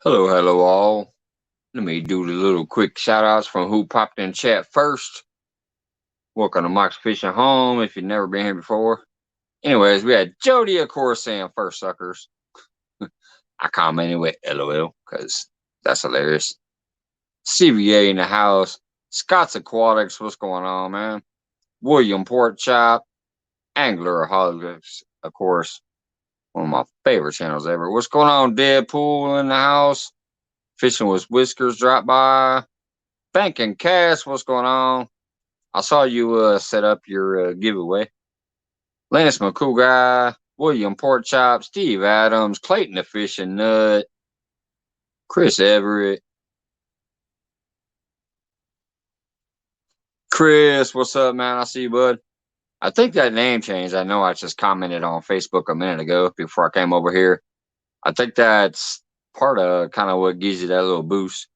Hello, hello all. Let me do the little quick shout outs from who popped in chat first. Welcome to Mike's Fishing Home if you've never been here before. Anyways, we had Jody, of course, saying first suckers. I commented with LOL because that's hilarious. CVA in the house. Scott's Aquatics, what's going on, man? William Pork Chop. Angler Holics, of course. One of my favorite channels ever. What's going on, Deadpool in the house? Fishing with Whiskers dropped by. Thanking Cass, what's going on? I saw you set up your giveaway. Lance McCool guy, William Porkchop, Steve Adams, Clayton the Fishing Nut, Chris Everett. Chris, what's up, man? I see you, bud. I think that name changed. I know I just commented on Facebook a minute ago before I came over here. I think that's part of kind of what gives you that little boost.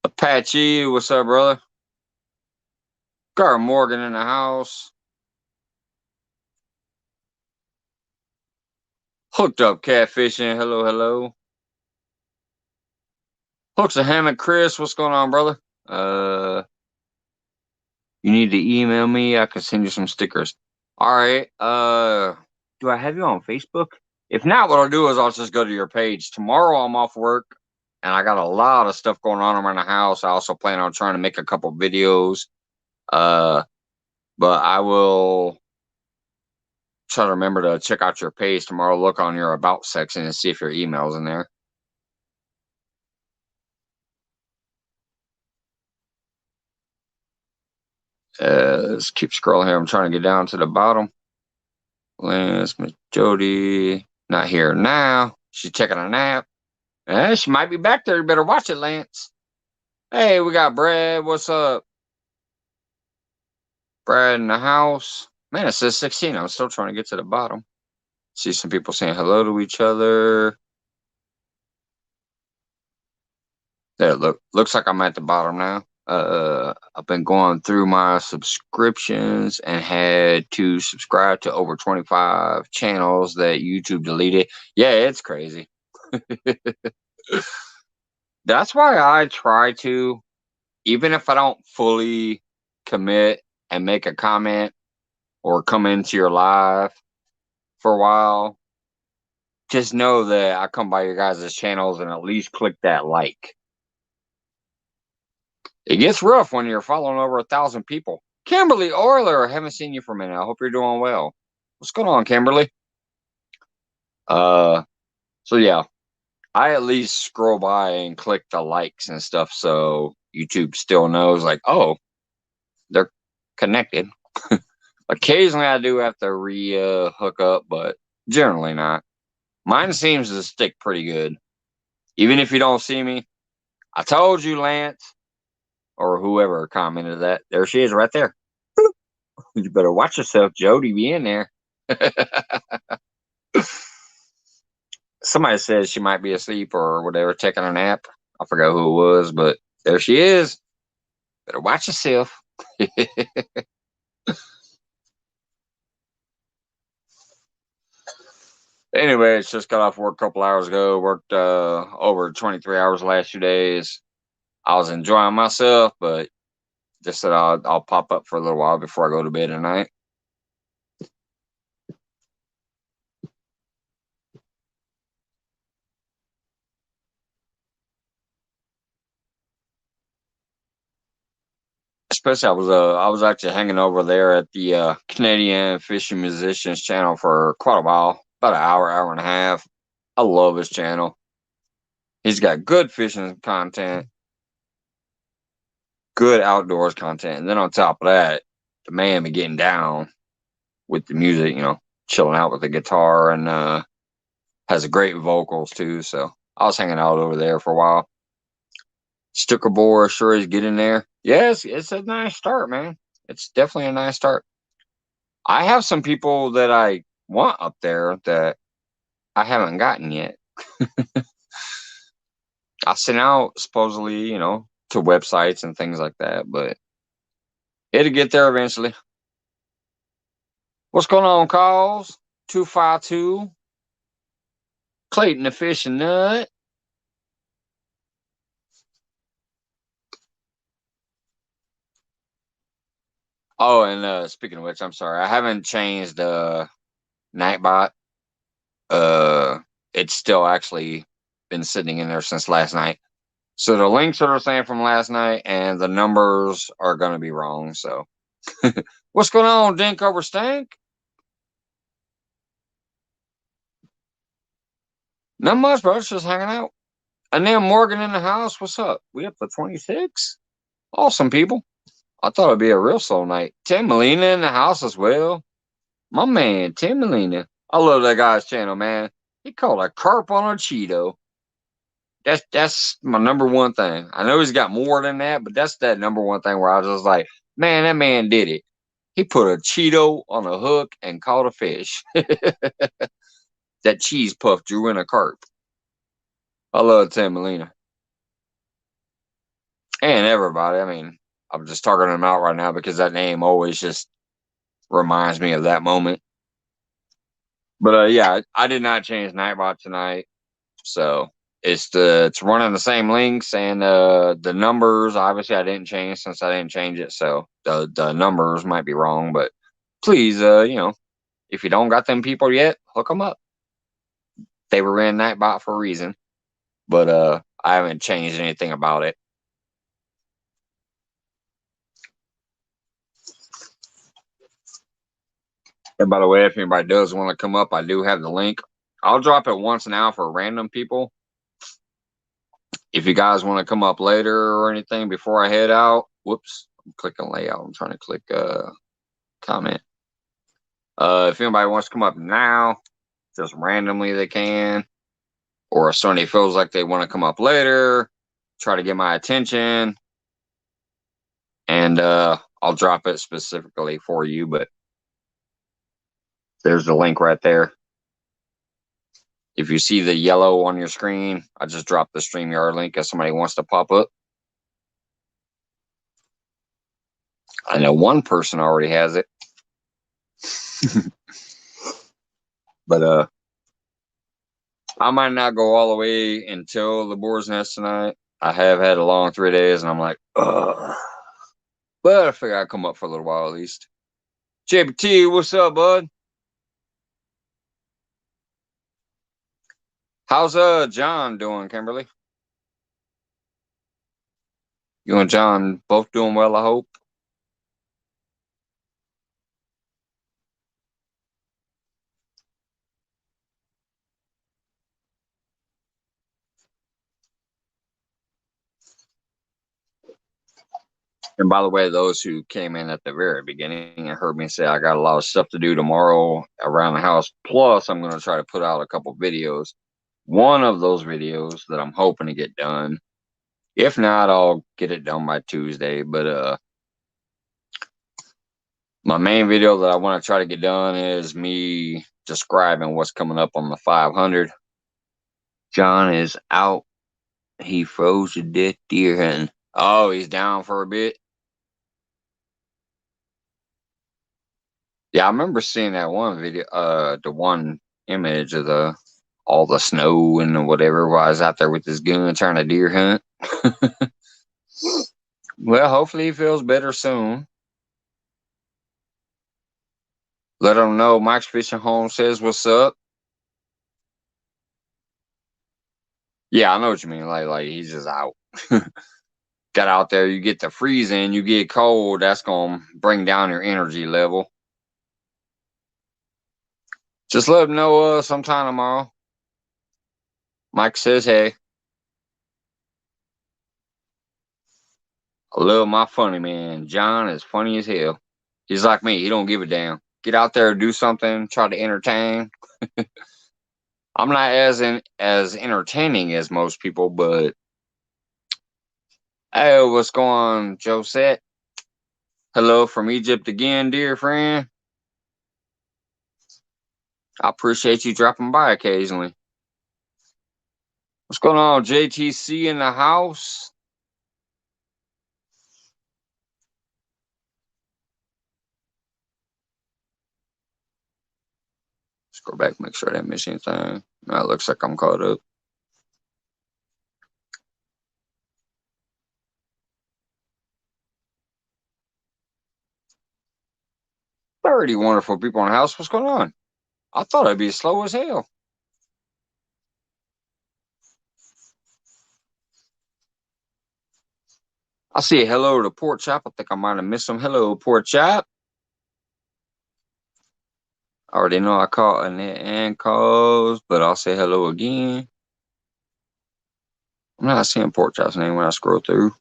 Apache, what's up, brother? Gar Morgan in the house. Hooked up catfishing. Hello, hello. Hooks a Hammond Chris, what's going on, brother? You need to email me. I can send you some stickers. All right. Do I have you on Facebook? If not, what I'll do is I'll just go to your page. Tomorrow I'm off work and I got a lot of stuff going on around the house. I also plan on trying to make a couple videos. But I will try to remember to check out your page tomorrow. Look on your about section and see if your email's in there. Let's keep scrolling here. I'm trying to get down to the bottom. Lance, Miss Jody, not here now. She's taking a nap. She might be back there. You better watch it, Lance. Hey, we got Brad. What's up? Brad in the house. Man, it says 16. I'm still trying to get to the bottom. See some people saying hello to each other. There, looks like I'm at the bottom now. I've been going through my subscriptions and had to subscribe to over 25 channels that YouTube deleted. Yeah, it's crazy. That's why I try to, even if I don't fully commit and make a comment or come into your live for a while, just know that I come by your guys' channels and at least click that like. It gets rough when you're following over 1,000 people. Kimberly Orler, haven't seen you for a minute. I hope you're doing well. What's going on, Kimberly? So yeah, I at least scroll by and click the likes and stuff so YouTube still knows, like, oh, they're connected. Occasionally I do have to hook up, but generally not. Mine seems to stick pretty good. Even if you don't see me, I told you, Lance, or whoever commented that. There she is right there. You better watch yourself, Jody. Be in there. Somebody says she might be asleep or whatever, taking a nap. I forgot who it was, but there she is. Better watch yourself. Anyway, it's just got off work a couple hours ago. Worked over 23 hours the last 2 days. I was enjoying myself, but just said I'll pop up for a little while before I go to bed tonight. Especially I was actually hanging over there at the Canadian Fishing Musicians channel for quite a while, about an hour and a half. I love his channel. He's got good fishing content, good outdoors content, and then on top of that, the man be getting down with the music, chilling out with the guitar, and has great vocals too. So I was hanging out over there for a while. Sticker board sure is getting there. Yes, it's a nice start, man. It's definitely a nice start. I have some people that I want up there that I haven't gotten yet. I sent out supposedly, to websites and things like that, but it'll get there eventually. What's going on, calls? 252 Clayton the fishing nut. Oh, and speaking of which, I'm sorry, I haven't changed Nightbot. Uh, it's still actually been sitting in there since last night. So the links are the same from last night, and the numbers are gonna be wrong. So, what's going on, Dink over Stank? Not much, bro. Just hanging out. And then Morgan in the house. What's up? We up to 26? Awesome, people. I thought it'd be a real slow night. Tim Molina in the house as well. My man, Tim Molina. I love that guy's channel, man. He called a carp on a Cheeto. That's my number one thing. I know he's got more than that, but that's that number one thing where I was just like, man, that man did it. He put a Cheeto on a hook and caught a fish. That cheese puff drew in a carp. I love Tim Molina. And everybody. I mean, I'm just targeting them out right now because that name always just reminds me of that moment. But yeah, I did not change Nightbot tonight. So it's running the same links and the numbers. Obviously, I didn't change since I didn't change it, so the numbers might be wrong. But please, if you don't got them people yet, hook them up. They were in Nightbot for a reason, but I haven't changed anything about it. And by the way, if anybody does want to come up, I do have the link. I'll drop it once now for random people. If you guys want to come up later or anything before I head out, whoops, I'm clicking layout. I'm trying to click comment. If anybody wants to come up now, just randomly they can. Or if somebody feels like they want to come up later, try to get my attention. And I'll drop it specifically for you, but there's the link right there. If you see the yellow on your screen, I just dropped the StreamYard link if somebody wants to pop up. I know one person already has it. But I might not go all the way until the Boar's Nest tonight. I have had a long 3 days, and I'm like, ugh. But I figure I'd come up for a little while at least. JBT, what's up, bud? How's John doing, Kimberly? You and John both doing well, I hope. And by the way, those who came in at the very beginning and heard me say I got a lot of stuff to do tomorrow around the house. Plus, I'm going to try to put out a couple videos. One of those videos that I'm hoping to get done. If not, I'll get it done by Tuesday. But my main video that I want to try to get done is me describing what's coming up on the 500. John is out. He froze to death deer hunting. Oh, he's down for a bit. Yeah, I remember seeing that one video, the one image of all the snow and whatever while I was out there with his gun trying to deer hunt. Well, hopefully he feels better soon. Let him know Mike's Fishing Home says what's up. Yeah, I know what you mean. Like he's just out. Got out there, you get the freezing, you get cold, that's gonna bring down your energy level. Just let him know sometime tomorrow. Mike says, hey. I love my funny man. John is funny as hell. He's like me. He don't give a damn. Get out there, do something, try to entertain. I'm not as entertaining as most people, but hey, what's going on, Josette? Hello from Egypt again, dear friend. I appreciate you dropping by occasionally. What's going on, JTC in the house? Let's go back, make sure I didn't miss anything. That looks like I'm caught up. Already wonderful people in the house. What's going on? I thought I'd be slow as hell. I see a hello to Pork Chop. I think I might have missed some. Hello, Pork Chop. I already know I caught Annette and calls, but I'll say hello again. I'm not seeing Pork Chop's name when I scroll through.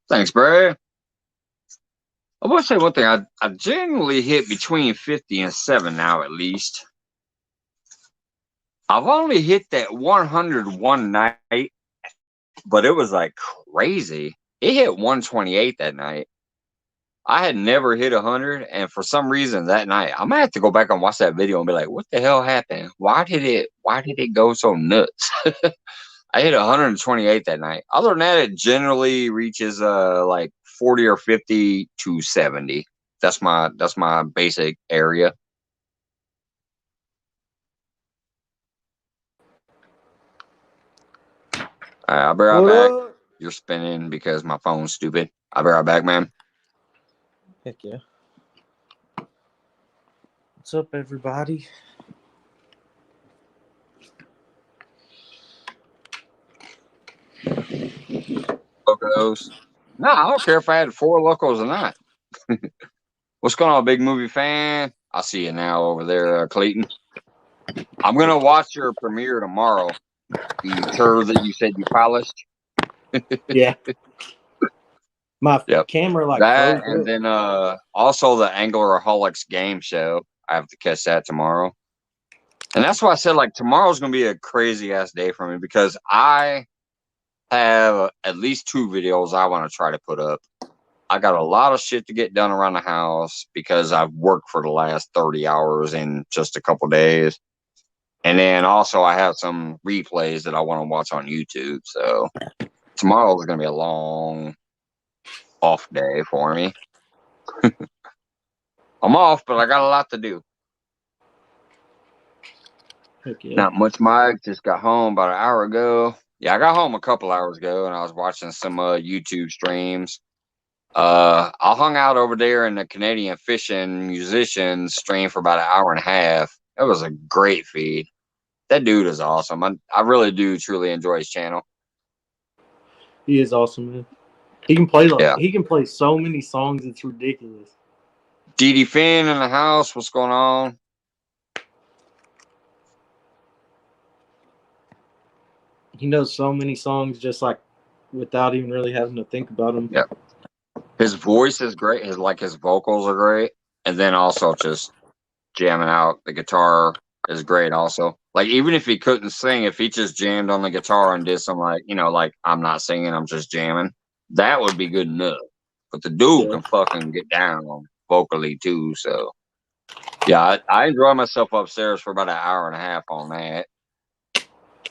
Thanks, bro. I will say one thing. I generally hit between 50 and 7 now, at least. I've only hit that 100 one night, but it was like crazy. It hit 128 that night. I had never hit 100, and for some reason that night, I might have to go back and watch that video and be like, "What the hell happened? Why did it go so nuts?" I hit 128 that night. Other than that, it generally reaches like 40 or 50 to 70. That's my basic area. I'll be right back. You're spinning because my phone's stupid. I'll be right back, man. Heck yeah. What's up, everybody? Locos. No, I don't care if I had 4 locos or not. What's going on, big movie fan? I see you now over there, Clayton. I'm gonna watch your premiere tomorrow. The curve that you said you polished. Yeah. My camera like that, and then also the Angleraholics game show. I have to catch that tomorrow. And that's why I said like tomorrow's gonna be a crazy ass day for me because I have at least 2 videos I want to try to put up. I got a lot of shit to get done around the house because I've worked for the last 30 hours in just a couple days. And then also I have some replays that I want to watch on YouTube. So tomorrow is going to be a long off day for me. I'm off, but I got a lot to do. Yeah. Not much, Mike. Just got home about an hour ago. Yeah, I got home a couple hours ago, and I was watching some YouTube streams. I hung out over there in the Canadian fishing musicians stream for about an hour and a half. It was a great feed. That dude is awesome. I really do truly enjoy his channel. He is awesome, man. He can play he can play so many songs, it's ridiculous. DD Finn in the house, what's going on? He knows so many songs just like without even really having to think about them. Yeah. His voice is great. His vocals are great. And then also just jamming out. The guitar is great also. Like even if he couldn't sing, if he just jammed on the guitar and did some like I'm not singing, I'm just jamming, that would be good enough. But the dude can fucking get down vocally too. So yeah, I enjoy myself upstairs for about an hour and a half on that.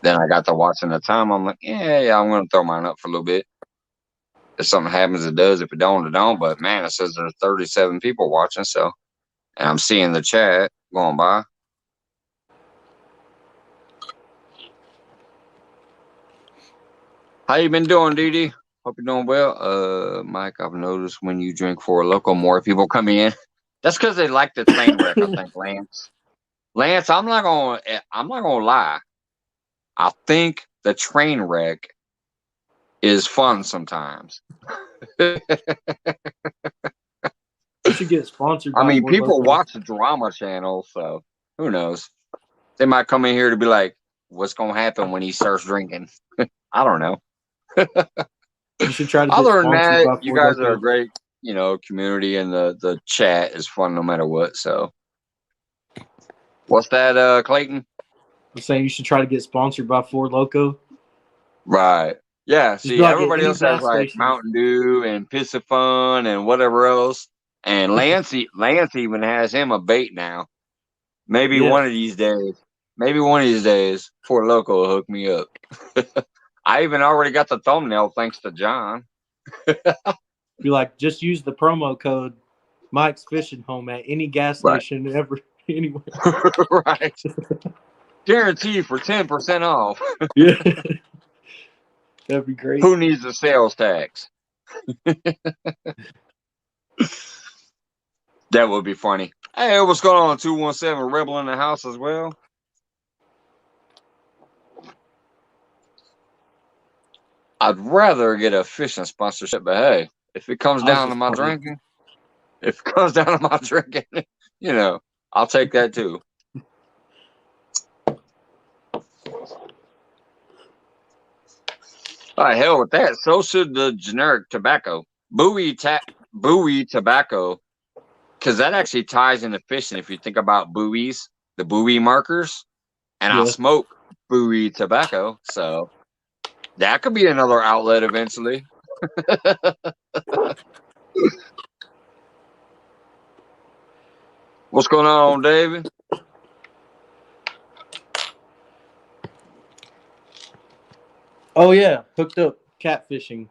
Then I got to watching the time. I'm like, yeah, I'm gonna throw mine up for a little bit. If something happens, it does. If it don't, it don't. But man, it says there's 37 people watching. So, and I'm seeing the chat going by. How you been doing, Dee? Hope you're doing well. Mike, I've noticed when you drink for a local, more people come in. That's because they like the train wreck, I think, Lance. Lance, I'm not gonna lie. I think the train wreck is fun sometimes. You should get sponsored. I mean, people watch the drama channel, so who knows? They might come in here to be like, "What's gonna happen when he starts drinking?" I don't know. You should try to. Other than that, you guys are a great, community, and the chat is fun no matter what. So, What's that, Clayton? I'm saying you should try to get sponsored by Four Loko. Right. Yeah. Just See, be like at everybody any else has gas like station. Mountain Dew and Piscifun and whatever else. And Lance even has him a bait now. Maybe one of these days. Four Loko will hook me up. I even already got the thumbnail thanks to John. Be like, just use the promo code Mike's Fishing Home at any gas Right. station anywhere. Right. Guaranteed for 10% off. Yeah. That'd be great. Who needs the sales tax? That would be funny. Hey, what's going on? 217 Rebel in the house as well. I'd rather get a fishing sponsorship, but hey, if it comes down to my drinking, you know, I'll take that too. All right, hell with that. So should the generic tobacco. Buoy tobacco, because that actually ties into fishing. If you think about buoys, the buoy markers, and I smoke buoy tobacco, so that could be another outlet eventually. What's going on, David? Oh yeah, hooked up catfishing.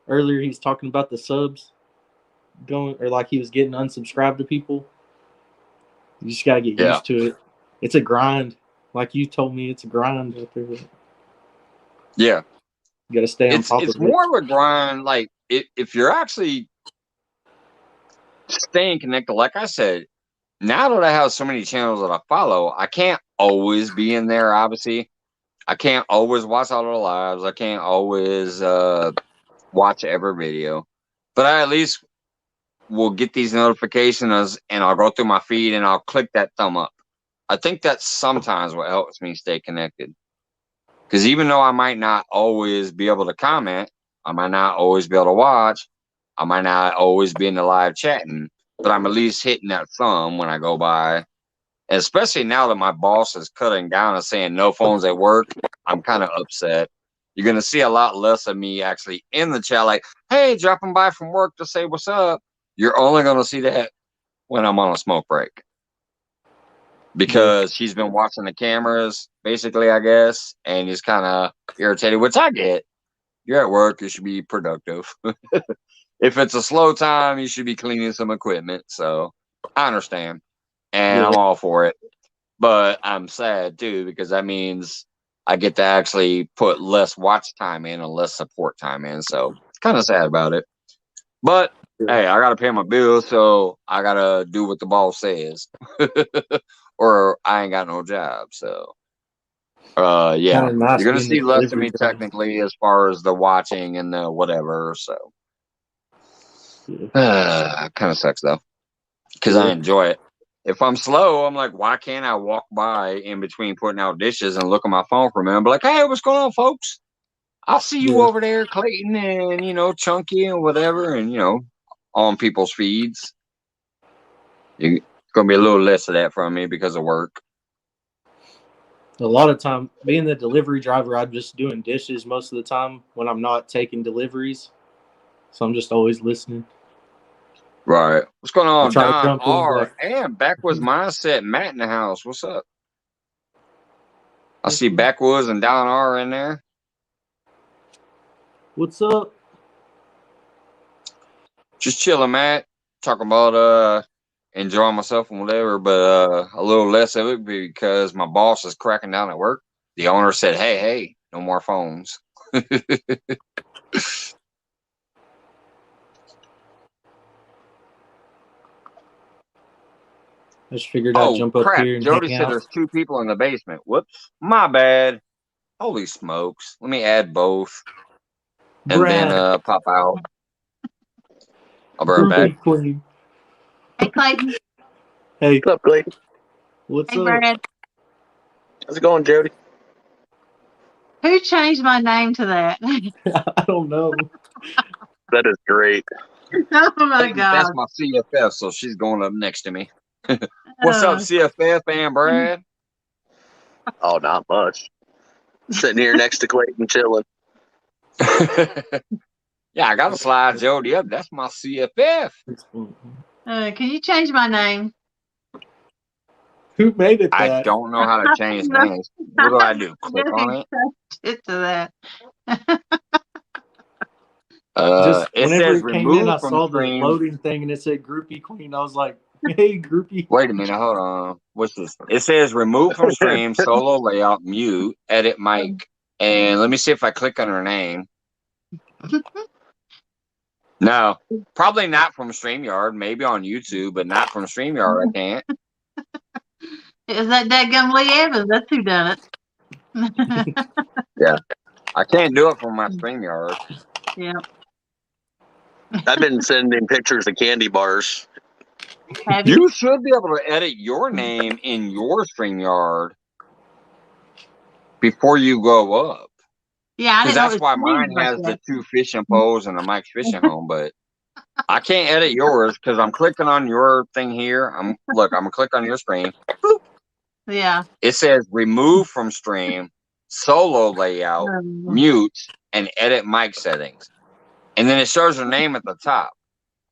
Earlier he's talking about the subs going, or like he was getting unsubscribed to people. You just gotta get used to it. It's a grind. Like you told me, it's a grind out there. Yeah. You gotta stay on top of it. It's more of a grind. Like if you're actually staying connected, like I said, now that I have so many channels that I follow, I can't always be in there, obviously. I can't always watch all the lives. I can't always watch every video. But I at least will get these notifications and I'll go through my feed and I'll click that thumb up. I think that's sometimes what helps me stay connected. Because even though I might not always be able to comment, I might not always be able to watch, I might not always be in the live chatting, but I'm at least hitting that thumb when I go by. And especially now that my boss is cutting down and saying no phones at work, I'm kind of upset. You're going to see a lot less of me actually in the chat, like, hey, dropping by from work to say what's up. You're only going to see that when I'm on a smoke break. Because he's been watching the cameras, basically, I guess, and he's kind of irritated, which I get. You're at work, you should be productive. If it's a slow time, you should be cleaning some equipment. So I understand. And I'm all for it. But I'm sad, too, because that means I get to actually put less watch time in and less support time in. So it's kind of sad about it. But, hey, I got to pay my bills, so I got to do what the boss says. Or I ain't got no job. So, yeah. You're going to see less of me technically as far as the watching and the whatever. So, kind of sucks, though, because I enjoy it. If I'm slow, I'm like, why can't I walk by in between putting out dishes and look at my phone for a minute and be like, hey, what's going on, folks? I'll see you over there, Clayton, and, Chunky and whatever, and, on people's feeds. It's going to be a little less of that from me because of work. A lot of time, being the delivery driver, I'm just doing dishes most of the time when I'm not taking deliveries. So I'm just always listening. Right. What's going on, Don R? And Backwoods Mindset, Matt in the house. What's up? I see Backwoods and Don R in there. What's up? Just chilling, Matt. Talking about enjoying myself and whatever, but a little less of it because my boss is cracking down at work. The owner said, hey, no more phones. I just figured I'd jump up here and Jody hang said out. there's 2 people in the basement. Whoops. My bad. Holy smokes. Let me add both. And then pop out. I'll be right back. Hey, Clayton. Hey. What's up, Clayton? What's hey, up? Brad. How's it going, Jody? Who changed my name to that? I don't know. That is great. Oh, my God. That's my CFF, so she's going up next to me. What's up, CFF and Brad? Oh, not much. Sitting here next to Clayton, chilling. Yeah, I gotta slide Jody up. That's my CFF. Can you change my name? Who made it I that? don't know how to change No, names. What do I do? Click on it. It to that. Just It whenever says it came in, remove I from saw the stream. loading thing and it said groupie queen. I was like, hey, groupie. Wait a minute, hold on. What's this? It says remove from stream, solo layout, mute, edit mic. And let me see if I click on her name. No, probably not from StreamYard. Maybe on YouTube, but not from StreamYard. I can't. Is that dadgum Lee Evans? That's who done it. Yeah, I can't do it from my StreamYard. Yeah. I've been sending pictures of candy bars. Have you? You should be able to edit your name in your StreamYard before you go up. Yeah, I Because didn't know it that's was why changed mine like has that. the 2 fishing poles and the Mike's Fishing Home, but I can't edit yours because I'm clicking on your thing here. I'm gonna click on your screen. Boop. Yeah. It says remove from stream, solo layout, mute, and edit mic settings. And then it shows your name at the top.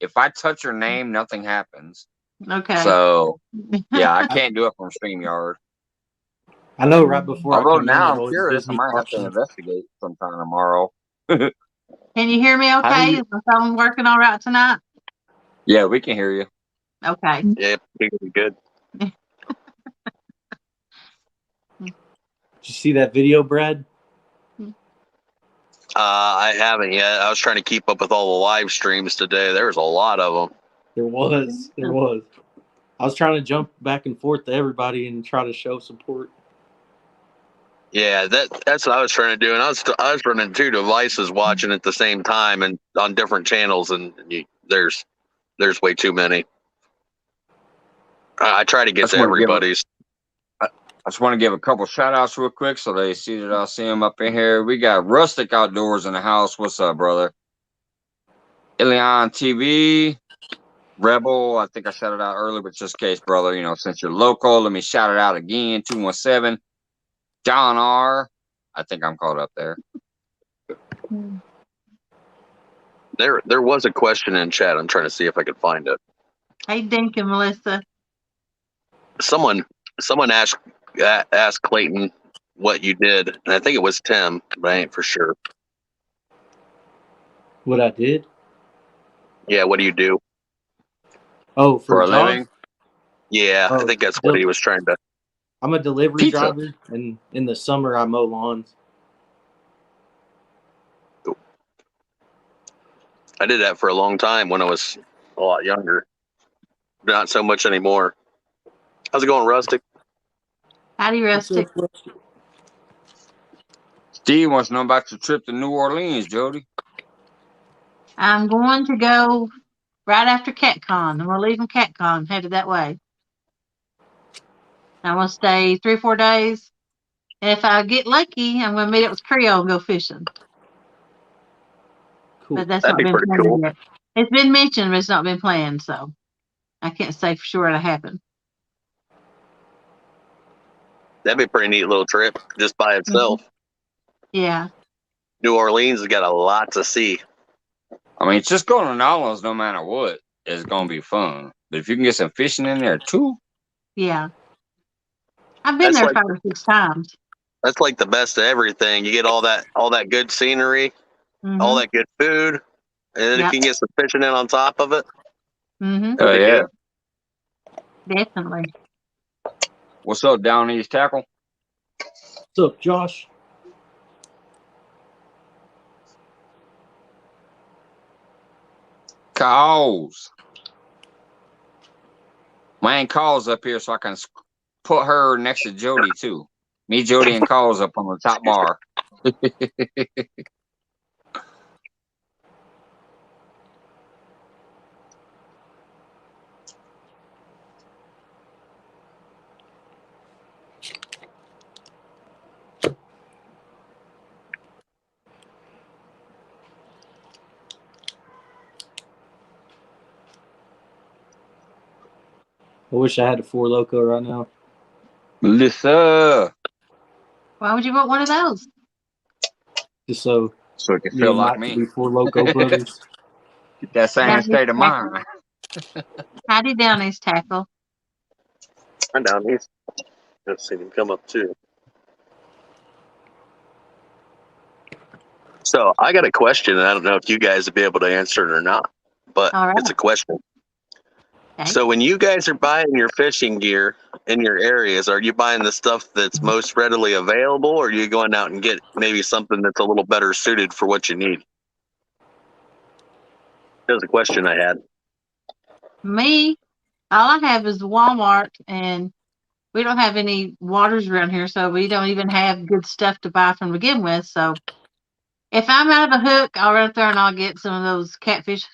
If I touch your name, nothing happens. Okay. So yeah, I can't do it from StreamYard. I know right before I Although come in, now it I'm always curious, gives I me might have to options. investigate sometime tomorrow. Can you hear me How do okay? you- Is my phone working all right tonight? Yeah, we can hear you. Okay. Yeah, pretty good. Did you see that video, Brad? I haven't yet. I was trying to keep up with all the live streams today. There's a lot of them. There was. I was trying to jump back and forth to everybody and try to show support. Yeah, that's what I was trying to do, and I was running 2 devices watching at the same time and on different channels, and there's way too many. I try to get to everybody's. I just want to give a couple shout outs real quick so they see that I'll see them up in here. We got Rustic Outdoors in the house. What's up, brother? Ilion TV, Rebel. I think I shouted out earlier, but just in case, brother, since you're local, let me shout it out again. 217. John R. I think I'm caught up there. There was a question in chat. I'm trying to see if I could find it. Hey, Dink and Melissa. Someone asked Clayton what you did, and I think it was Tim, but I ain't for sure. What I did? Yeah, what do you do? Oh, For for a Jaws? living? Yeah, I Oh, think that's what he was trying to. I'm a delivery Pizza. driver, and in the summer I mow lawns. I did that for a long time when I was a lot younger. Not so much anymore. How's it going, Rustic? Howdy, Rustic. Steve wants to know about your trip to New Orleans, Jody. I'm going to go right after CatCon, and we're leaving CatCon, headed that way. I'm going to stay 3 or 4 days. And if I get lucky, I'm going to meet up with Creole and go fishing. Cool. But that's That'd not be been pretty planned cool. yet. It's been mentioned, but it's not been planned, so I can't say for sure it'll happen. That'd be a pretty neat little trip just by itself. Yeah. New Orleans has got a lot to see. I mean, just going to New Orleans, no matter what, is going to be fun. But if you can get some fishing in there too, Yeah. I've been That's there like 5 or 6 times. that's like the best of everything. You get all that good scenery, all Mm-hmm. that good food, and then if Yep. you can get some fishing in on top of it, Mm-hmm. that'd be yeah. good. Definitely. What's up, Down East Tackle? What's up, Josh? Calls. Man, calls up here so I can put her next to Jody too. Me, Jody, and calls up on the top bar. I wish I had a 4 Loco right now. Melissa. Why would you want one of those? Just so So it can me feel and like Mike could me. be 4 Loco brothers. Get that same Down state of East Tackle. mind. Howdy down East Tackle. I'm down. He's just seen him come up too. So I got a question, and I don't know if you guys would be able to answer it or not, but All right. it's a question. Okay. So when you guys are buying your fishing gear in your areas, are you buying the stuff that's most readily available, or are you going out and get maybe something that's a little better suited for what you need? That was a question I had. Me, all I have is Walmart, and we don't have any waters around here, so we don't even have good stuff to buy from to begin with. So if I'm out of a hook, I'll run up there and I'll get some of those catfish.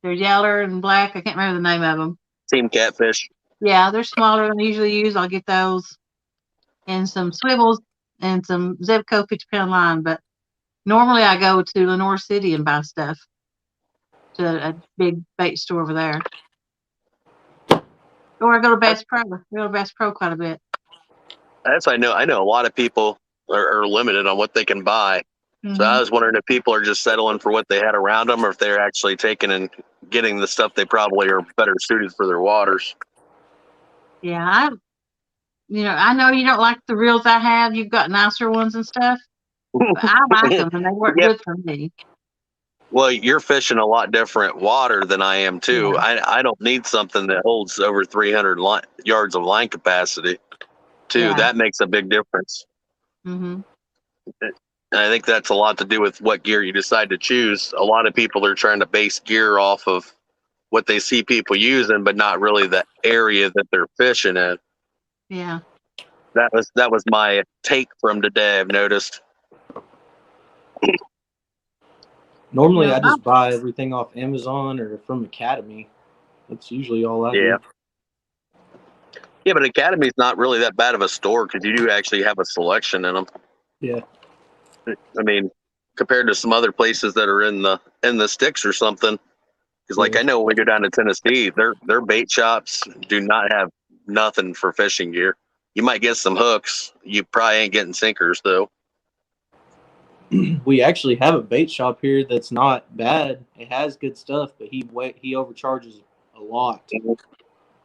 They're yeller and black. I can't remember the name of them. Team Catfish. Yeah, they're smaller than I usually use. I'll get those and some swivels and some Zebco 50-pound line. But normally I go to Lenore City and buy stuff to a big bait store over there. Or I go to Bass Pro. I go to Bass Pro quite a bit. That's I know a lot of people are limited on what they can buy. So I was wondering if people are just settling for what they had around them, or if they're actually taking and getting the stuff they probably are better suited for their waters. Yeah, I know you don't like the reels I have. You've got nicer ones and stuff, but I like them and they work Yep. good for me. Well, you're fishing a lot different water than I am too. Yeah. I don't need something that holds over 300 yards of line capacity too. Yeah. That makes a big difference. Mm-hmm. And I think that's a lot to do with what gear you decide to choose. A lot of people are trying to base gear off of what they see people using, but not really the area that they're fishing in. Yeah. That was my take from today. I've noticed. Normally, Yeah, I just buy everything off Amazon or from Academy. That's usually all I do. Yeah, but Academy's not really that bad of a store because you do actually have a selection in them. Yeah. I mean, compared to some other places that are in the sticks or something. Because like I know when we go down to Tennessee, their bait shops do not have nothing for fishing gear. You might get some hooks. You probably ain't getting sinkers though. We actually have a bait shop here that's not bad. It has good stuff, but he overcharges a lot.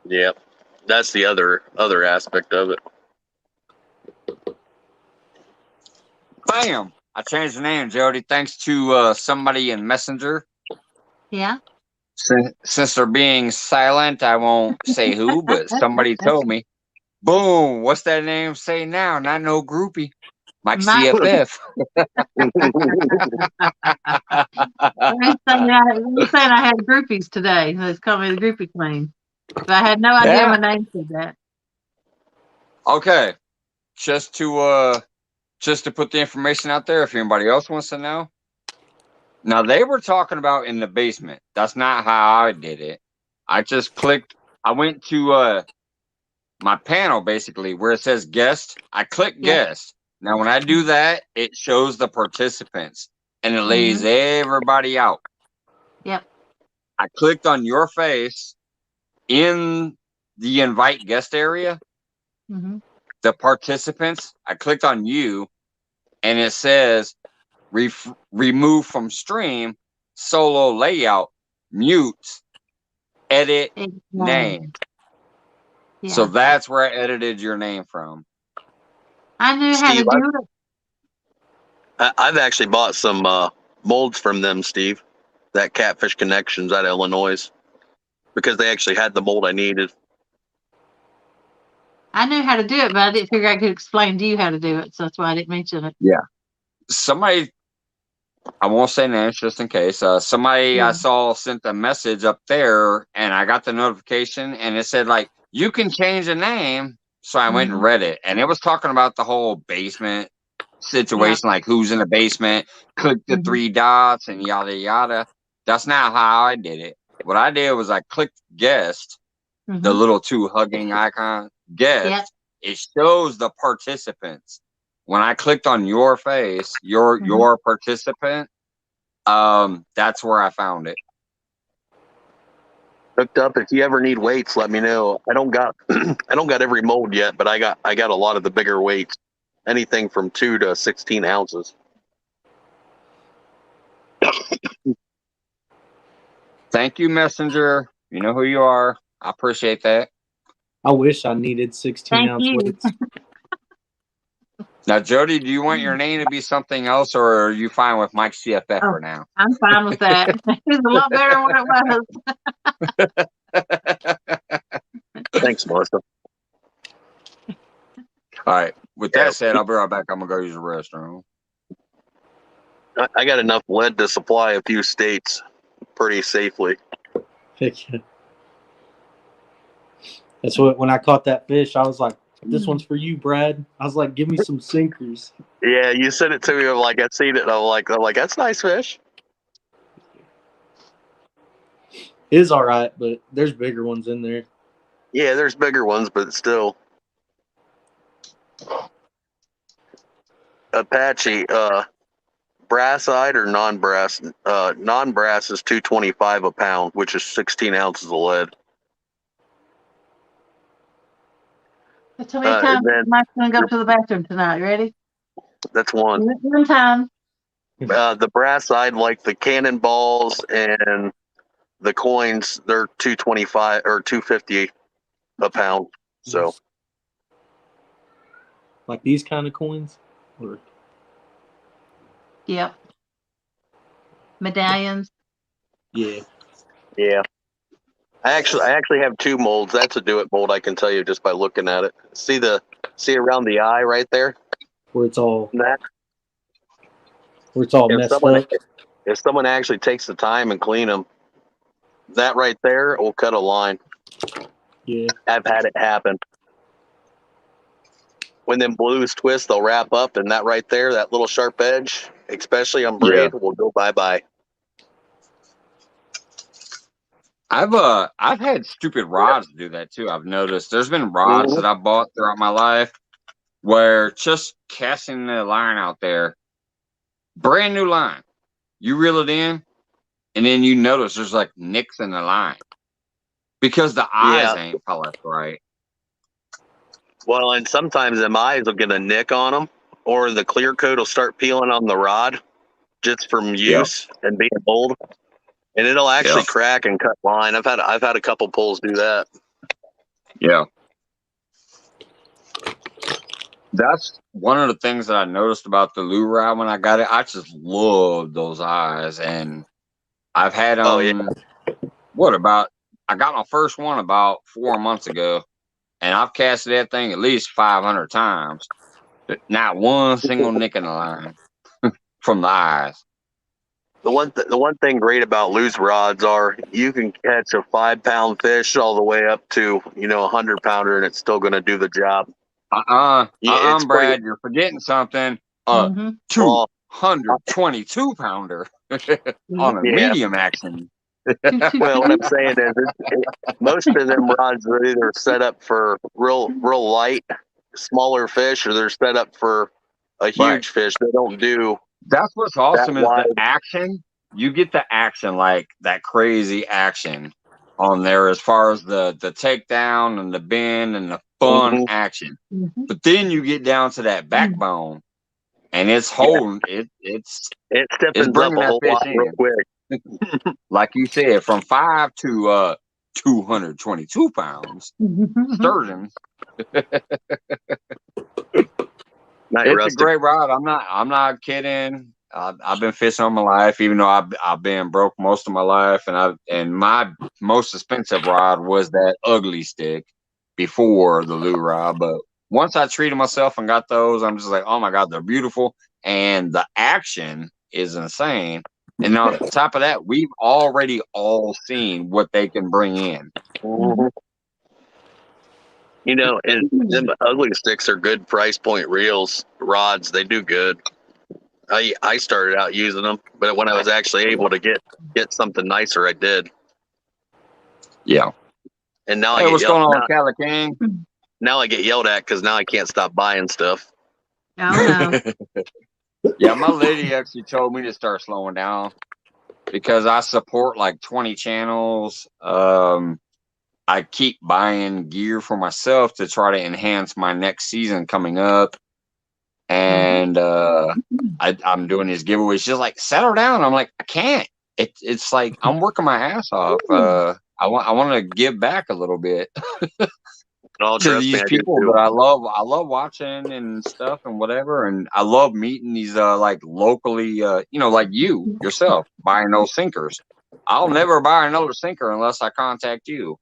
Yeah, that's the other aspect of it. Bam! I changed the name, Jody, thanks to somebody in Messenger. Yeah. Since they're being silent, I won't say who, but somebody told me. Boom! What's that name say now? Not no groupie. Mike CFF. You're saying I had groupies today. Let's call me the groupie queen. But I had no idea my name said that. Okay. Just to put the information out there if anybody else wants to know. Now they were talking about in the basement. That's not how I did it. I just clicked. I went to my panel basically where it says guest. I click guest. Now when I do that, it shows the participants and it lays everybody out. Yep. I clicked on your face in the invite guest area. The participants. I clicked on you, and it says remove from stream, solo layout, mute, edit name. Yeah. So that's where I edited your name from. I knew how to do it. I've actually bought some molds from them, Steve, that Catfish Connections out of Illinois, because they actually had the mold I needed. I knew how to do it, but I didn't figure I could explain to you how to do it, so that's why I didn't mention it. Yeah. Somebody, I won't say names just in case. Somebody I saw sent a message up there, and I got the notification, and it said, like, you can change the name. So I went and read it, and it was talking about the whole basement situation, like who's in the basement, click the 3 dots, and yada, yada. That's not how I did it. What I did was I clicked guest, the little 2 hugging icon, guest. It shows the participants. When I clicked on your face, your participant, that's where I found it. hooked up. If you ever need weights, let me know. I don't got I don't got every mold yet, but I got a lot of the bigger weights. Anything from 2 to 16 ounces. Thank you, Messenger. You know who you are. I appreciate that. I wish I needed 16 Thank ounce you. weights. Now, Jody, do you want your name to be something else, or are you fine with Mike CFF Oh, for now? I'm fine with that. It's a lot better than what it was. Thanks, Melissa. All right. With Yeah. that said, I'll be right back. I'm gonna go use the restroom. I got enough lead to supply a few states pretty safely. Heck yeah. That's what, when I caught that fish, I was like, this one's for you, Brad. I was like, give me some sinkers. Yeah, you sent it to me. I'm like, I seen it. And I'm like, that's nice fish. It is all right, but there's bigger ones in there. Yeah, there's bigger ones, but still. Apache, brassite or non-brass? Non-brass is $2.25 a pound, which is 16 ounces of lead. That's how many times and then Mike's going to go to the bathroom tonight. You ready? that's one. One time. The brassite, like the cannonballs and the coins, they're $2.25 or $2.50 a pound. So Like these kind of coins? Or Yep. Medallions. yeah. yeah. I actually have 2 molds. That's a do it mold, I can tell you just by looking at it. See around the eye right there? Where it's all That if messed someone up. if someone actually takes the time and clean them, that right there will cut a line. Yeah. I've had it happen. When them blues twist, they'll wrap up, and that right there, that little sharp edge, especially on braid, will go bye-bye. I've had stupid rods do that too. I've noticed there's been rods that I bought throughout my life where just casting the line out there, brand new line, you reel it in, and then you notice there's like nicks in the line because the eyes ain't polished right. Well, and sometimes them eyes will get a nick on them, or the clear coat will start peeling on the rod just from use and being old, and it'll actually crack and cut line. I've had a couple pulls do that. Yeah. That's one of the things that I noticed about the lure rod when I got it. I just love those eyes, and I've had them. I got my first one about 4 months ago, and I've casted that thing at least 500 times. But not one single nick in the line from the eyes. The one thing great about loose rods are you can catch a 5-pound fish all the way up to 100-pounder, and it's still going to do the job. Brad, you're forgetting something. 222 pounder on a medium action. Well, what I'm saying is, most of them rods are either set up for real light, smaller fish, or they're set up for a huge fish. They don't do. That's what's awesome is the action. You get the action, like that crazy action on there as far as the takedown and the bend and the fun action. But then you get down to that backbone, and it's holding it. It stiffens up a whole lot real quick. Like you said, from 5 to 222 pounds. Sturgeon. It's a great rod. I'm not kidding. I've been fishing all my life, even though I've been broke most of my life, and my most expensive rod was that ugly stick before the lure rod. But once I treated myself and got those, I'm just like, oh my god, they're beautiful, and the action is insane. And on top of that, we've already all seen what they can bring in. And them ugly sticks are good price point rods. They do good. I started out using them, but when I was actually able to get something nicer, I did. Yeah. And now what's going on, Cali King? Now I get yelled at because now I can't stop buying stuff. Oh no. Yeah, my lady actually told me to start slowing down. because I support like 20 channels. I keep buying gear for myself to try to enhance my next season coming up. And I'm doing these giveaways. Just like, settle down. I'm like, I can't. It's like I'm working my ass off. I want to give back a little bit Oh, to trust me, these I do people too. that I love watching and stuff and whatever. And I love meeting these like locally, like you yourself buying those sinkers. I'll never buy another sinker unless I contact you.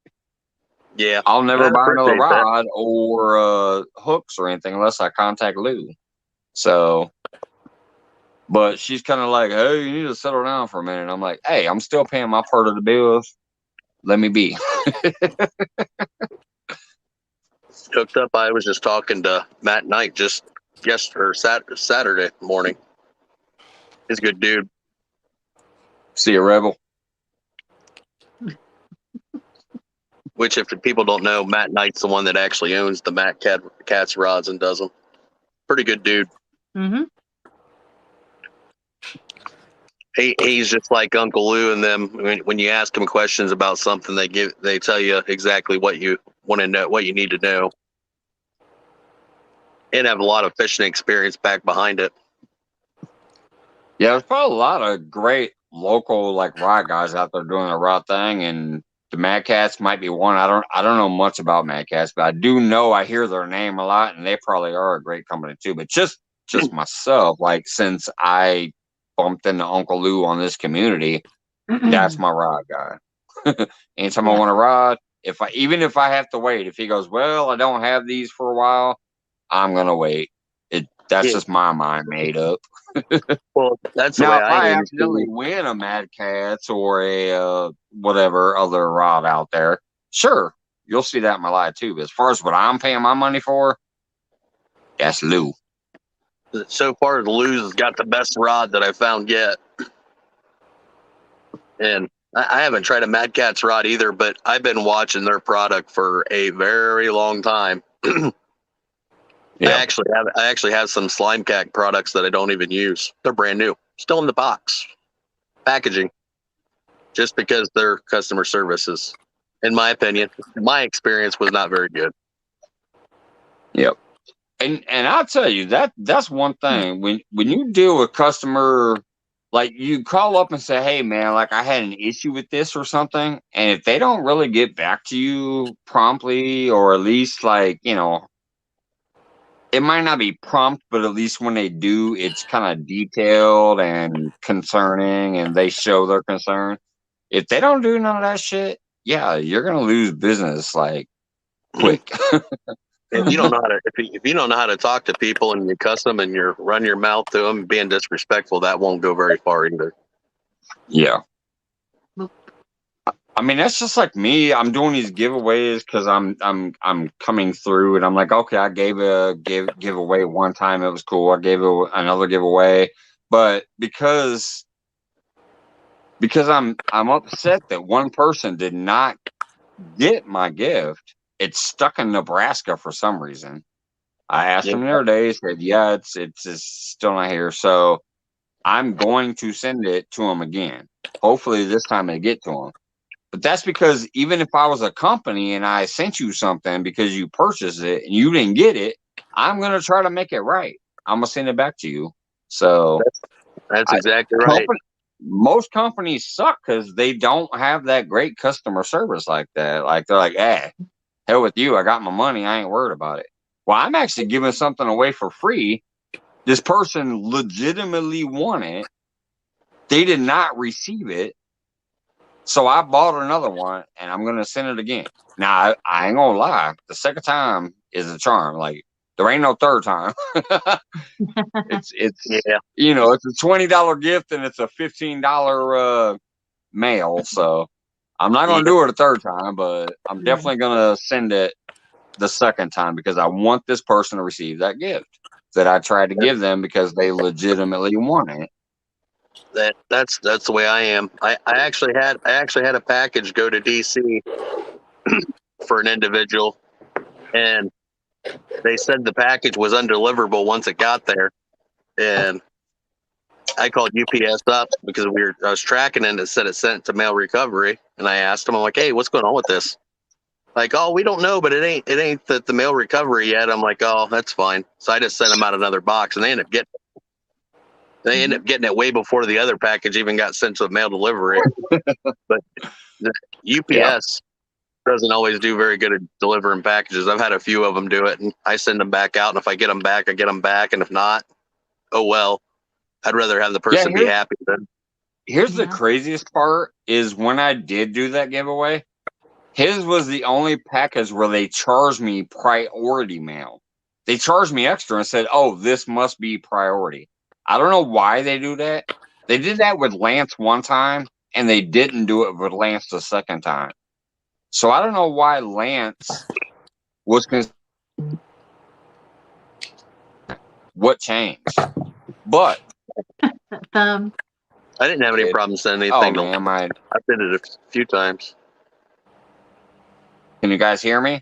Yeah, I'll never I buy another appreciate that. rod or hooks or anything unless I contact Lou. So, but she's kind of like, hey, you need to settle down for a minute. I'm like, hey, I'm still paying my part of the bills. Let me be. Hooked up. I was just talking to Matt Knight just Saturday morning. He's a good dude. See a rebel. Which, if the people don't know, Matt Knight's the one that actually owns the Matt Cat's rods and does them. Pretty good dude. Mm-hmm. He's just like Uncle Lou and them. When you ask him questions about something, they tell you exactly what you want to know, what you need to know, and have a lot of fishing experience back behind it. Yeah, there's probably a lot of great local like rod guys out there doing the rod thing, and the Mad Cats might be one. I don't know much about Mad Cats, but I do know I hear their name a lot, and they probably are a great company too. But just myself, like since I bumped into Uncle Lou on this community, that's my rod guy. Anytime I want a rod, even if I have to wait, if he goes, well, I don't have these for a while, I'm gonna wait. That's Yeah. just my mind made up. Well, that's the Now, way if I I am accidentally too. win a Mad Cats or a whatever other rod out there, sure, you'll see that in my live too. But as far as what I'm paying my money for, that's Lou. So far, Lou's has got the best rod that I found yet, and I haven't tried a Mad Cat's rod either. But I've been watching their product for a very long time. Yeah. I actually have some slime cat products that I don't even use. They're brand new, still in the box, packaging, just because their customer service is, in my opinion, my experience was not very good. Yep. And I'll tell you that's one thing when you deal with customer, like you call up and say, hey man, like I had an issue with this or something, and if they don't really get back to you promptly, or at least like it might not be prompt, but at least when they do, it's kind of detailed and concerning, and they show their concern. If they don't do none of that shit, yeah, you're gonna lose business like quick. If you don't know how to, if you don't know how to talk to people and you cuss them and you run your mouth to them, being disrespectful, that won't go very far either. Yeah. I mean, that's just like me. I'm doing these giveaways because I'm coming through, and I'm like, okay, I gave a giveaway one time, it was cool. I gave another giveaway, but because I'm upset that one person did not get my gift. It's stuck in Nebraska for some reason. I asked Yeah. him the other day. He said, yeah, it's still not here. So I'm going to send it to him again. Hopefully this time they get to him. But that's because even if I was a company and I sent you something because you purchased it and you didn't get it, I'm going to try to make it right. I'm going to send it back to you. So That's exactly right. most companies suck because they don't have that great customer service like that. Like they're like, hell with you. I got my money. I ain't worried about it. Well, I'm actually giving something away for free. This person legitimately won it. They did not receive it. So I bought another one and I'm going to send it again. Now, I ain't going to lie. The second time is a charm. Like there ain't no third time. it's Yeah. it's a $20 gift and it's a $15 mail. So I'm not going to do it a third time, but I'm definitely going to send it the second time because I want this person to receive that gift that I tried to give them because they legitimately want it. That's the way I am. I actually had a package go to DC for an individual, and they said the package was undeliverable once it got there, and I called UPS up because I was tracking it and it said it sent to mail recovery, and I asked them, I'm like, hey, what's going on with this? Like, oh, we don't know, but it ain't the mail recovery yet. I'm like, oh, that's fine. So I just sent them out another box, and they ended up getting it way before the other package even got sent to the mail delivery. But the UPS doesn't always do very good at delivering packages. I've had a few of them do it, and I send them back out. And if I get them back, I get them back, and if not, oh well. I'd rather have the person be happy than. Here's the craziest part is when I did do that giveaway, his was the only package where they charged me priority mail. They charged me extra and said, oh, this must be priority. I don't know why they do that. They did that with Lance one time, and they didn't do it with Lance the second time. So I don't know why Lance was what changed. But I didn't have any problem sending anything. Oh, man, I did it a few times. Can you guys hear me?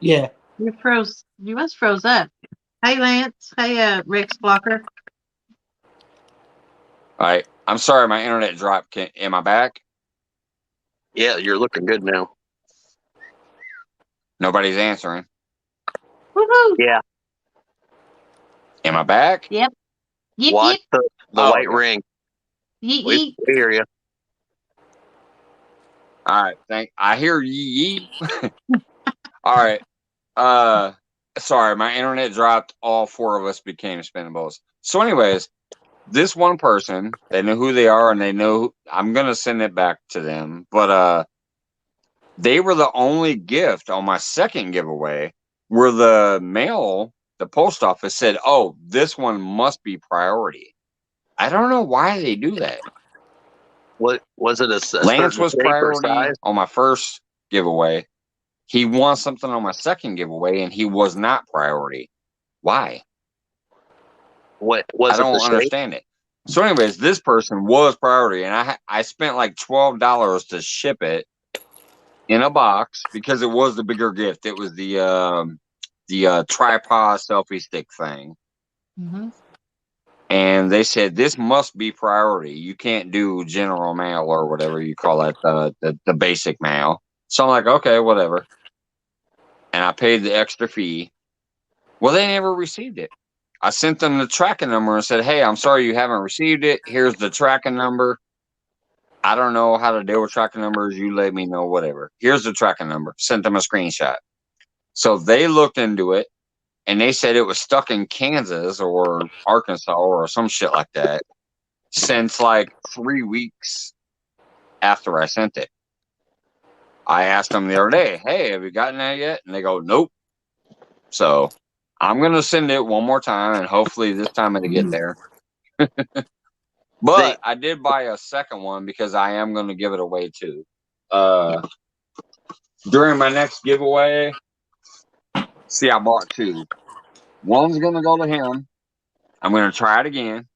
Yeah. You froze. You must froze up. Hey, Lance. Hey, Rex Blocker. All right. I'm sorry, my internet dropped. Am I back? Yeah, you're looking good now. Nobody's answering. Woohoo! Yeah. Am I back? Yep. Yep. Watch Yep. the white ring. Yeet, We yeet. hear you. All right. I hear ye. All right. Sorry, my internet dropped. All four of us became spinnables. So, anyways, this one person, they know who they are, and they know I'm gonna send it back to them. But they were the only gift on my second giveaway where the post office said, "Oh, this one must be priority." I don't know why they do that. What was it? Lance was priority on my first giveaway. He won something on my second giveaway, and he was not priority. Why? What was I don't understand it. So, anyways, this person was priority, and I spent like $12 to ship it in a box because it was the bigger gift. It was the tripod selfie stick thing. Mm-hmm. And they said, this must be priority. You can't do general mail or whatever you call it, the basic mail. So I'm like, okay, whatever. And I paid the extra fee. Well, they never received it. I sent them the tracking number and said, hey, I'm sorry you haven't received it. Here's the tracking number. I don't know how to deal with tracking numbers. You let me know, whatever. Here's the tracking number. Sent them a screenshot. So they looked into it. And they said it was stuck in Kansas or Arkansas or some shit like that since like 3 weeks after I sent it. I asked them the other day, hey, have you gotten that yet? And they go, nope. So I'm going to send it one more time, and hopefully this time it'll get there. But I did buy a second one because I am going to give it away too. During my next giveaway, see, I bought two. One's going to go to him. I'm going to try it again.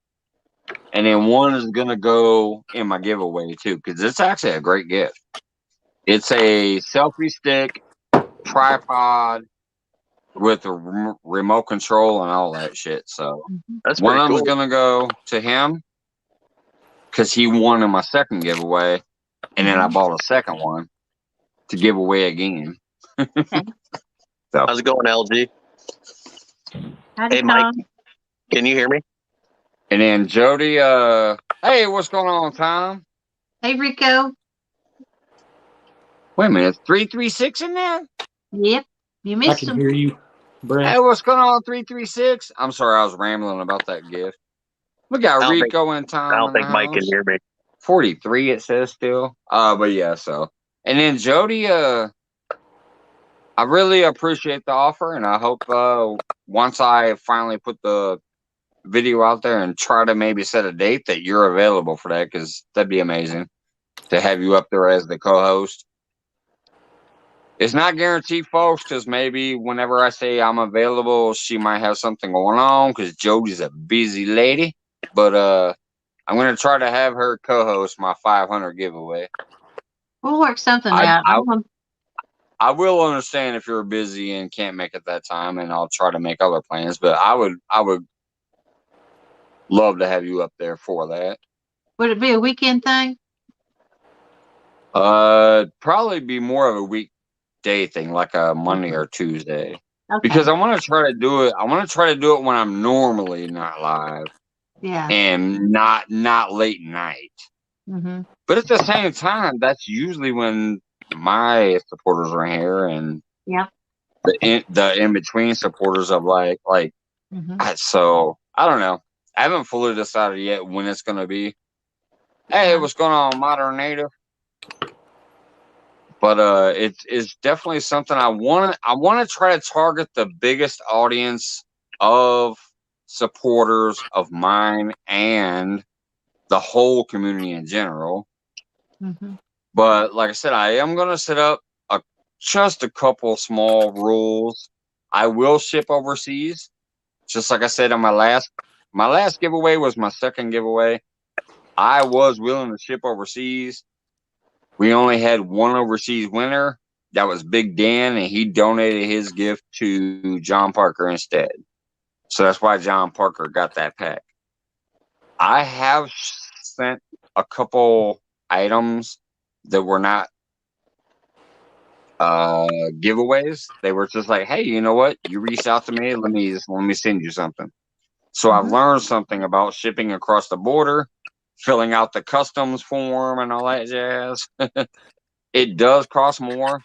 And then one is going to go in my giveaway too, because it's actually a great gift. It's a selfie stick, tripod with a remote control and all that shit. So one of them's going to go to him because he won in my second giveaway. And then I bought a second one to give away again. So, how's it going, LG? Howdy, Hey, Mike. Tom. Can you hear me? And then Jody, hey, what's going on, Tom? Hey, Rico. Wait a minute, 336 in there? Yep. You I missed can him. hear you, Brent. Hey, what's going on, 336? I'm sorry, I was rambling about that gift. We got Rico and Tom. I don't think Mike can hear me. 43, it says still. But yeah, so. And then Jody, I really appreciate the offer, and I hope once I finally put the video out there and try to maybe set a date that you're available for that, because that'd be amazing to have you up there as the co-host. It's not guaranteed, folks, because maybe whenever I say I'm available, she might have something going on, because Jody's a busy lady. But I'm going to try to have her co-host my 500 giveaway. We'll work something out. I will understand if you're busy and can't make it that time, and I'll try to make other plans. But I would love to have you up there for that. Would it be a weekend thing? Probably be more of a weekday thing, like a Monday or Tuesday, Okay. because I want to try to do it. I want to try to do it when I'm normally not live Yeah. and not late night. Mm-hmm. But at the same time, that's usually when my supporters are here, and Yeah. the in between supporters of Mm-hmm. so I don't know. I haven't fully decided yet when it's gonna be. Hey, what's going on, Modern Native? But it's definitely something I want to try to target the biggest audience of supporters of mine and the whole community in general. Mm-hmm. But like I said, I am going to set up just a couple small rules. I will ship overseas, just like I said on my last giveaway was my second giveaway. I was willing to ship overseas. We only had one overseas winner. That was Big Dan, and he donated his gift to John Parker instead. So that's why John Parker got that pack. I have sent a couple items that were not giveaways. They were just like, hey, you know what? You reached out to me. Let me send you something. So I've learned something about shipping across the border, filling out the customs form and all that jazz. It does cost more,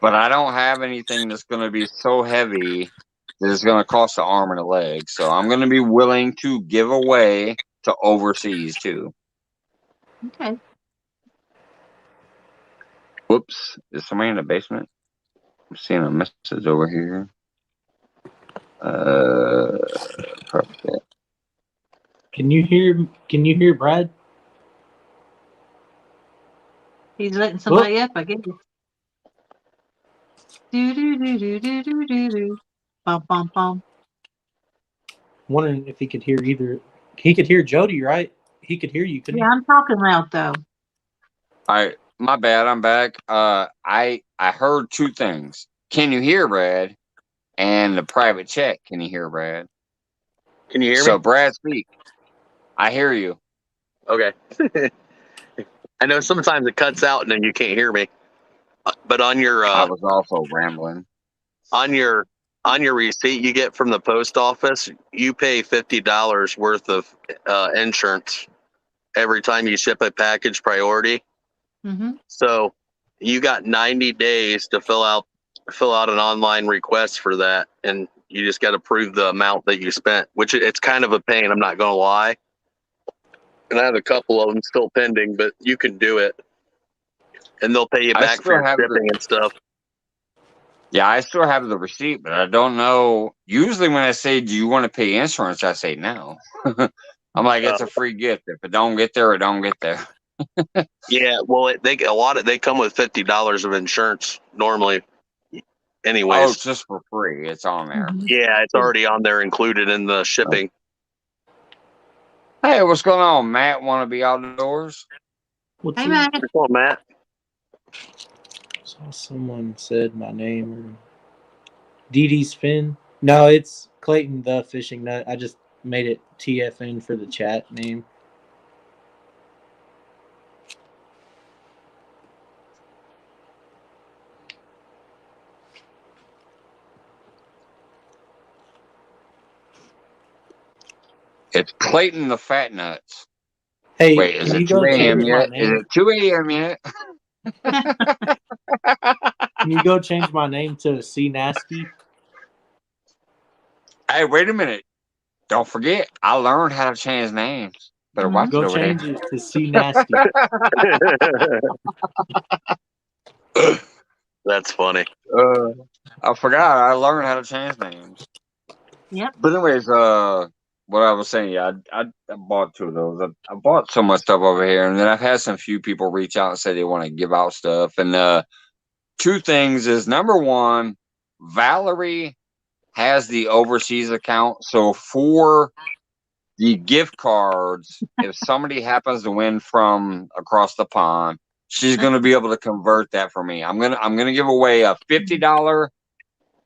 but I don't have anything that's going to be so heavy that it's going to cost an arm and a leg. So I'm going to be willing to give away to overseas too. Okay. Whoops. Is somebody in the basement? I'm seeing a message over here. Perfect. Can you hear Brad? He's letting somebody up, I guess. Do do do do do do do do. Bum bum bum. Wondering if he could hear either. He could hear Jody, right? He could hear you, couldn't Yeah, I'm talking loud though. All right, my bad. I'm back. I heard two things. Can you hear Brad? And the private chat. Can you hear Brad? Can you hear So me? Brad, speak. I hear you. Okay. I know sometimes it cuts out and then you can't hear me. But on your I was also rambling. on your receipt you get from the post office, you pay $50 worth of insurance every time you ship a package priority. Mm-hmm. So you got 90 days to fill out an online request for that, and you just got to prove the amount that you spent, which it's kind of a pain. I'm not going to lie. And I have a couple of them still pending, but you can do it, and they'll pay you I back for still your have shipping and stuff. Yeah, I still have the receipt, but I don't know. Usually, when I say, "Do you want to pay insurance?" I say no. I'm like, it's a free gift. If it don't get there, it don't get there. Yeah, well, they come with $50 of insurance normally. Oh, Anyways, it's just for free. It's on there. Mm-hmm. yeah, it's already on there included in the shipping. Hey, what's going on, Matt? Want to be outdoors? What's Hey, up? Matt. Come on, Matt. Saw someone said my name or Dee Dee's Fin. No, it's Clayton the Fishing Nut. I just made it TFN for the chat name. It's Clayton the Fat Nuts. Hey, Wait, is can it you 2 go a.m. change my yet? Is name? it 2 a.m. yet? Can you go change my name to C Nasty? Hey, wait a minute. Don't forget, I learned how to change names. Better watch it Go over change it to C Nasty. there. That's funny. I forgot. I learned how to change names. Yep. But anyways, what I was saying, yeah, I bought two of those. I bought so much stuff over here, and then I've had some few people reach out and say they want to give out stuff. And two things is number one, Valerie has the overseas account, so for the gift cards, if somebody happens to win from across the pond, she's going to be able to convert that for me. I'm gonna give away a $50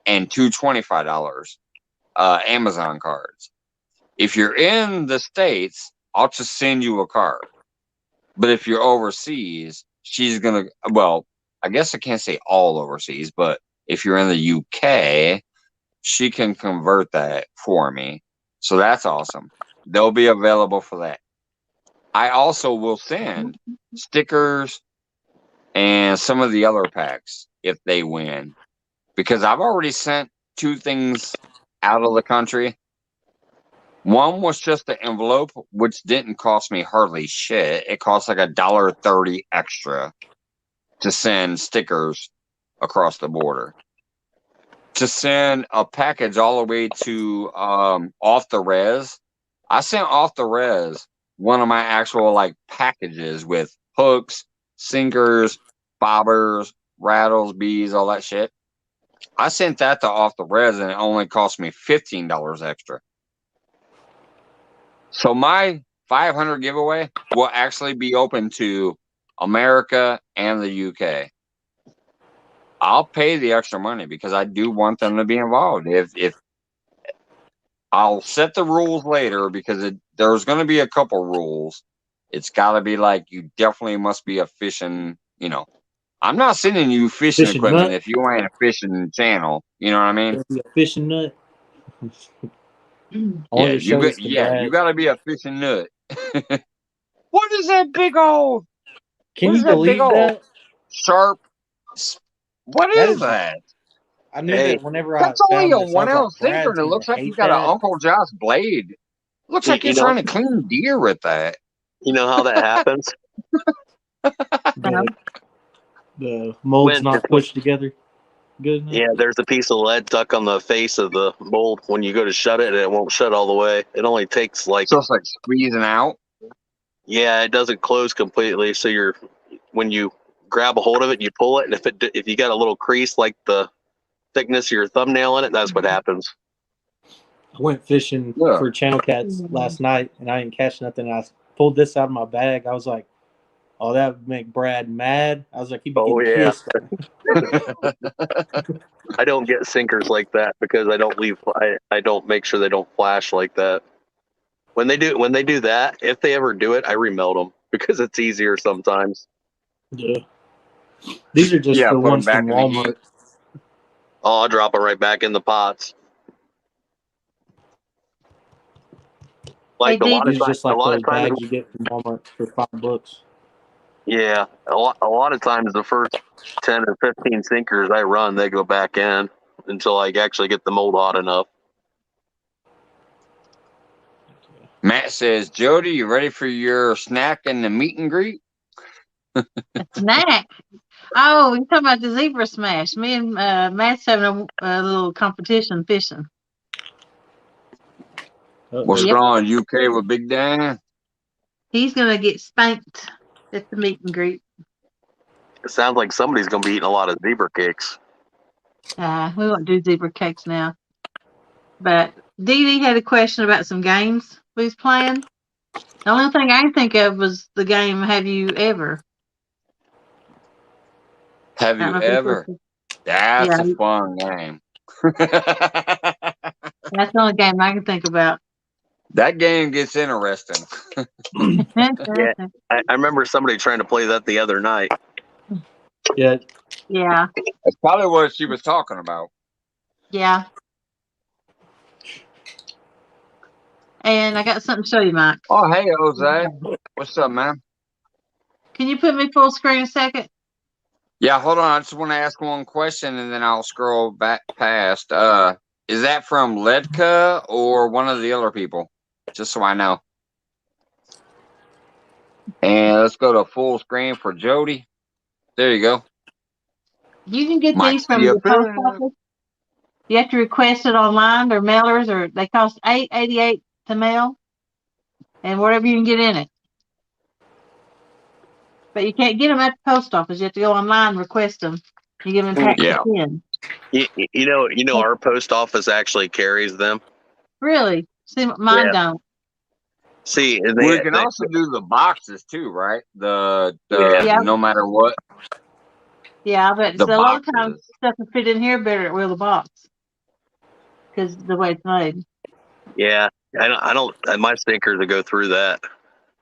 and two $25 Amazon cards. If you're in the States, I'll just send you a card. But if you're overseas, she's gonna. Well, I guess I can't say all overseas, but if you're in the UK, she can convert that for me. So that's awesome. They'll be available for that. I also will send stickers and some of the other packs if they win, because I've already sent 2 things out of the country. One was just the envelope, which didn't cost me hardly shit. It cost like $1.30 extra to send stickers across the border. To send a package all the way to Off the Res, I sent Off the Res one of my actual like packages with hooks, sinkers, bobbers, rattles, bees, all that shit. I sent that to Off the Res and it only cost me $15 extra. So my 500 giveaway will actually be open to America and the UK. I'll pay the extra money because I do want them to be involved. If I'll set the rules later because there's going to be a couple rules. It's got to be like you definitely must be a fishing. I'm not sending you fishing equipment nut. if you ain't a fishing channel. You know what I mean? Be a fishing nut. You got to be a fishing nut. What is that big old? Can you believe that? Sharp. What is that? I knew that whenever That's I only found a this, I was 1 ounce like, sinker, and Brad's it gonna looks like you hate got an that. Uncle Josh blade. Looks like you're trying to clean deer with that. You know how that happens? The mold's not pushed together good enough. Yeah, there's a piece of lead stuck on the face of the mold. When you go to shut it, it won't shut all the way. It only takes like. So it's like squeezing out. Yeah, it doesn't close completely. So when you grab a hold of it, you pull it, and if you got a little crease like the thickness of your thumbnail in it, that's what happens. I went fishing for channel cats last night, and I didn't catch nothing. I pulled this out of my bag. I was like, "Oh, that would make Brad mad." I was like, "He'd be getting pissed." I don't get sinkers like that because I don't make sure they don't flash like that. When they do that, if they ever do it, I remelt them because it's easier sometimes. Yeah. These are just the ones from Walmart. Oh, I'll drop them right back in the pots. Like Hey, a lot of times, bags you get from Walmart for $5. Yeah, a lot of times the first 10 or 15 sinkers I run, they go back in until I actually get the mold hot enough. Matt says, Jody, you ready for your snack and the meet and greet? A snack? Oh, you're talking about the zebra smash. Me and Matt's having a little competition fishing. What's going on, UK with Big Dan? He's going to get spanked at the meet and greet. It sounds like somebody's going to be eating a lot of zebra cakes. We won't do zebra cakes now. But Dee Dee had a question about some games we was playing. The only thing I can think of was the game Have You Ever? Have you ever? That's a fun game. That's the only game I can think about. That game gets interesting. Yeah, I remember somebody trying to play that the other night. Yeah. Yeah. That's probably what she was talking about. Yeah. And I got something to show you, Mike. Oh, hey, Jose. What's up, man? Can you put me full screen a second? Yeah, hold on. I just want to ask one question, and then I'll scroll back past. Is that from Ledka or one of the other people? Just so I know. And let's go to full screen for Jody. There you go. You can get these from the post office. You have to request it online or mailers, or they cost $8.88 to mail, and whatever you can get in it. But you can't get them at the post office. You have to go online and request them. You give them packs of 10. You know, our post office actually carries them. Really? See, mine don't. See, we can also do the boxes too, right? The no matter what. Yeah, but a lot of times stuff will fit in here better at the box because the way it's made. Yeah, I don't my stinkers to go through that.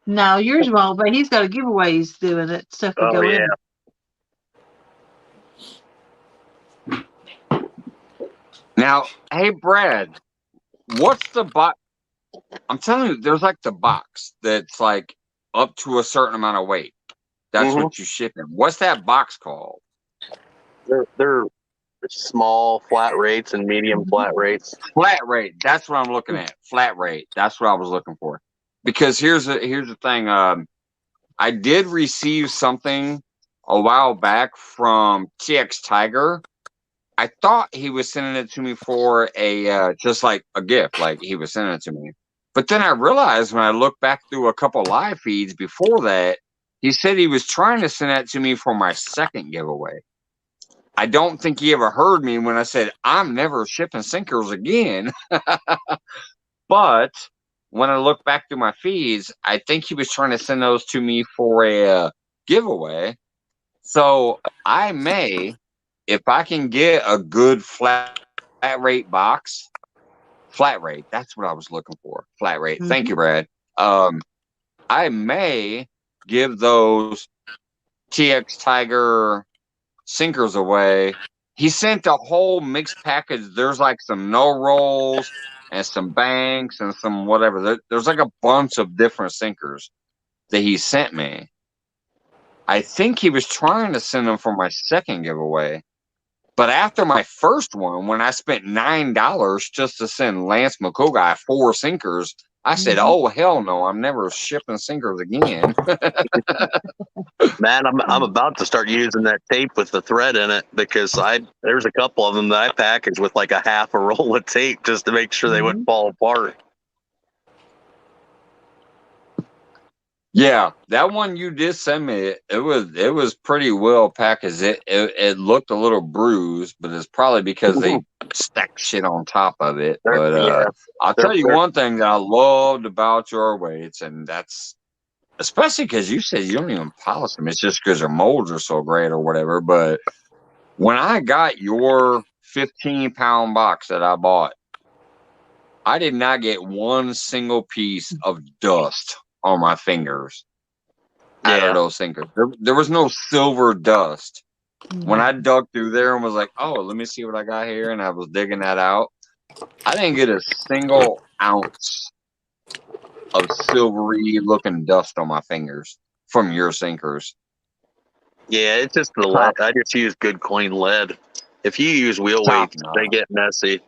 No, yours won't, but he's got a giveaways doing it. Stuff we Oh go yeah. in. Now, hey Brad, what's the box? I'm telling you, there's like the box that's like up to a certain amount of weight. That's what you ship in. What's that box called? They're small flat rates and medium flat rates. Flat rate. That's what I'm looking at. Flat rate. That's what I was looking for. Because here's the thing. I did receive something a while back from TX Tiger. I thought he was sending it to me for a just like a gift, like he was sending it to me. But then I realized when I looked back through a couple live feeds before that, he said he was trying to send that to me for my second giveaway. I don't think he ever heard me when I said I'm never shipping sinkers again. But when I look back through my feeds, I think he was trying to send those to me for a giveaway. So I may, if I can get a good flat rate box, flat rate, that's what I was looking for. Flat rate. Thank you, Brad. I may give those TX Tiger sinkers away. He sent a whole mixed package. There's like some no rolls and some banks and some whatever. There's like a bunch of different sinkers that he sent me. I think he was trying to send them for my second giveaway. But after my first one, when I spent $9 just to send Lance McCoy 4 sinkers, I said, "Oh hell no! I'm never shipping sinkers again." Man, I'm about to start using that tape with the thread in it because there's a couple of them that I packaged with like a half a roll of tape just to make sure they wouldn't fall apart. Yeah, that one you did send me. It was pretty well packaged. It looked a little bruised, but it's probably because they stacked shit on top of it. But I'll tell you one thing that I loved about your weights, and that's especially because you said you don't even polish them. It's just because their molds are so great or whatever. But when I got your 15-pound box that I bought, I did not get one single piece of dust on my fingers out of those sinkers. There was no silver dust. When I dug through there and was like, "Oh, let me see what I got here," and I was digging that out, I didn't get a single ounce of silvery looking dust on my fingers from your sinkers. Yeah, it's just the lead. I just use good clean lead. If you use wheel weights, they get messy.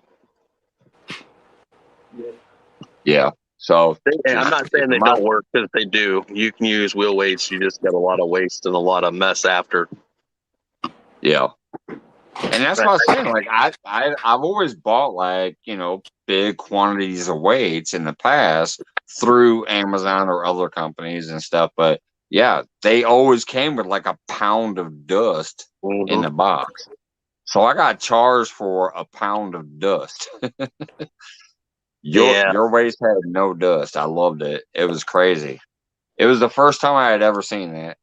Yeah. So I'm not saying they don't work because they do. You can use wheel weights. You just get a lot of waste and a lot of mess after. Yeah. And that's what I was saying. Like I've always bought like, big quantities of weights in the past through Amazon or other companies and stuff. But yeah, they always came with like a pound of dust in the box. So I got charged for a pound of dust. Your weights had no dust. I loved it. It was crazy. It was the first time I had ever seen that.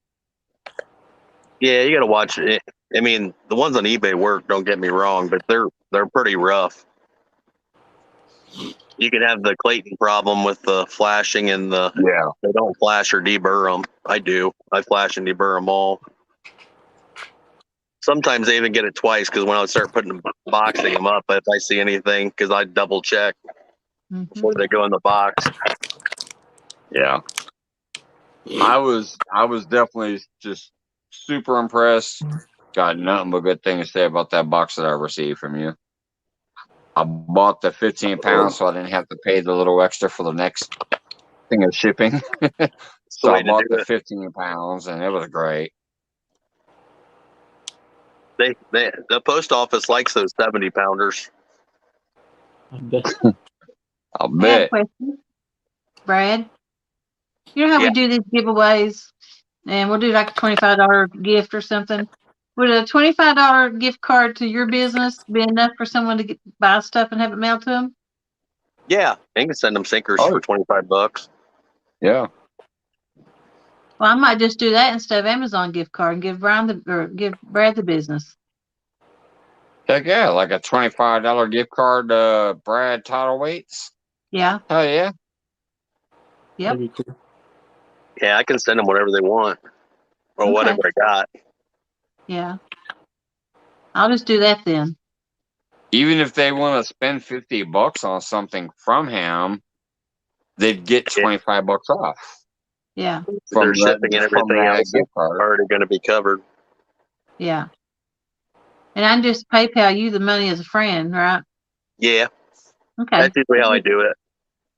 Yeah, you got to watch it. I mean, the ones on eBay work. Don't get me wrong, but they're pretty rough. You can have the Clayton problem with the flashing and they don't flash or deburr them. I do. I flash and deburr them all. Sometimes I even get it twice because when I start boxing them up, if I see anything, because I double check before they go in the box. Yeah, I was definitely just super impressed. Got nothing but good things to say about that box that I received from you. I bought the 15 pounds so I didn't have to pay the little extra for the next thing of shipping. So I bought the 15 pounds and it was great. The post office likes those 70 pounders. I'll bet. Brad, you know how we do these giveaways and we'll do like a $25 gift or something? Would a $25 gift card to your business be enough for someone to buy stuff and have it mailed to them? Yeah, I can send them sinkers for $25. Yeah. Well, I might just do that instead of Amazon gift card and give Brad the business. Heck yeah, like a $25 gift card to Brad Title Weights. Yeah. Oh yeah. Yep. That'd be cool. Yeah, I can send them whatever they want or Okay. whatever I got. Yeah. I'll just do that then. Even if they want to spend $50 on something from him, they'd get Yeah. $25 off Yeah. Their shipping and from everything that else is gift card. already going to be covered. Yeah. And I just PayPal you the money as a friend, right? Yeah, Okay. that's usually how I do it.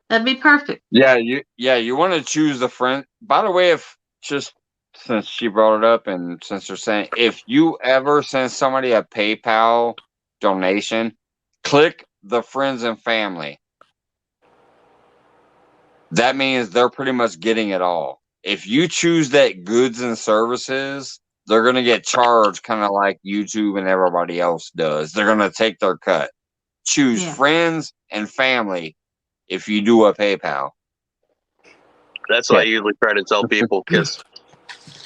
That'd be perfect. Yeah, you want to choose the friend. By the way, if just since she brought it up and since they're saying if you ever send somebody a PayPal donation, click the friends and family. That means they're pretty much getting it all. If you choose that goods and services, they're going to get charged kind of like YouTube and everybody else does. They're going to take their cut. Choose Yeah. friends and family if you do a PayPal. That's what I usually try to tell people because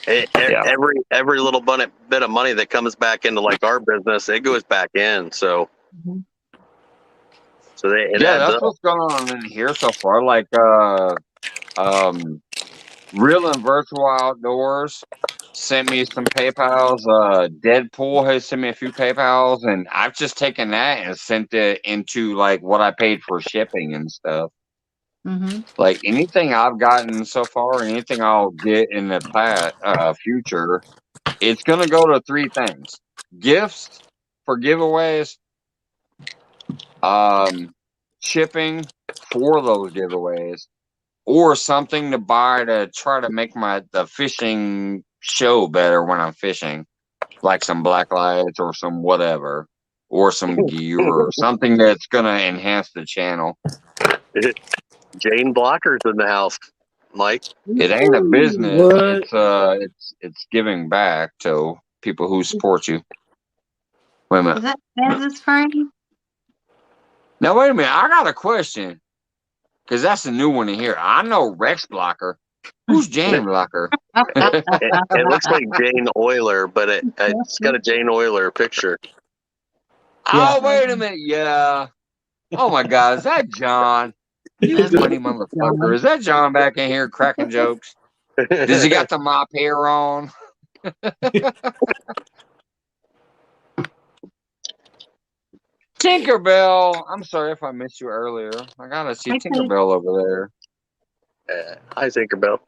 every little bit of money that comes back into like our business, it goes back in. So Mhm. it Yeah, adds that's up. what's going on in here so far. Like Real and Virtual Outdoors sent me some PayPals. Deadpool has sent me a few PayPals, and I've just taken that and sent it into like what I paid for shipping and stuff. Mhm. Like anything I've gotten so far, and anything I'll get in the future, it's gonna go to three things: gifts for giveaways, shipping for those giveaways, or something to buy to try to make the fishing show better when I'm fishing, like some black lights or some whatever, or some gear or something that's gonna enhance the channel. Jane Blocker's in the house, Mike. It ain't a business. What? It's giving back to people who support you. Wait a minute. Is that Kansas frame? Now wait a minute. I got a question because that's a new one in here. I know Rex Blocker. Who's Jane Blocker? It looks like Jane Euler, but it's got a Jane Euler picture. Oh, wait a minute. Yeah. Oh my God. Is that John? You funny motherfucker. Is that John back in here cracking jokes? Does he got the mop hair on? Tinkerbell. I'm sorry if I missed you earlier. I gotta see Tinkerbell over there. Hi, Tinkerbell.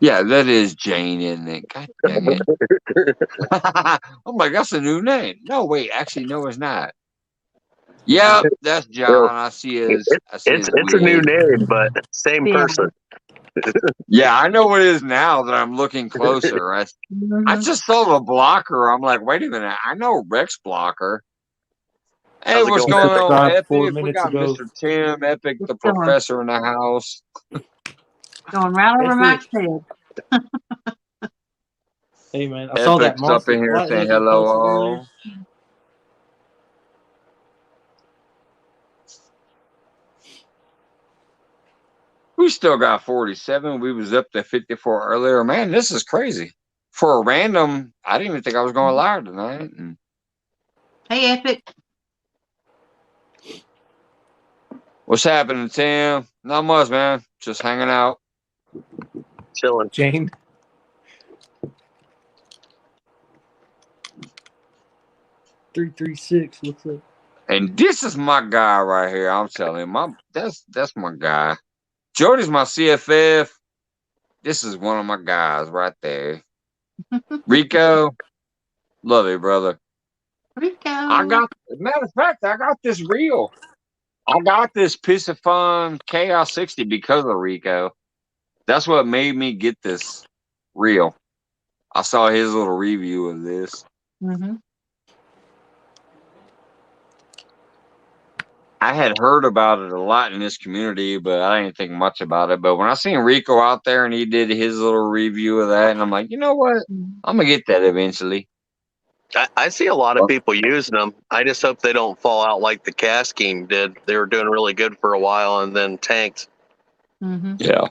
Yeah, that is Jane, isn't it? God dang it. Oh my, that's a new name. No, wait, actually, no, it's not. Yep, that's John. I see his It's a new name, but same person. Yeah, I know what it is now that I'm looking closer. I just saw the blocker. I'm like, wait a minute. I know Rex Blocker. Hey, How's it what's going? going on, Epic? 4 We minutes got ago. Mr. Tim, Epic, the What's going on? professor in the house. Going right over my head. Hey man, I saw that Epic's up monster in here flight saying lizard hello posted earlier. all. We still got 47. We was up to 54 earlier. Man, this is crazy. For a random, I didn't even think I was going live tonight. And Hey, Epic. what's happening, Tim? Not much, man. Just hanging out. Chilling. Jane. Three 336. What's up? And this is my guy right here. I'm telling you, that's my guy. Jody's my CFF. This is one of my guys right there. Rico, love you, brother. Rico. Matter of fact, I got this reel. I got this piece of fun Chaos 60 because of Rico. That's what made me get this reel. I saw his little review of this. Mm-hmm. I had heard about it a lot in this community, but I didn't think much about it. But when I seen Rico out there and he did his little review of that, and I'm like, you know what? I'm gonna get that eventually. I see a lot of people using them. I just hope they don't fall out like the Cast King did. They were doing really good for a while and then tanked. Mm-hmm. Yeah.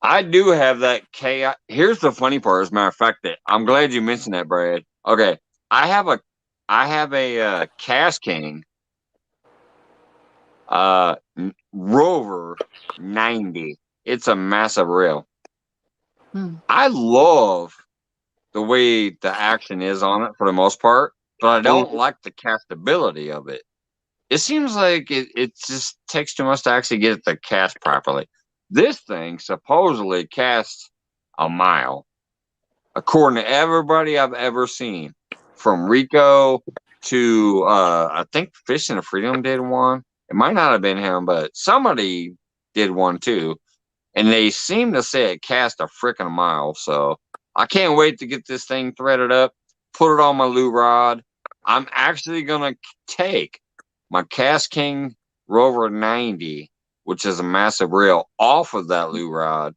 I do have that chaos. Here's the funny part, as a matter of fact, that I'm glad you mentioned that, Brad. Okay. I have a Cast King Rover 90. It's a massive reel. Hmm. I love the way the action is on it for the most part, but I don't like the castability of it. It seems like it just takes too much to actually get it to cast properly. This thing supposedly casts a mile, according to everybody I've ever seen, from Rico to I think Fishing of Freedom did one. It might not have been him, but somebody did one too. And they seem to say it cast a freaking mile. So I can't wait to get this thing threaded up, put it on my lure rod. I'm actually gonna take my Cast King Rover 90, which is a massive reel, off of that lure rod,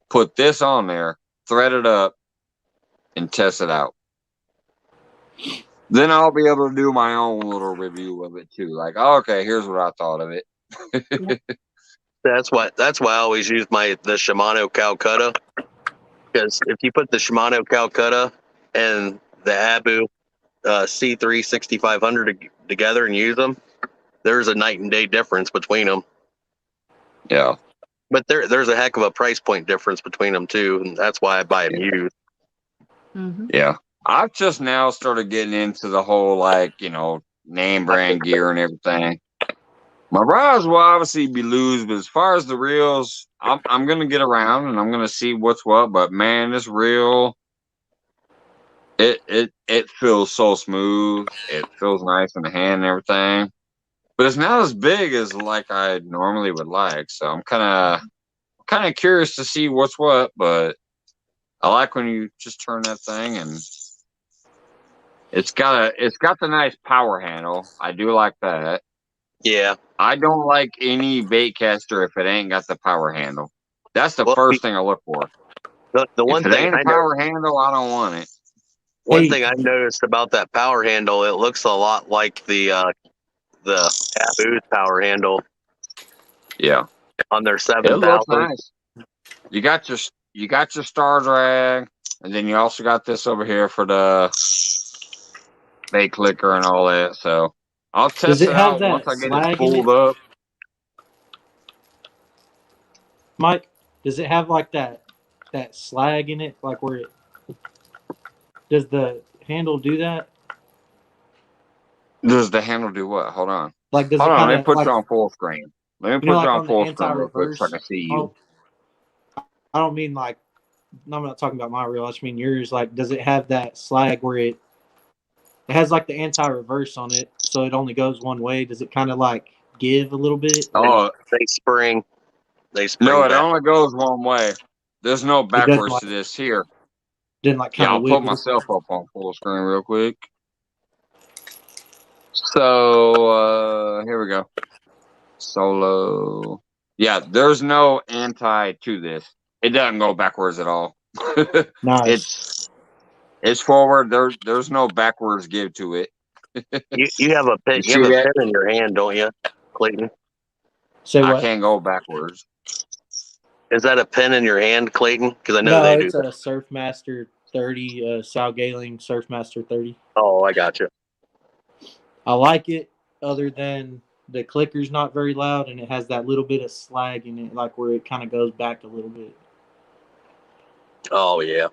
put this on there, thread it up, and test it out. Then I'll be able to do my own little review of it too. Like, oh, okay, here's what I thought of it. That's why I always use the Shimano Calcutta, because if you put the Shimano Calcutta and the Abu C3 6500 together and use them, there's a night and day difference between them. Yeah. But there's a heck of a price point difference between them too, and that's why I buy them used. Mm-hmm. Yeah. I've just now started getting into the whole, like, name brand gear and everything. My rods will obviously be loose, but as far as the reels, I'm gonna get around and I'm gonna see what's what. But man, this reel, it feels so smooth. It feels nice in the hand and everything. But it's not as big as like I normally would like. So I'm kind of curious to see what's what. But I like when you just turn that thing and it's got the nice power handle. I do like that. Yeah. I don't like any bait caster if it ain't got the power handle. That's the Well, first thing I look for. the one If it thing ain't a I know, power handle, I don't want it. one Hey. thing I noticed about that power handle, it looks a lot like the Abu's power handle Yeah, on their it 7000. looks nice. You got your star drag, and then you also got this over here for the bait clicker and all that. So I'll Does test it it have out once that I get it slag in spooled it, up. Mike? Does it have like that slag in it, like where it does the handle do that? Does the handle do what? Hold on. Like, does Hold it on. kind Let me of put you like on full screen. Let me put you like on on the full screen real quick so I anti-reverse? can see you. Oh, I don't mean like. No, I'm not talking about my reel. I just mean yours. Like, does it have that slag where it has like the anti-reverse on it, so it only goes one way? Does it kind of like give a little bit? Oh, They spring no, it back. only goes one way. There's no It doesn't backwards like to this here. didn't like Yeah, kind of I'll put wiggle. myself up on full screen real quick. So here we go. Solo. Yeah, there's no anti to this. It doesn't go backwards at all. Nice. It's forward. There's no backwards give to it. You have a pin. You You have see a that? pin in your hand, don't you, Clayton? Say I what? can't go backwards. Is that a pin in your hand, Clayton? Because I know No, they do it's that. a Surfmaster 30, Sal Galing Surfmaster 30. Oh, I got you. I like it, other than the clicker's not very loud, and it has that little bit of slag in it, like where it kind of goes back a little bit. Oh yeah.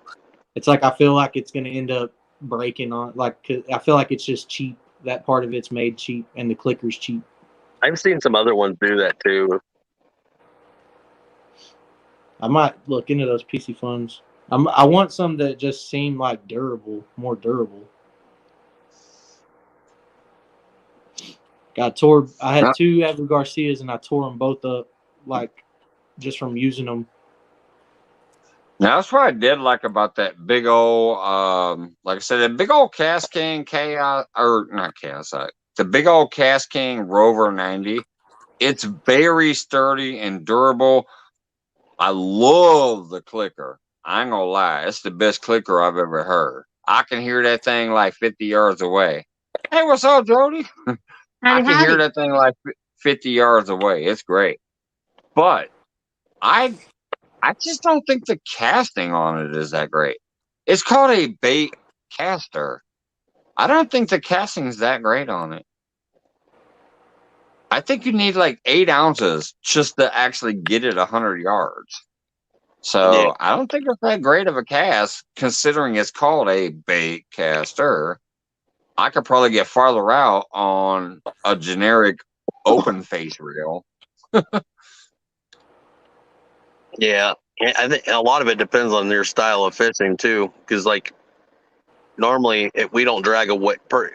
It's like I feel like it's going to end up breaking on. Like, 'cause I feel like it's just cheap. That part of it's made cheap, and the clicker's cheap. I've seen some other ones do that too. I might look into those PC funds. I want some that just seem like durable, more durable. I had two Abu Garcias, and I tore them both up, like just from using them. Now that's what I did like about that big old, like I said, that big old Cast King Chaos, or not Chaos, the big old Cast King Rover 90. It's very sturdy and durable. I love the clicker. I ain't gonna lie, it's the best clicker I've ever heard. I can hear that thing like 50 yards away. Hey, what's up, Jody? I can hear that thing like 50 yards away. It's great. But I just don't think the casting on it is that great. It's called a bait caster. I don't think the casting is that great on it. I think you need like 8 ounces just to actually get it 100 yards. So Yeah. I don't think it's that great of a cast, considering it's called a bait caster. I could probably get farther out on a generic open face reel. Yeah. I think a lot of it depends on your style of fishing too, because like normally we don't drag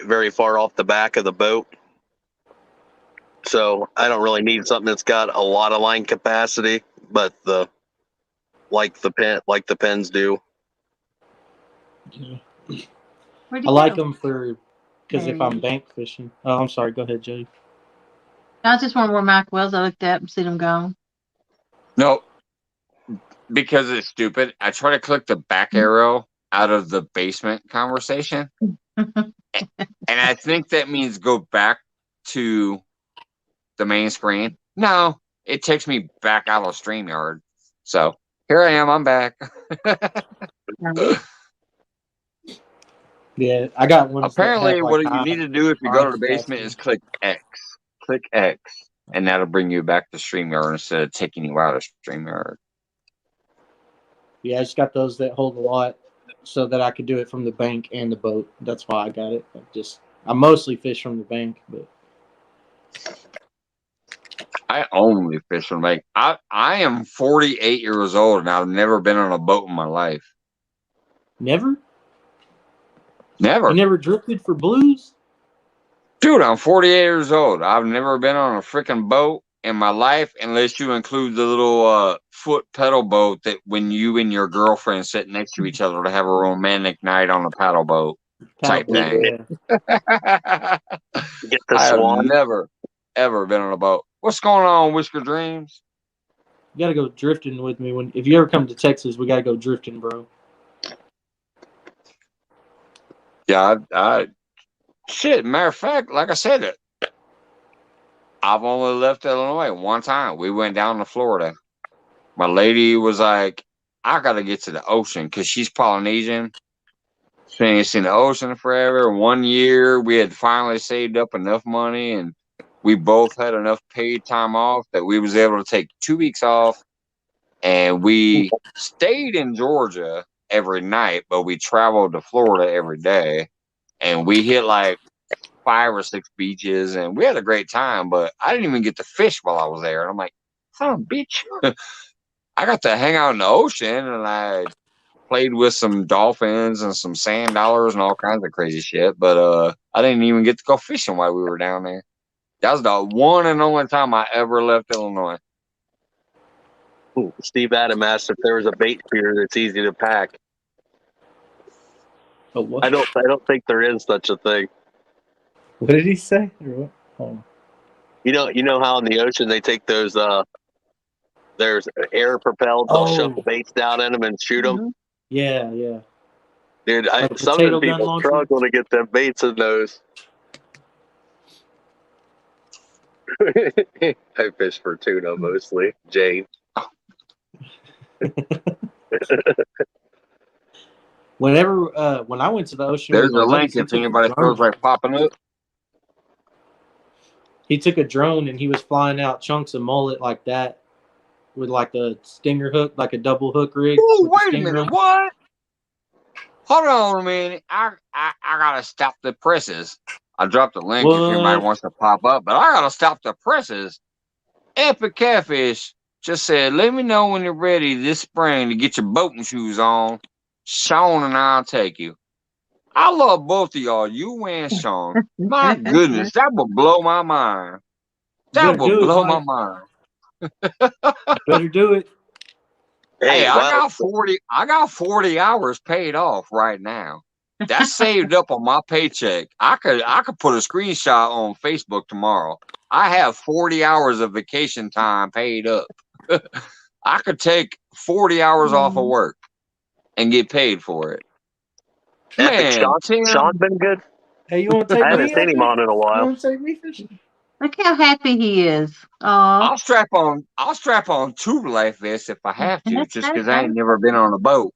very far off the back of the boat, so I don't really need something that's got a lot of line capacity, but the pens do. Yeah. Where'd I he like go? them because if I'm bank fishing. Oh, I'm sorry. Go ahead, Jody. I was just wondering where Mike was. I looked up and seen him gone. No, because it's stupid. I try to click the back arrow out of the basement conversation, and I think that means go back to the main screen. No, it takes me back out of StreamYard. So here I am. I'm back. Yeah, I got ones that have Apparently, like what you need to do if you go to the basement is click X. Click X, and that'll bring you back to StreamYard instead of taking you out of StreamYard. Yeah, I just got those that hold a lot so that I could do it from the bank and the boat. That's why I got it. I mostly fish from the bank, but I only fish from lake. I am 48 years old and I've never been on a boat in my life. never? Never. You never drifted for blues? Dude, I'm 48 years old. I've never been on a freaking boat in my life unless you include the little foot pedal boat that when you and your girlfriend sit next to each other to have a romantic night on a paddle boat type Paddleboat, thing. yeah. Get the I have swan. never, ever been on a boat. What's going on, Whisker Dreams? You gotta go drifting with me if you ever come to Texas. We gotta go drifting, bro. Yeah, shit, matter of fact, like I said, I've only left Illinois one time. We went down to Florida. My lady was like, I got to get to the ocean because she's Polynesian. She ain't seen the ocean forever. 1 year, we had finally saved up enough money, and we both had enough paid time off that we was able to take 2 weeks off. And we stayed in Georgia every night, but we traveled to Florida every day. And we hit like 5 or 6 beaches, and we had a great time. But I didn't even get to fish while I was there. And I'm like, son of a bitch. I got to hang out in the ocean, and I played with some dolphins and some sand dollars and all kinds of crazy shit. But I didn't even get to go fishing while we were down there. That was the one and only time I ever left Illinois. Steve Adam asked if there was a bait spear that's easy to pack. Oh, what? I don't think there is such a thing. What did he say? Or what? Oh. You know how in the ocean they take those there's air propelled, they'll shove the baits down in them and shoot them. Yeah, yeah. Dude, Like a some of potato the gun people launcher? struggle to get them baits in those. I fish for tuna mostly, Jane. When I went to the ocean There's with my a link buddies, he if took a anybody feels drone. like popping up. He took a drone and he was flying out chunks of mullet like that with like a stinger hook, like a double hook rig. Oh, with the wait a stinger minute. on it. What? Hold on a minute. I gotta stop the presses. I dropped the link if anybody What? wants to pop up, but I gotta stop the presses. Epic Catfish just said, let me know when you're ready this spring to get your boating shoes on. Sean and I'll take you. I love both of y'all, you and Sean. My goodness, that would blow my mind. You That better would do it, blow my Mike. mind. Better do it. Hey, well, I got 40 hours paid off right now. That's saved up on my paycheck. I could put a screenshot on Facebook tomorrow. I have 40 hours of vacation time paid up. I could take 40 hours off of work and get paid for it. Epic Man, Tim, Sean been good. Hey, you want to I take haven't me? seen him on in a You while. want to take me fishing? Look how happy he is. Aw. I'll strap on 2 life vests if I have to, just because I ain't never been on a boat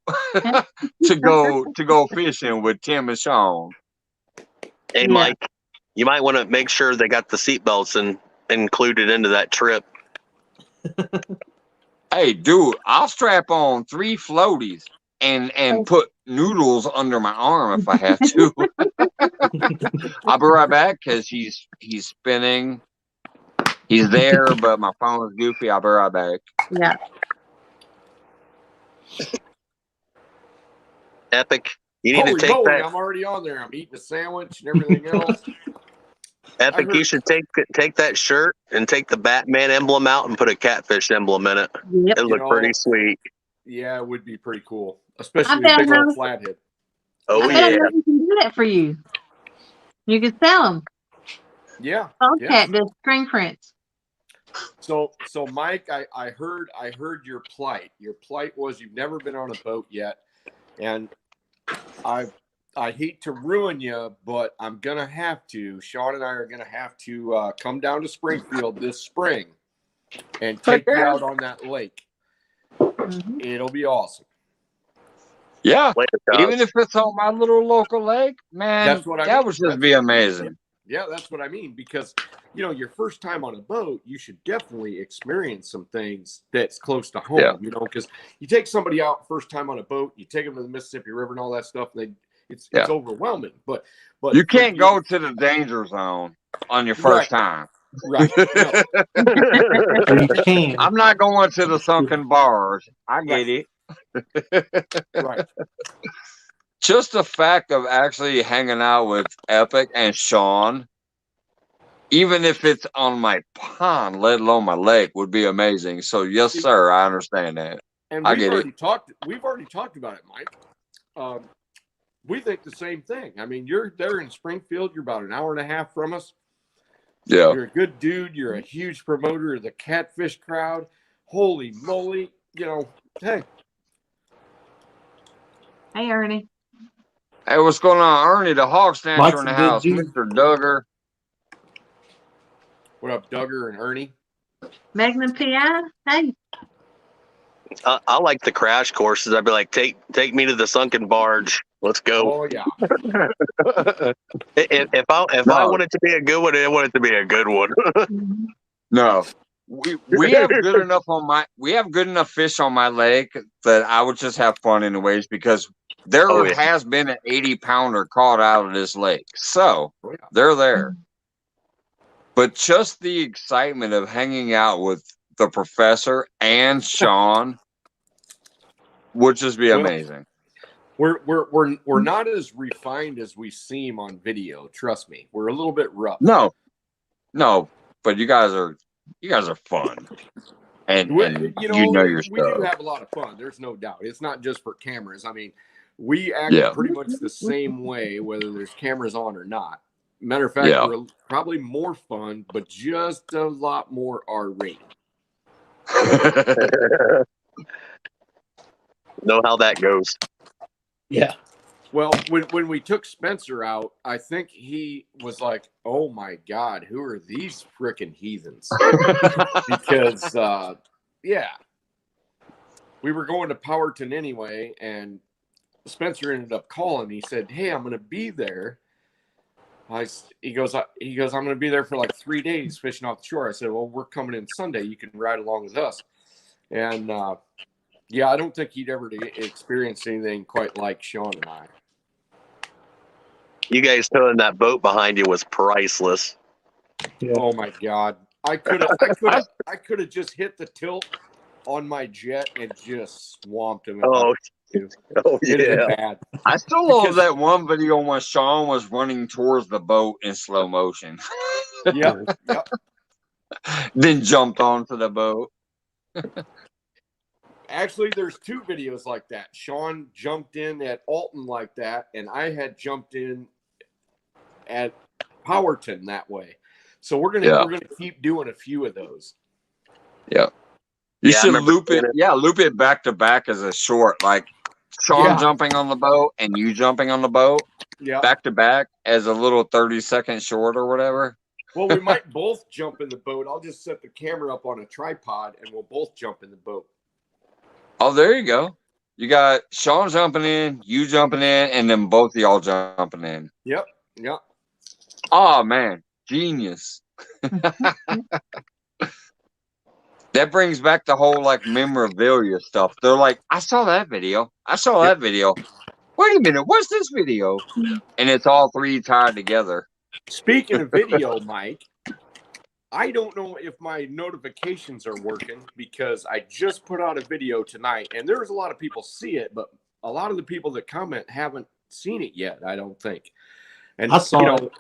to go fishing with Tim and Sean. Hey, Yeah. Mike, you might want to make sure they got the seatbelts included into that trip. Hey, dude, I'll strap on 3 floaties and put noodles under my arm if I have to. I'll be right back because he's spinning. He's there, but my phone is goofy. I'll be right back. Yeah. Epic. You need Holy to take moly, that. I'm already on there. I'm eating a sandwich and everything else. Epic, you should take that shirt and take the Batman emblem out and put a catfish emblem in it. Yep. It looked pretty sweet. Yeah, it would be pretty cool, especially I the bet big I old know. flathead. Oh I bet I yeah. know we can do that for you. You can sell them. Yeah. Bobcat does screen prints. So Mike, I heard your plight. Your plight was you've never been on a boat yet, and I hate to ruin you, but I'm gonna have to. Sean and I are gonna have to come down to Springfield this spring and take you out on that lake. Mhm. It'll be awesome. Yeah, Later, even guys. if it's on my little local lake, man, That's what I that mean. would just be amazing. Yeah, that's what I mean. Because, your first time on a boat, you should definitely experience some things that's close to home, Yeah. because you take somebody out first time on a boat, you take them to the Mississippi River and all that stuff, and it's overwhelming. But You can't go to the danger zone on your first time. Right. No. Or you can. I'm not going to the sunken bars. I get it. Right. Just the fact of actually hanging out with Epic and Sean, even if it's on my pond, let alone my lake, would be amazing. So yes, sir, I understand that. And I we've get already talked about it, Mike. We think the same thing. I mean, you're there in Springfield. You're about an hour and a half from us. Yeah. You're a good dude. You're a huge promoter of the catfish crowd. Holy moly. Hey. Hey, Ernie. Hey, what's going on, Ernie, the hog snatcher Mike's in the a good house, dude. Mr. Duggar. What up, Duggar and Ernie? Magnum PI. Hey. I like the crash courses. I'd be like, take me to the sunken barge. Let's go. Oh, yeah. If I want it to be a good one, I want it to be a good one. No. We have good enough fish on my lake that I would just have fun anyways, because there has been an 80-pounder caught out of this lake. So they're there. But just the excitement of hanging out with the professor and Sean would just be amazing. We're not as refined as we seem on video. Trust me, we're a little bit rough. No, but you guys are fun, and you know your stuff. We do have a lot of fun. There's no doubt. It's not just for cameras. I mean, we act pretty much the same way whether there's cameras on or not. Matter of fact, we're probably more fun, but just a lot more R-rated. Know how that goes. Yeah. Well, when we took Spencer out, I think he was like, "Oh my God, who are these frickin' heathens?" Because we were going to Powerton anyway, and Spencer ended up calling. He said, "Hey, I'm going to be there." He goes, "I'm going to be there for like 3 days fishing off the shore." I said, "Well, we're coming in Sunday. You can ride along with us." And I don't think he'd ever experienced anything quite like Sean and I. You guys towing that boat behind you was priceless. Yeah. Oh my God! I could have just hit the tilt on my jet and just swamped him. Oh yeah! Bad. I still love that one video when Sean was running towards the boat in slow motion. Yep. Then jumped onto the boat. Actually, there's 2 videos like that. Sean jumped in at Alton like that, and I had jumped in at Powerton that way. So we're gonna keep doing a few of those. Yeah. You should loop it back to back as a short, like Sean jumping on the boat and you jumping on the boat. Yeah. Back to back as a little 30-second short or whatever. Well, we might both jump in the boat. I'll just set the camera up on a tripod and we'll both jump in the boat. Oh, there you go. You got Sean jumping in, you jumping in, and then both of y'all jumping in. Yep. Oh, man. Genius. That brings back the whole like memorabilia stuff. They're like, I saw that video. I saw that video. Wait a minute, what's this video? And it's all three tied together. Speaking of video, Mike, I don't know if my notifications are working because I just put out a video tonight, and there's a lot of people see it, but a lot of the people that comment haven't seen it yet, I don't think. And I saw it.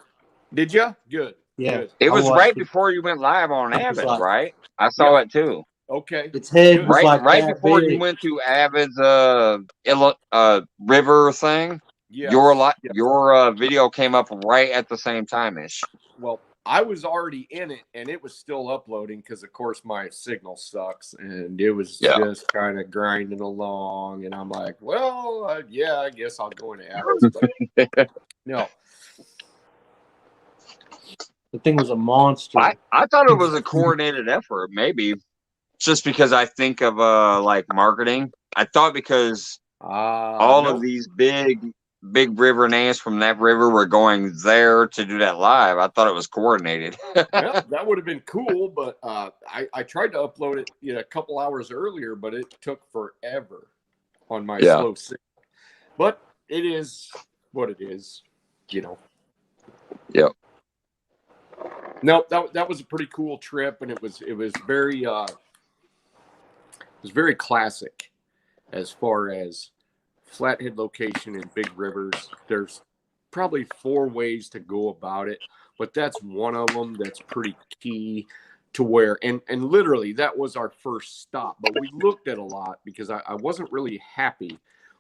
Did you? Good. Yeah. Good. It was watched right it. before you went live on It was Avid's, like- right? I saw it too. Okay. Its head was Right, like right that before big. you went to Avid's river thing. Yes. Your video came up right at the same time ish. Well, I was already in it, and it was still uploading because, of course, my signal sucks, and it was just kind of grinding along. And I'm like, well, I guess I'll go into Avid's. But no. The thing was a monster. I thought it was a coordinated effort, maybe just because I think of like marketing. I thought because all of these big river names from that river were going there to do that live. I thought it was coordinated. Well, that would have been cool, but I tried to upload it a couple hours earlier, but it took forever on my slow signal. But it is what it is, Yep. No, that was a pretty cool trip, and it was very classic as far as flathead location in big rivers. There's probably 4 ways to go about it, but that's one of them that's pretty key to where, and literally that was our first stop, but we looked at a lot because I wasn't really happy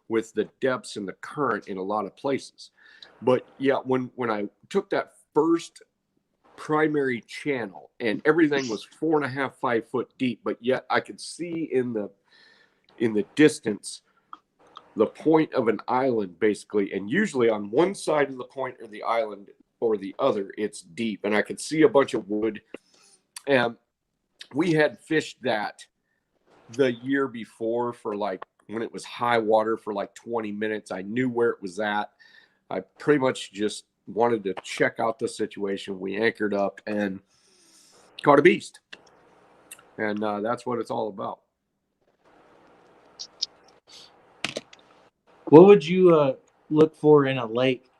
with the depths and the current in a lot of places. But yeah, when I took that first primary channel and everything was 4.5, 5 foot deep, but yet I could see in the distance the point of an island basically, and usually on one side of the point of the island or the other it's deep, and I could see a bunch of wood. And we had fished that the year before for like when it was high water for like 20 minutes. I knew where it was at. I pretty much just wanted to check out the situation. We anchored up and caught a beast, and that's what it's all about. What would you look for in a lake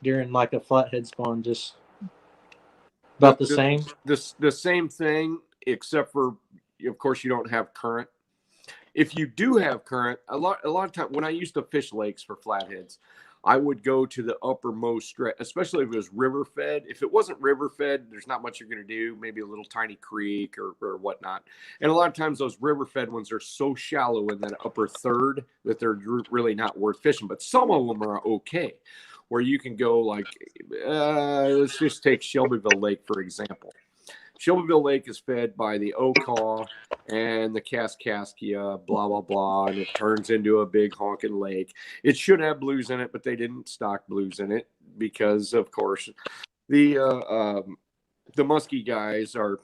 during like a flathead spawn? Just about the same? The same thing, except for, of course, you don't have current. If you do have current, a lot of time when I used to fish lakes for flatheads, I would go to the uppermost stretch, especially if it was river fed. If it wasn't river fed, there's not much you're going to do, maybe a little tiny creek or whatnot. And a lot of times those river fed ones are so shallow in that upper third that they're really not worth fishing. But some of them are okay, where you can go like, let's just take Shelbyville Lake, for example. Shelbyville Lake is fed by the Okaw and the Kaskaskia, blah, blah, blah, and it turns into a big honking lake. It should have blues in it, but they didn't stock blues in it because, of course, the muskie guys are,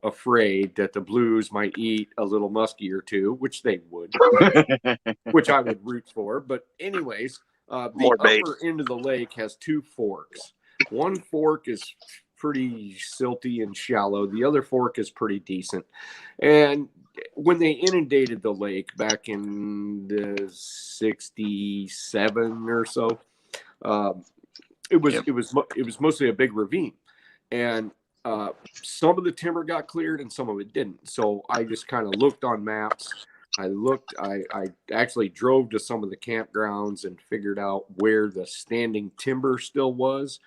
afraid that the blues might eat a little muskie or two, which they would, which I would root for. But anyways, the upper end of the lake has 2 forks. One fork is pretty silty and shallow. The other fork is pretty decent. And when they inundated the lake back in the 67 or so, it was mostly a big ravine, and some of the timber got cleared and some of it didn't. So I just kind of looked on maps. I actually drove to some of the campgrounds and figured out where the standing timber still was.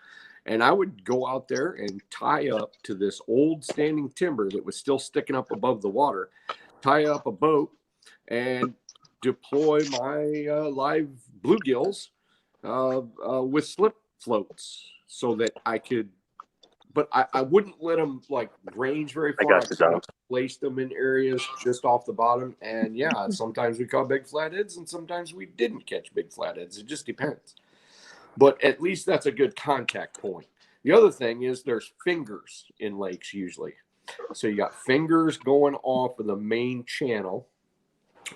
And I would go out there and tie up to this old standing timber that was still sticking up above the water, tie up a boat, and deploy my live bluegills with slip floats so that I could, but I wouldn't let them like range very far. I placed them in areas just off the bottom. And yeah, sometimes we caught big flatheads and sometimes we didn't catch big flatheads. It just depends. But at least that's a good contact point. The other thing is there's fingers in lakes usually. So you got fingers going off of the main channel,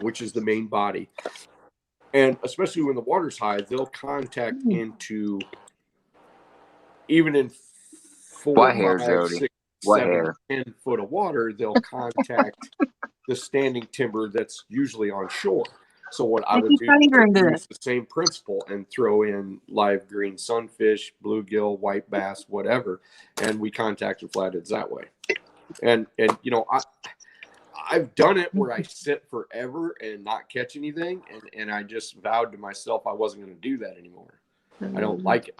which is the main body. And especially when the water's high, they'll contact into, even in 4, 5, What 7 hair? or 10 foot of water, they'll contact the standing timber that's usually on shore. So what I would do is use the same principle and throw in live green sunfish, bluegill, white bass, whatever, and we contacted flatheads that way. And you know, I've done it where I sit forever and not catch anything, and I just vowed to myself I wasn't going to do that anymore. I don't like it.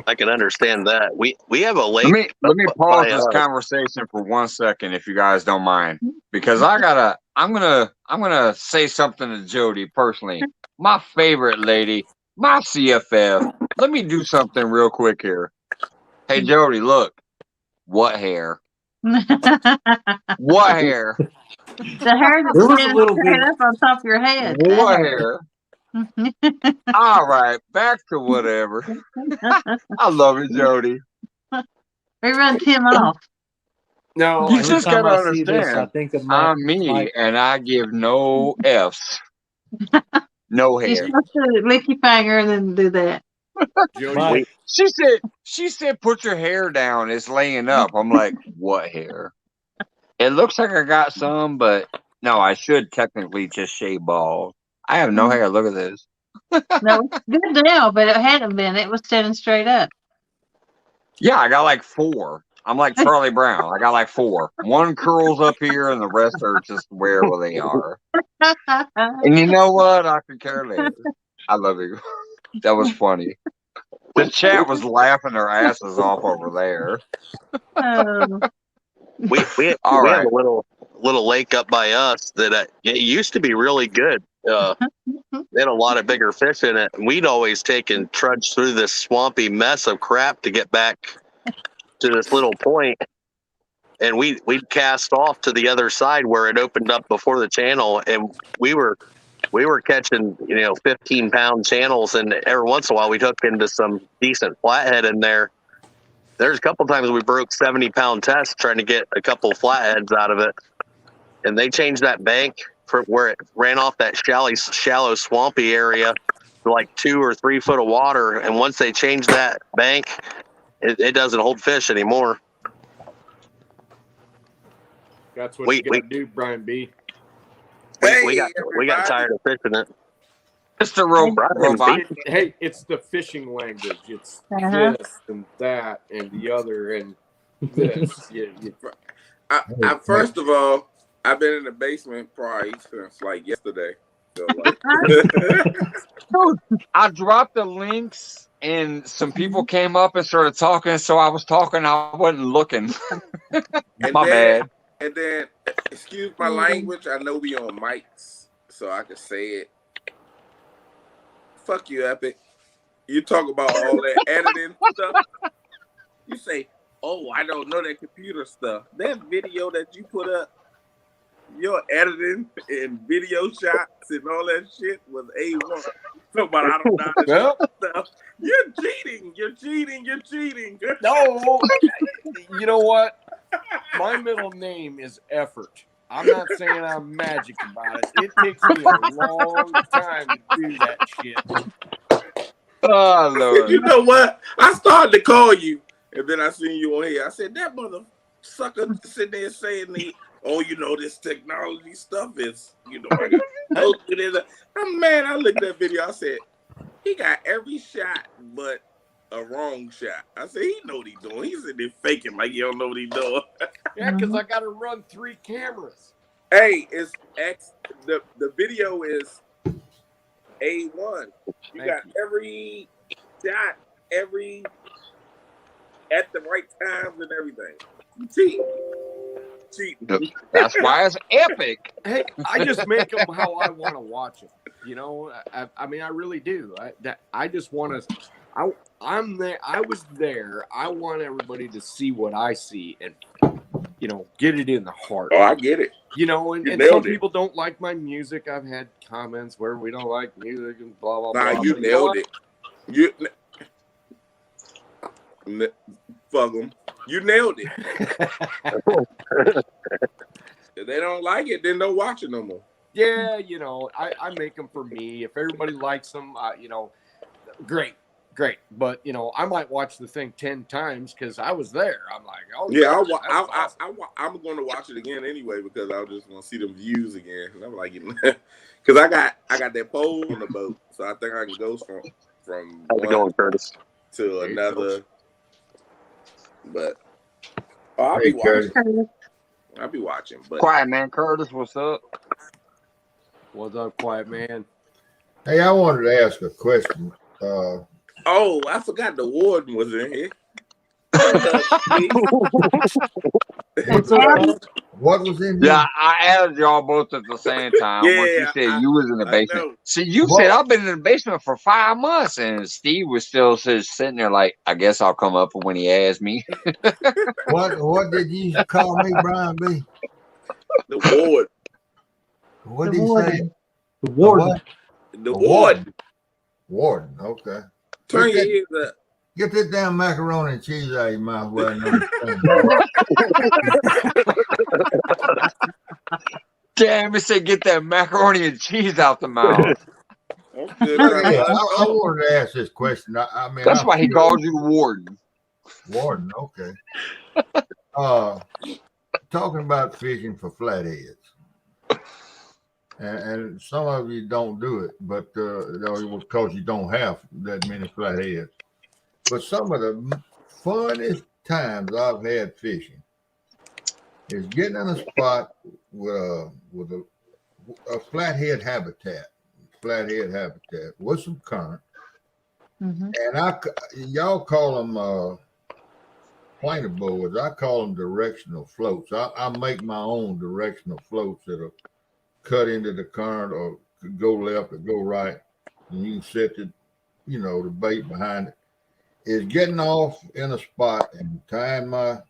I can understand that. We have a lake. Let me pause by this us. conversation for 1 second, if you guys don't mind, because I'm gonna say something to Jody personally, my favorite lady, my CFF. Let me do something real quick here. Hey Jody, look, what hair? What hair? The hair that's There was a standing little straight bit. up on top of your head. What hair? All right, back to whatever. I love it, Jody. We run Tim off. No, You Every just time gotta I see this, I understand. think of I'm me, Mike. and I give no F's. No You're hair. supposed to lick your finger and then do that. Jody, Mike. She said, put your hair down. It's laying up. I'm like, what hair? It looks like I got some, but no, I should technically just shave bald. I have no hair. Look at this. No, it's good now, but it hadn't been. It was standing straight up. Yeah, I got like 4. I'm like Charlie Brown. I got like 4. One curls up here, and the rest are just wherever they are. And you know what? I could care less. I love you. That was funny. The chat was laughing their asses off over there. Oh. We All we right. have a little lake up by us that it used to be really good. They had a lot of bigger fish in it. And we'd always take and trudge through this swampy mess of crap to get back to this little point. And we'd cast off to the other side where it opened up before the channel, and we were catching 15-pound channels, and every once in a while we'd hook into some decent flathead in there. There's a couple times we broke 70-pound tests trying to get a couple flatheads out of it, and they changed that bank for where it ran off that shallow swampy area to like 2 or 3 foot of water. And once they changed that bank, it doesn't hold fish anymore. that's what you got to do, Brian B. We got tired of fishing it. Mr. Robot. Hey, it's the fishing language. It's this and that and the other and this. First of all, I've been in the basement probably since like yesterday. So, like, I dropped the links, and some people came up and started talking, so I was talking. I wasn't looking. My bad. And then, excuse my language. I know we on mics, so I can say it. Fuck you, Epic. You talk about all that editing stuff. You say, "Oh, I don't know that computer stuff." That video that you put up, your editing and video shots and all that shit was A1. So, but I don't know that stuff. You're cheating. You're cheating. No, you know what? My middle name is Effort. I'm not saying I'm magic about it. It takes me a long time to do that shit. Oh, Lord. You know what? I started to call you, and then I seen you on here. I said, that mother sucker sitting there saying, this technology stuff is, I got posted in man, I looked at that video. I said, he got every shot but a wrong shot. I said, he know what he doing. He's sitting there faking like he don't know what he doing. Yeah, because I got to run 3 cameras. Hey, it's X. The video is A1. You got every shot, at the right times and everything. Cheating. That's why it's epic. Hey, I just make them how I want to watch them. I mean, I really do. I just want to. I'm there. I was there. I want everybody to see what I see and get it in the heart. Oh, I get it. And some people don't like my music. I've had comments where we don't like music and blah blah blah. You nailed it. Fuck them. You nailed it. If they don't like it, then don't watch it no more. Yeah, I make them for me. If everybody likes them, great. great. But I might watch the thing 10 times because I was there. I'm like, oh Yeah, gosh, I'm going to watch it again anyway because I just want to see them views again. And I'm like, because I got that pole on the boat, so I think I can go from How's it going, Curtis? to another. But I'll Hey, be watching. Curtis. I'll be watching. But Quiet man, Curtis, what's up? What's up, quiet man? Hey, I wanted to ask a question. oh, I forgot the warden was in here. What's up, Steve? What's up, Bob? What was in Yeah, here? I added y'all both at the same time. Once you Yeah, said you was in the I basement. know. See, you said I've been in the basement for 5 months, and Steve was still sitting there like, I guess I'll come up when he asks me. What did you call me, Brian B? The ward. What The did he say? warden. The warden. The A ward. Warden, okay. Turn your ears up. Get that damn macaroni and cheese out of your mouth where I know Damn, it said get that macaroni and cheese out the mouth. I'm still Look, trying yeah, to I wanted to ask this question. I mean, That's I'm why he sure- calls you the warden. Warden, okay. Talking about fishing for flatheads. And some of you don't do it, but because you don't have that many flatheads. But some of the funnest times I've had fishing is getting in a spot with a flathead habitat with some current, Mhm. and y'all call them planer boards. I call them directional floats. I make my own directional floats that'll cut into the current or go left or go right, and you can set the bait behind it. Is getting off in a spot and tying my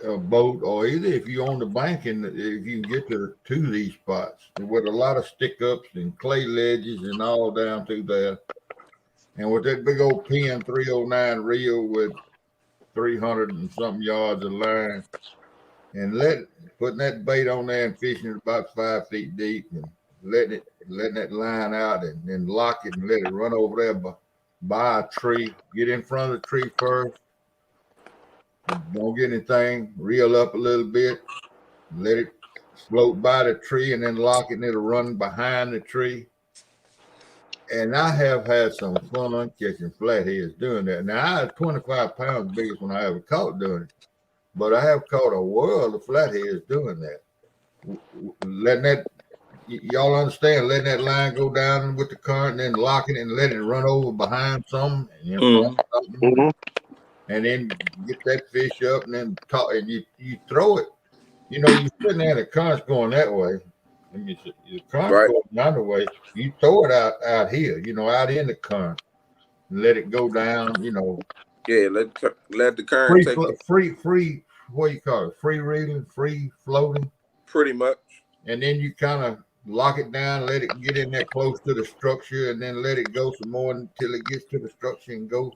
boat, or either if you're on the bank and if you can get to these spots with a lot of stick ups and clay ledges and all down through there, and with that big old pin 309 reel with 300 and something yards of line, and putting that bait on there and fishing it about 5 feet deep and letting that line out and then lock it and let it run over there by a tree. Get in front of the tree first. Don't get anything. Reel up a little bit. Let it float by the tree and then lock it and it'll run behind the tree. And I have had some fun catching flatheads doing that. Now, I was 25 pounds biggest when I ever caught doing it. But I have caught a world of flatheads doing that. Letting that, y'all understand, letting that line go down with the current and then locking it and letting it run over behind something and in front of something. And then get that fish up and then and you throw it. You're sitting there and the current's going that way. And the current's going another way. You throw it out here, out in the current. And let it go down, Yeah, let the current take free, what do you call it? Free reeling, free floating. Pretty much. And then you kind of lock it down, let it get in there close to the structure, and then let it go some more until it gets to the structure and go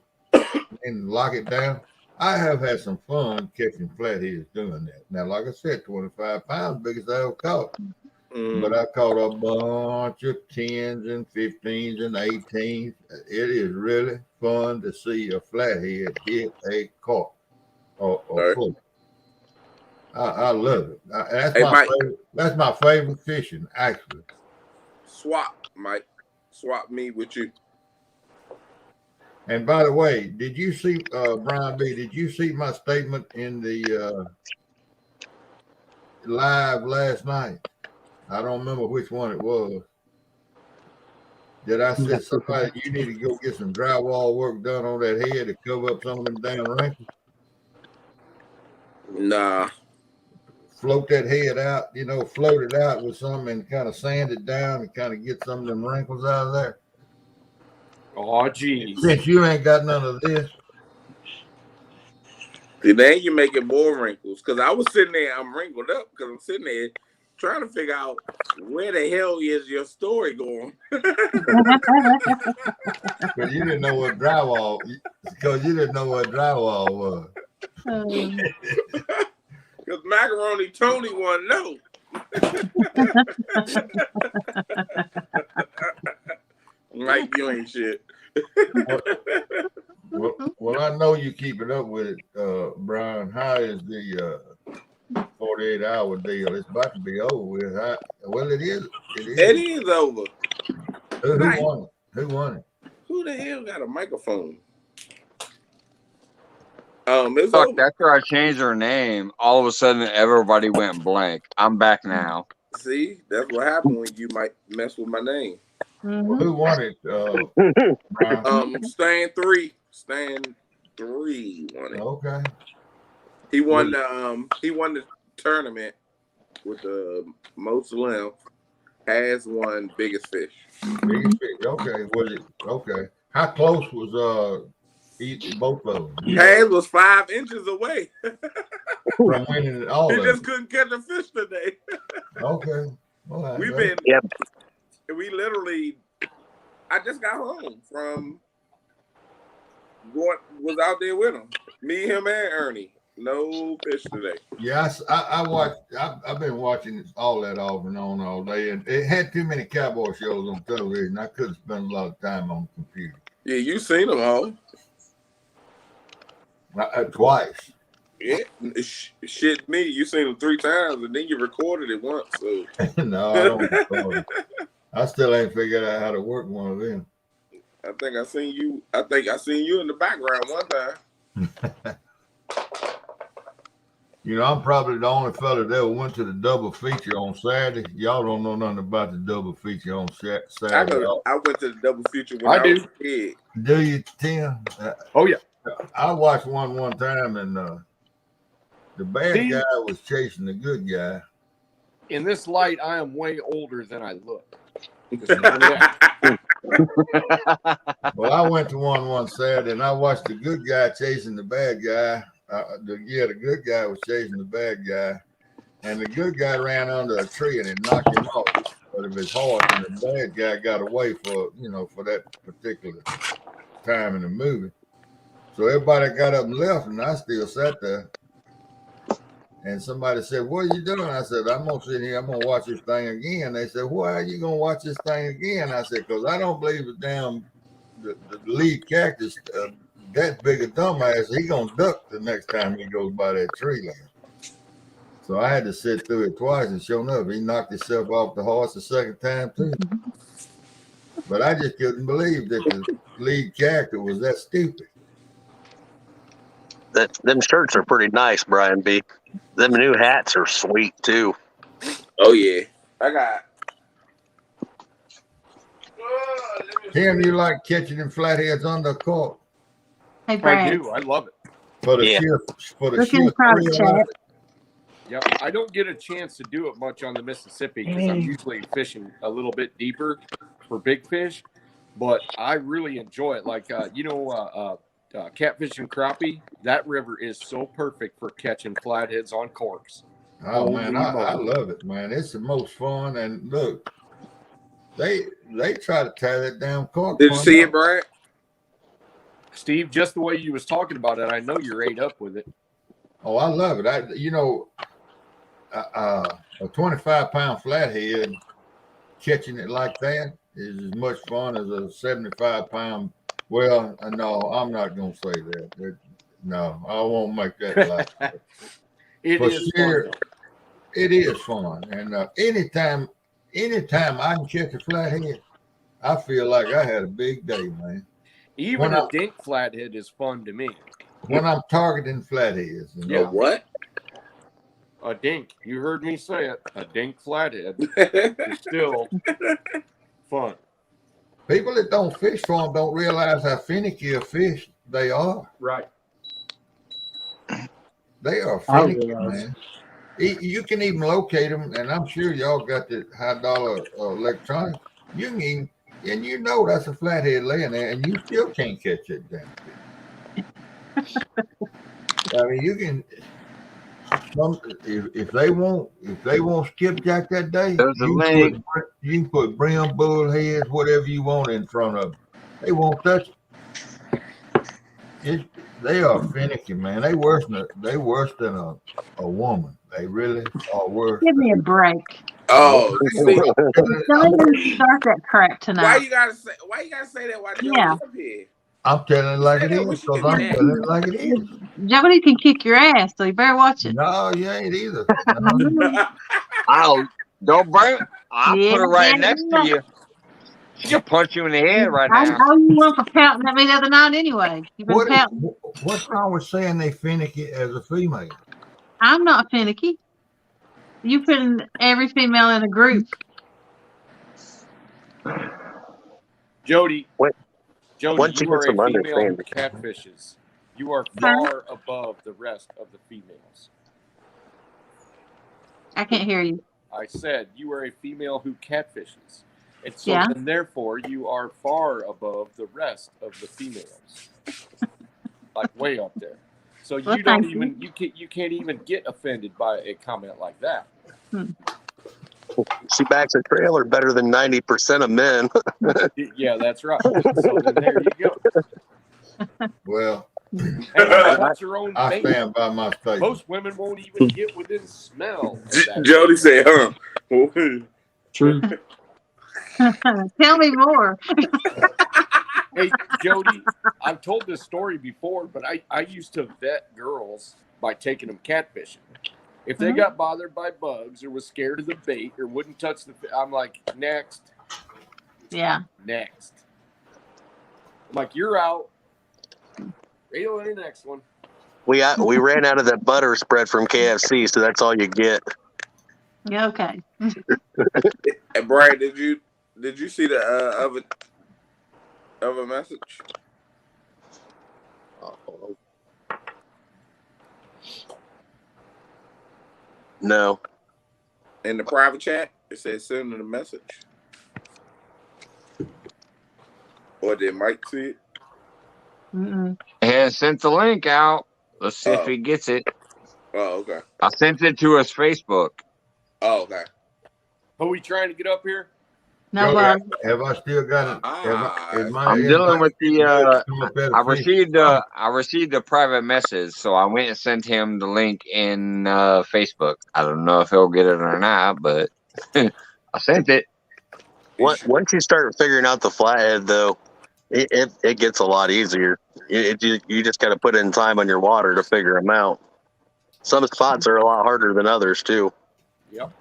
and lock it down. I have had some fun catching flatheads doing that. Now, like I said, 25 pounds, biggest I ever caught. But I caught a bunch of 10s and 15s and 18s. It is really fun to see a flathead hit a carp or float. I love it. That's my favorite fishing, actually. Swap, Mike. Swap me with you. And by the way, did you see, Brian B., did you see my statement in the live last night? I don't remember which one it was. Did I say somebody, you need to go get some drywall work done on that head to cover up some of them damn wrinkles? Nah. Float that head out, float it out with something and kind of sand it down and kind of get some of them wrinkles out of there. Oh, geez. Since you ain't got none of this. Then you making more wrinkles. Because I was sitting there, I'm wrinkled up because I'm sitting there trying to figure out where the hell is your story going. Because you didn't know what drywall was. Because Macaroni Tony want to know. Like you ain't shit. Well, I know you keep it up with it, Brian. How is the 48-hour deal? It's about to be over with. Well, it is. It is. It is over. Who won it? Who won it? Who the hell got a microphone? It's Fuck, over. after I changed her name, all of a sudden everybody went blank. I'm back now. See, that's what happened when you might mess with my name. Well, who won it, Brian? Stan 3 won it. Okay. He won the tournament with the most length. Has won biggest fish. Biggest fish. Okay. Was it okay? How close was both of them? Has was 5 inches away from winning all he of just it. couldn't catch a fish today. Okay. All right, we literally, I just got home from was out there with him. Me, him, and Ernie. No fish today. Yes, I watched. I've been watching all that off and on all day, and it had too many cowboy shows on television. I couldn't spend a lot of time on the computer. Yeah, you seen them all. Twice. Yeah, shit me. You seen them 3 times, and then you recorded it once. So no, I don't record it. I still ain't figured out how to work one of them. I think I seen you in the background one time. You know, I'm probably the only fella that ever went to the double feature on Saturday. Y'all don't know nothing about the double feature on Saturday. I went to the double feature when I was a kid. Do you, Tim? Oh, yeah. I watched one time, and the bad guy was chasing the good guy. In this light, I am way older than I look. Well, I went to one Saturday, and I watched the good guy chasing the bad guy. The good guy was chasing the bad guy, and the good guy ran under a tree and it knocked him off. But it was hard, and the bad guy got away for that particular time in the movie. So everybody got up and left, and I still sat there. And somebody said, "What are you doing?" I said, "I'm gonna sit here. I'm gonna watch this thing again." They said, "Why are you gonna watch this thing again?" I said, "Because I don't believe the lead character that big a dumbass. He gonna duck the next time he goes by that tree line." So I had to sit through it twice, and sure enough, he knocked himself off the horse the second time too. But I just couldn't believe that the lead character was that stupid. Them shirts are pretty nice, Brian B. Them new hats are sweet too. Oh yeah, I got. Tim, you like catching them flatheads on the court? Hey, Brad. I do. I love it. For the sheer thrill of it. Yep. I don't get a chance to do it much on the Mississippi because I'm usually fishing a little bit deeper for big fish, but I really enjoy it. Like, catfish and crappie, that river is so perfect for catching flatheads on corks. Oh, man, I love it, man. It's the most fun. And look, they try to tie that damn cork. Did you see it, Brad? Steve, just the way you was talking about it, I know you're ate up with it. Oh, I love it. A 25-pound flathead, catching it like that is as much fun as a 75-pound. Well, no, I'm not going to say that. No, I won't make that like It is fun. And anytime I can catch a flathead, I feel like I had a big day, man. Even a dink flathead is fun to me. When I'm targeting flatheads. Yeah, what? A dink. You heard me say it. A dink flathead is still fun. People that don't fish for them don't realize how finicky a fish they are. Right. They are finicky, man. You can even locate them, and I'm sure y'all got the high-dollar electronics. You can even, and you know that's a flathead laying there, and you still can't catch it damn fish. I mean, you can. If they won't skipjack that day, you can put brim, bullheads, whatever you want in front of them. They won't touch it. They are finicky, man. They worse than a woman. They really are worse. Give me a break. Oh, see, Don't even start that crap why tonight. you gotta say? Why you gotta say that? Why Jody Yeah. up here? I'm telling it You like say it that, is we should because get I'm mad. telling it like it is. Jody can kick your ass, so you better watch it. No, you ain't either. No. Don't bring. I'll Yeah, put her right yeah, next to yeah. you. She'll punch you in the head right I now. know you weren't for pouting at me the other night anyway. You've been pouting. What's wrong with saying they finicky as a female? I'm not finicky. You putting every female in a group. Jody, What- Jody, Once you you get are a some female who understanding. catfishes. You are Huh? far above the rest of the females. I can't hear you. I said you are a female who catfishes. And so Yeah. then therefore you are far above the rest of the females. Like way up there. So Well, you don't thank even you can't even get offended by a comment like that. She backs a trailer better than 90% of men. Yeah, that's right. So then there you go. Well, Hey, that's her own I bait. stand by my statement. Most women won't even get within smell of that. Jody said, "Huh." True. Tell me more. Hey, Jody, I've told this story before, but I used to vet girls by taking them catfishing. If they got bothered by bugs or was scared of the bait or wouldn't touch the I'm like, next. Yeah. Next. I'm like, you're out. Reel in the next one. We ran out of that butter spread from KFC, so that's all you get. Yeah. Okay. And Brian, did you see the other message? No. In the private chat, it says send a message. Or did Mike see it? Mm-mm. And sent the link out. Let's see if he gets it. Oh, okay. I sent it to his Facebook. Oh, okay. Who are we trying to get up here? No Joey, bug. have I still got it? I'm dealing with the. I received a private message, so I went and sent him the link in Facebook. I don't know if he'll get it or not, but I sent it. Once you start figuring out the flathead, though, it gets a lot easier. You just got to put in time on your water to figure them out. Some spots are a lot harder than others too. Yep.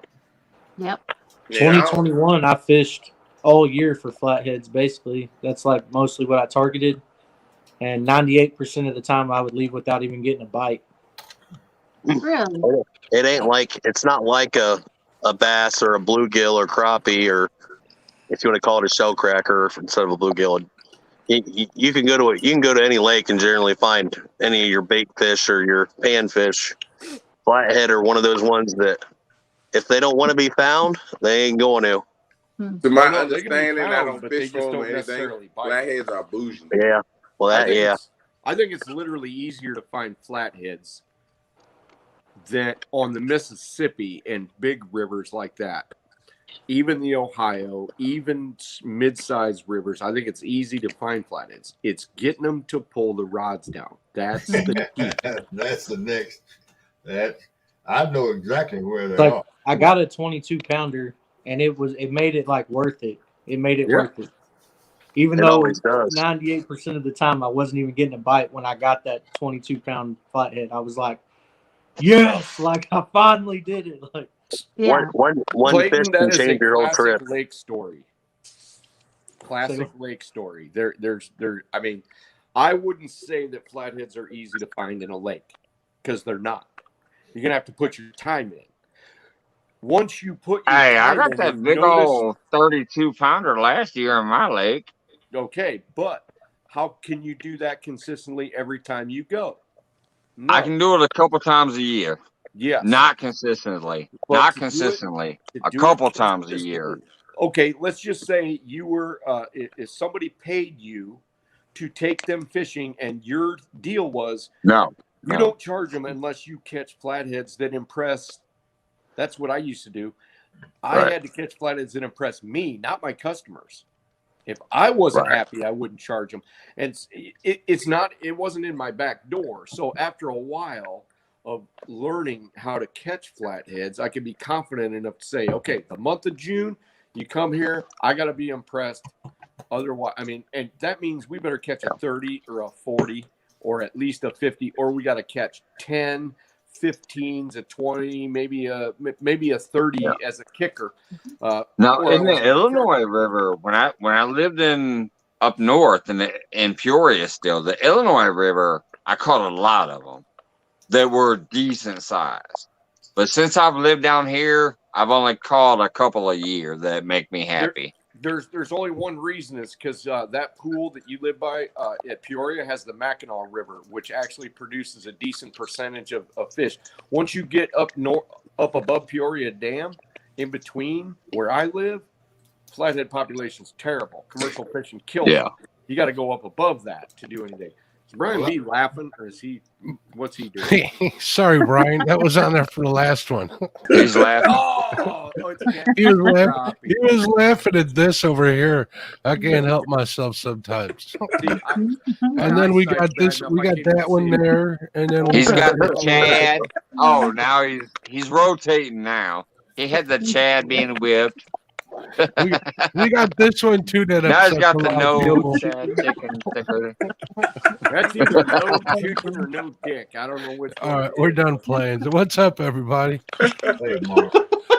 Yep. 2021, I fished all year for flatheads. Basically, that's like mostly what I targeted, and 98% of the time I would leave without even getting a bite. Really? It's not like a bass or a bluegill or crappie, or if you want to call it a shell cracker instead of a bluegill. You can go to any lake and generally find any of your bait fish or your panfish. Flathead are one of those ones that if they don't want to be found, they ain't going to. To my No, they can be understanding, I found, don't but they fish just for them or don't anything. necessarily bite. Flatheads are bougie. Yeah. Well, I think it's literally easier to find flatheads than on the Mississippi and big rivers like that. Even the Ohio, even mid-sized rivers, I think it's easy to find flatheads. It's getting them to pull the rods down. That's the key. That's the next. I know exactly where they Like are. I got a 22 pounder, and it made it like worth it. It made it worth it. Even It though always does. 98% of the time I wasn't even getting a bite when I got that 22-pound flathead. I was like, yes, like I finally did it. Like, Yeah. One Clayton, fish that can is change a your whole classic trip. lake story. Classic lake story. I mean, I wouldn't say that flatheads are easy to find in a lake because they're not. You're gonna have to put your time in. Once you put your Hey, I time got in, that if big you notice, old 32-pounder last year in my lake. okay, but how can you do that consistently every time you go? No. I can do it a couple times a year. Yes. Not consistently. But Not to consistently. do A it couple times a year. consistently. Okay, let's just say you were if somebody paid you to take them fishing and your deal was No. you don't charge them unless you catch flatheads that impress. That's what I used to do. I had to catch flatheads that impress me, not my customers. If I wasn't happy, I wouldn't charge them. And it wasn't in my back door. So after a while, of learning how to catch flatheads, I can be confident enough to say, okay, the month of June, you come here, I got to be impressed. Otherwise, I mean, and that means we better catch a 30 or a 40 or at least a 50, or we got to catch 10, 15s, a 20, maybe a 30 as a kicker. Now in the Illinois River, when I lived up north in Peoria, still the Illinois River, I caught a lot of them that were decent size. But since I've lived down here, I've only caught a couple a year that make me happy. There's only one reason. It's because that pool that you live by at Peoria has the Mackinac River, which actually produces a decent percentage of fish. Once you get up above Peoria Dam, in between where I live, flathead population's terrible. Commercial fishing kills them. You got to go up above that to do anything. Is Brian B laughing, or is he? What's he doing? Sorry, Brian. That was on there for the last one. He's laughing. He was laughing at this over here. I can't help myself sometimes. And then we got this. We got that one there, and then he's got the Chad. Oh, now he's rotating now. He had the Chad being whipped. we got this one too. That now he's got the no Chad chicken sticker. That's either no chicken or no dick. I don't know which. All right, we're done playing. What's up, everybody? Hey, Mark.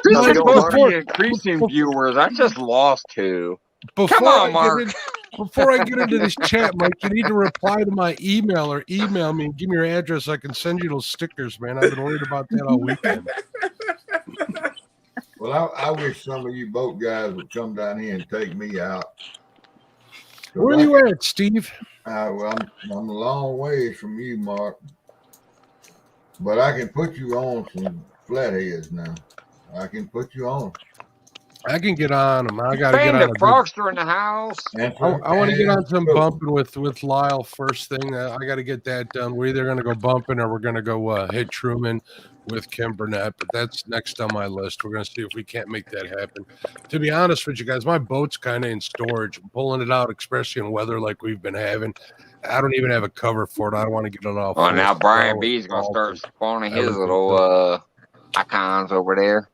This is supposed to be increasing viewers. I just lost two. Come on, Mark. Before I get into this chat, Mike, you need to reply to my email or email me and give me your address so I can send you those stickers, man. I've been worried about that all weekend. Well, I wish some of you boat guys would come down here and take me out. Where are you at, Steve? Well, I'm a long ways from you, Mark. But I can put you on some flatheads now. I can put you on. I can get on them. I got to get on the Frogster in the house. I want to get on some bumping with Lyle first thing. I got to get that done. We're either going to go bumping or we're going to go hit Truman with Kim Burnett, but that's next on my list. We're going to see if we can't make that happen. To be honest with you guys, my boat's kind of in storage. I'm pulling it out, especially in weather like we've been having. I don't even have a cover for it. I don't want to get it off. Well, now Brian B's going to start spawning his little icons over there.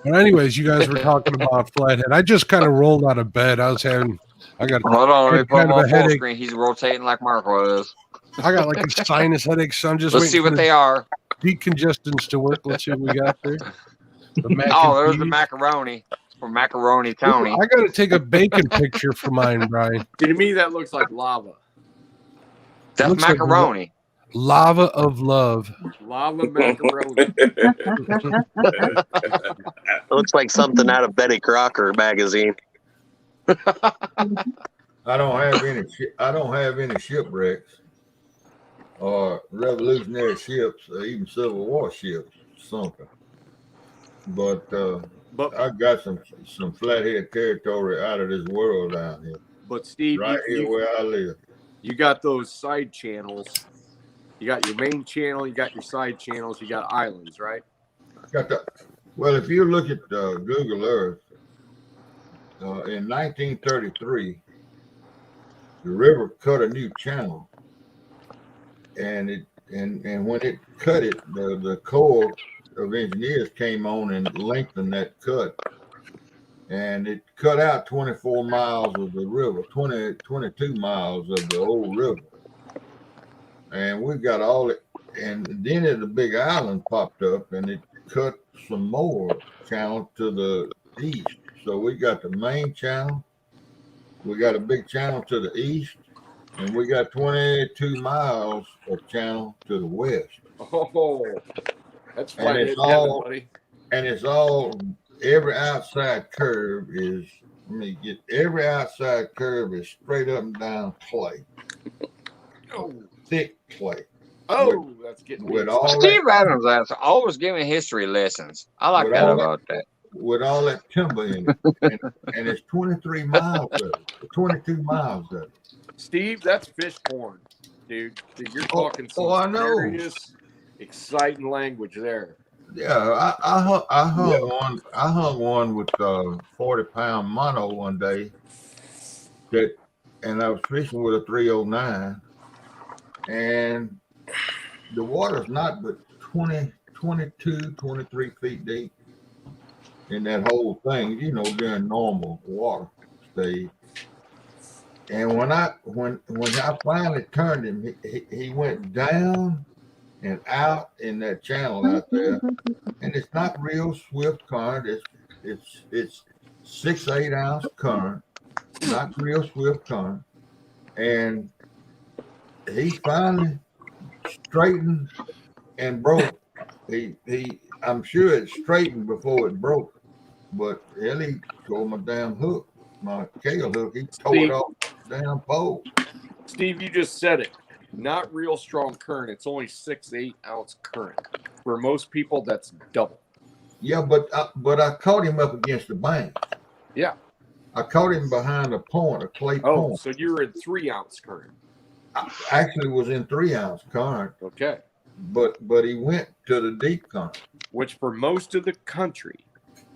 But anyways, you guys were talking about flathead. I just kind of rolled out of bed. I got hold on, let me put him on full screen. He's rotating like Mark was. I got like a sinus headache, so I'm just let's see what they are. Decongestants to work. Let's see what we got there. There's the macaroni from Macaroni Tony. Ooh, I got to take a bacon picture for mine, Brian. To me, that looks like lava. That's macaroni. Like lava of love. Lava macaroni. Looks like something out of Betty Crocker magazine. I don't have any shipwrecks or revolutionary ships or even Civil War ships sunken. But I got some flathead territory out of this world down here. But Steve, right here where I live. You got those side channels. You got your main channel, you got your side channels, you got islands, right? Well, if you look at Google Earth, in 1933, the river cut a new channel, and when it cut it, the Corps of Engineers came on and lengthened that cut, and it cut out 24 miles of the river, 22 miles of the old river. And we've got all it, and then the big island popped up, and it cut some more channel to the east. So we got the main channel, we got a big channel to the east, and we got 22 miles of channel to the west. Oh, that's and it's all, buddy. And it's all every outside curve is. Every outside curve is straight up and down clay. Oh. Thick clay. Oh, that's getting with all Steve Adams has always giving history lessons. I like that about that. With all that timber in it, and it's 23 miles of it, 22 miles of it. Steve, that's fish porn, dude. You're talking some serious, exciting language there. Yeah, I hung one with 40-pound mono one day. And I was fishing with a 309. And the water's not but 20, 22, 23 feet deep in that whole thing, you know, during normal water stage. And when I finally turned him, he went down and out in that channel out there. And it's not real swift current. It's 6-8 ounce current, not real swift current. And he finally straightened and broke. I'm sure it straightened before it broke, but he tore my damn hook, my Kale hook. He tore it off the damn pole. Steve, you just said it. Not real strong current. It's only 6-8 ounce current. For most people, that's double. Yeah, but I caught him up against the bank. Yeah. I caught him behind a point, a clay point. Oh, so you were in 3 ounce current. I actually was in 3 ounce current. Okay. But he went to the deep current. Which for most of the country,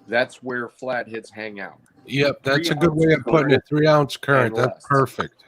that's where flatheads hang out. Yep, that's a good way of putting it. 3 ounce current. That's less. perfect.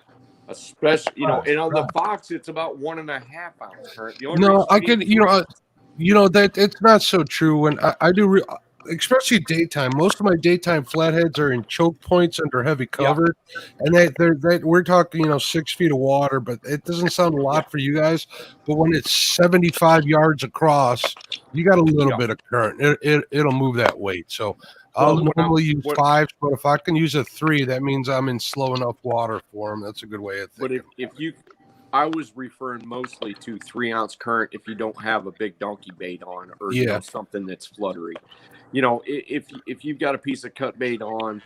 Especially, you know, and on the Fox, it's about 1.5 ounce current. The only No, reason I can, you know that it's not so true. When I do, especially daytime, most of my daytime flatheads are in choke points under heavy cover, and they're we're talking 6 feet of water, but it doesn't sound a lot for you guys. But when it's 75 yards across, you got a little bit of current. It'll move that weight. So I'll normally use 5, but if I can use a 3, that means I'm in slow enough water for them. That's a good way of thinking. But I was referring mostly to 3 ounce current if you don't have a big donkey bait on or something that's fluttery. You know, if you've got a piece of cut bait on,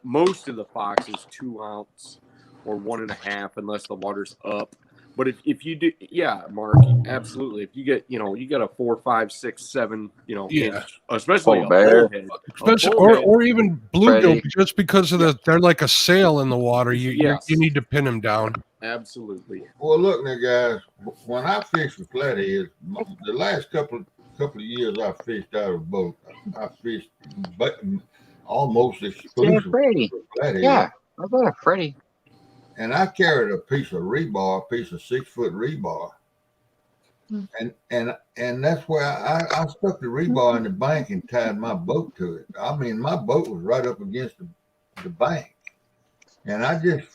most of the Fox is 2 ounce or 1.5 unless the water's up. But if you do, Mark, absolutely. If you get, you got a 4, 5, 6, 7, inch, especially a bullhead, or even bluegill, just because of they're like a sail in the water. You need to pin them down. Absolutely. Well, look now, guys. When I fish with flatheads, the last couple of years I fished out of a boat. I fished almost exclusively with flatheads. Yeah, I got a Freddie. And I carried a piece of rebar, a piece of 6-foot rebar, and that's where I stuck the rebar in the bank and tied my boat to it. I mean, my boat was right up against the bank, and I just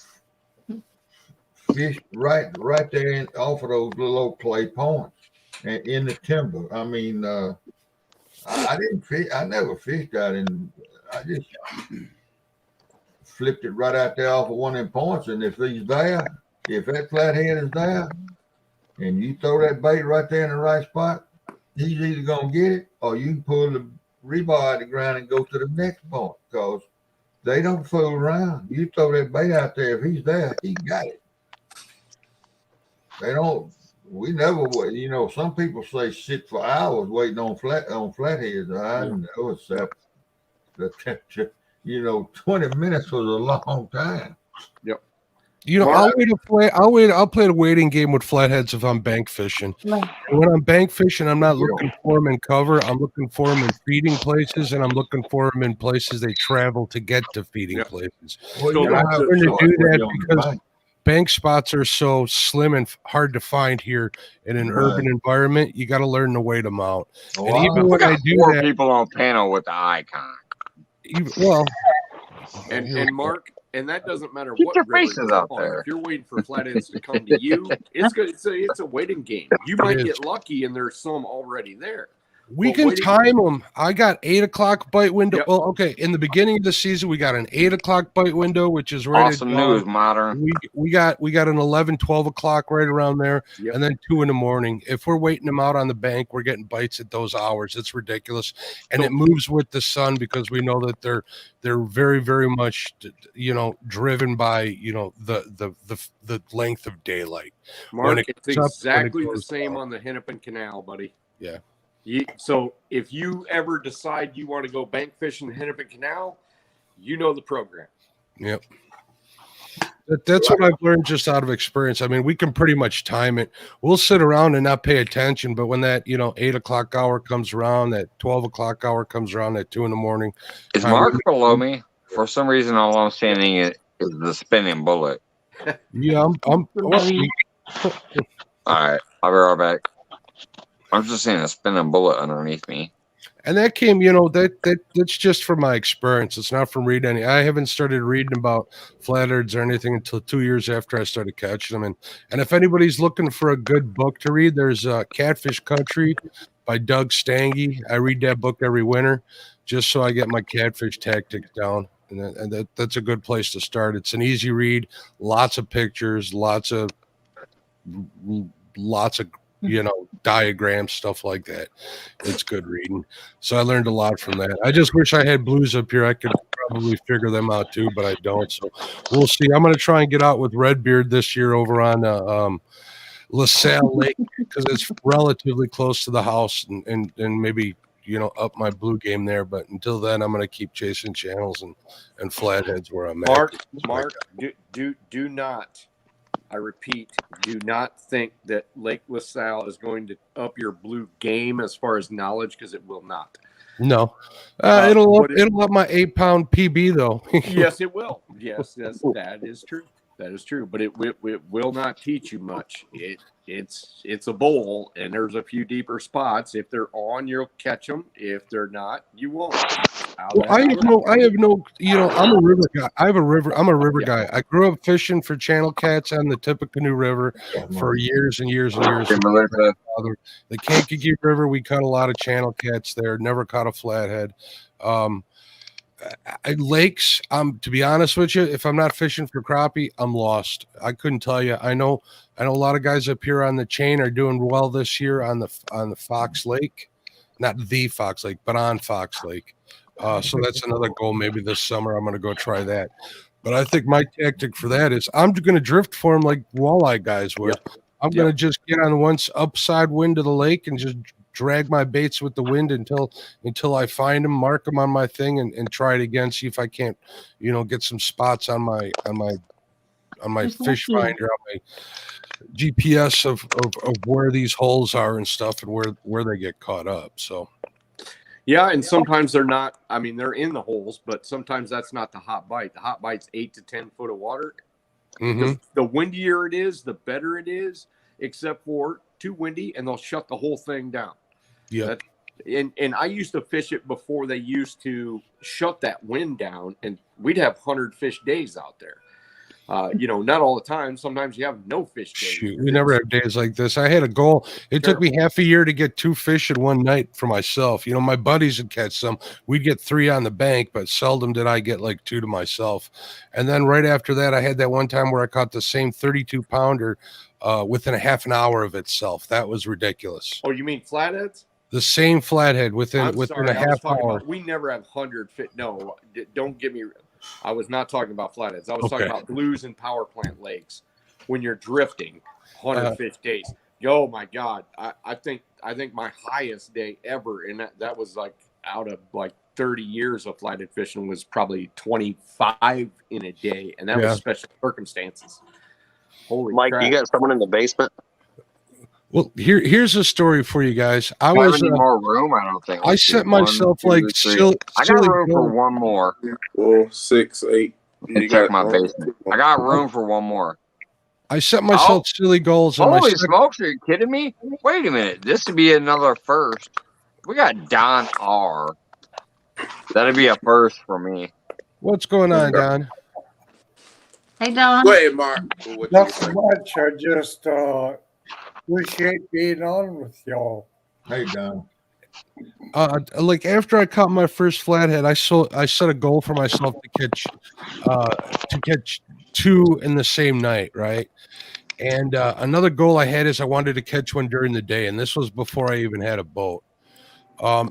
fished right there off of those little old clay points and in the timber. I mean, I didn't fish. I never fished out in. I just flipped it right out there off of one of them points, and if that flathead is there, and you throw that bait right there in the right spot, he's either gonna get it, or you can pull the rebar out of the ground and go to the next point, because they don't fool around. You throw that bait out there, if he's there, he got it. They don't. We never would. Some people say sit for hours waiting on flatheads. I know it's that. 20 minutes was a long time. Yep. I'll play the waiting game with flatheads if I'm bank fishing. And when I'm bank fishing, I'm not looking for them in cover. I'm looking for them in feeding places, and I'm looking for them in places they travel to get to feeding places. Well, I learned to do that because bank spots are so slim and hard to find here in an urban environment. You got to learn to wait them out. And even when I do that, people on panel with the icon. And Mark, and that doesn't matter Keep what your river faces you're out on. there. If you're waiting for flatheads to come to you, it's good. It's a waiting game. You might get lucky, and there's some already there. We can time them. I got 8 o'clock bite window. Yep. Well, okay. In the beginning of the season, we got an 8 o'clock bite window, which is right. Awesome news, modern. We got an 11, 12 o'clock right around there, and then 2 in the morning. If we're waiting them out on the bank, we're getting bites at those hours. It's ridiculous, and it moves with the sun because we know that they're very, very much driven by the length of daylight. Mark, it's exactly the same on the Hennepin Canal, buddy. Yeah. So if you ever decide you want to go bank fishing the Hennepin Canal, you know the program. Yep. That's what I've learned just out of experience. I mean, we can pretty much time it. We'll sit around and not pay attention, but when that 8 o'clock hour comes around, that 12 o'clock hour comes around, that 2 in the morning. Is Mark below me? For some reason, all I'm seeing is the spinning bullet. Yeah, I'm all right. I'll be right back. I'm just seeing a spinning bullet underneath me. And that came, that's just from my experience. It's not from reading any. I haven't started reading about flatheads or anything until 2 years after I started catching them. And if anybody's looking for a good book to read, there's Catfish Country by Doug Stange. I read that book every winter just so I get my catfish tactics down. And that's a good place to start. It's an easy read, lots of pictures, lots of diagrams, stuff like that. It's good reading. So I learned a lot from that. I just wish I had blues up here. I could probably figure them out too, but I don't. So we'll see. I'm going to try and get out with Redbeard this year over on LaSalle Lake because it's relatively close to the house and maybe up my blue game there. But until then, I'm going to keep chasing channels and flatheads where I'm Mark, at. do not. I repeat, do not think that Lake LaSalle is going to up your blue game as far as knowledge, because it will not. No, it'll up my 8-pound PB though. Yes, it will. Yes, that is true. That is true. But it will not teach you much. It's a bowl, and there's a few deeper spots. If they're on, you'll catch them. If they're not, you won't. Well, I have no. I'm a river guy. I'm a river guy. I grew up fishing for channel cats on the Tippecanoe River for years and years and years. The Kankakee River, we caught a lot of channel cats there. Never caught a flathead. Lakes, to be honest with you, if I'm not fishing for crappie, I'm lost. I couldn't tell you. I know a lot of guys up here on the chain are doing well this year on the Fox Lake, not the Fox Lake, but on Fox Lake. So that's another goal. Maybe this summer I'm going to go try that. But I think my tactic for that is I'm going to drift for them like walleye guys would. Yep. I'm going to just get on one upside wind of the lake and just drag my baits with the wind until I find them, mark them on my thing, and try it again. See if I can't, get some spots on my fish finder, on my GPS of where these holes are and stuff, and where they get caught up. So. Yeah, and sometimes they're not. I mean, they're in the holes, but sometimes that's not the hot bite. The hot bite's 8 to 10 foot of water. Mm-hmm. The windier it is, the better it is, except for too windy, and they'll shut the whole thing down. Yeah. And I used to fish it before they used to shut that wind down, and we'd have 100 fish days out there. Not all the time. Sometimes you have no fish days. Shoot, we never have days like this. I had a goal. It took me half a year to get 2 fish in one night for myself. My buddies would catch some. We'd get 3 on the bank, but seldom did I get like 2 to myself. And then right after that, I had that one time where I caught the same 32-pounder within a half an hour of itself. That was ridiculous. Oh, you mean flatheads? The same flathead within a half hour. We never have 100 fish. No, don't get me. I was not talking about flatheads. I was talking about blues and power plant lakes. When you're drifting, 100 fish days. Oh my God! I think my highest day ever, and that was like out of like 30 years of flathead fishing, was probably 25 in a day, and that was special circumstances. Holy Mike, crap. You got someone in the basement? Well, here's a story for you guys. I need more room. I don't think. I set myself like silly. I got room for one more. 4, 6, 8. You check my basement. I got room for one more. I set myself silly goals. Holy smokes! Are you kidding me? Wait a minute. This would be another first. We got Don R. That'd be a first for me. What's going on, Don? Hey, Don. Go ahead, Mark. Not so much. I just appreciate being on with y'all. Hey, Don. Like after I caught my first flathead, I set a goal for myself to catch 2 in the same night, right? And another goal I had is I wanted to catch one during the day, and this was before I even had a boat.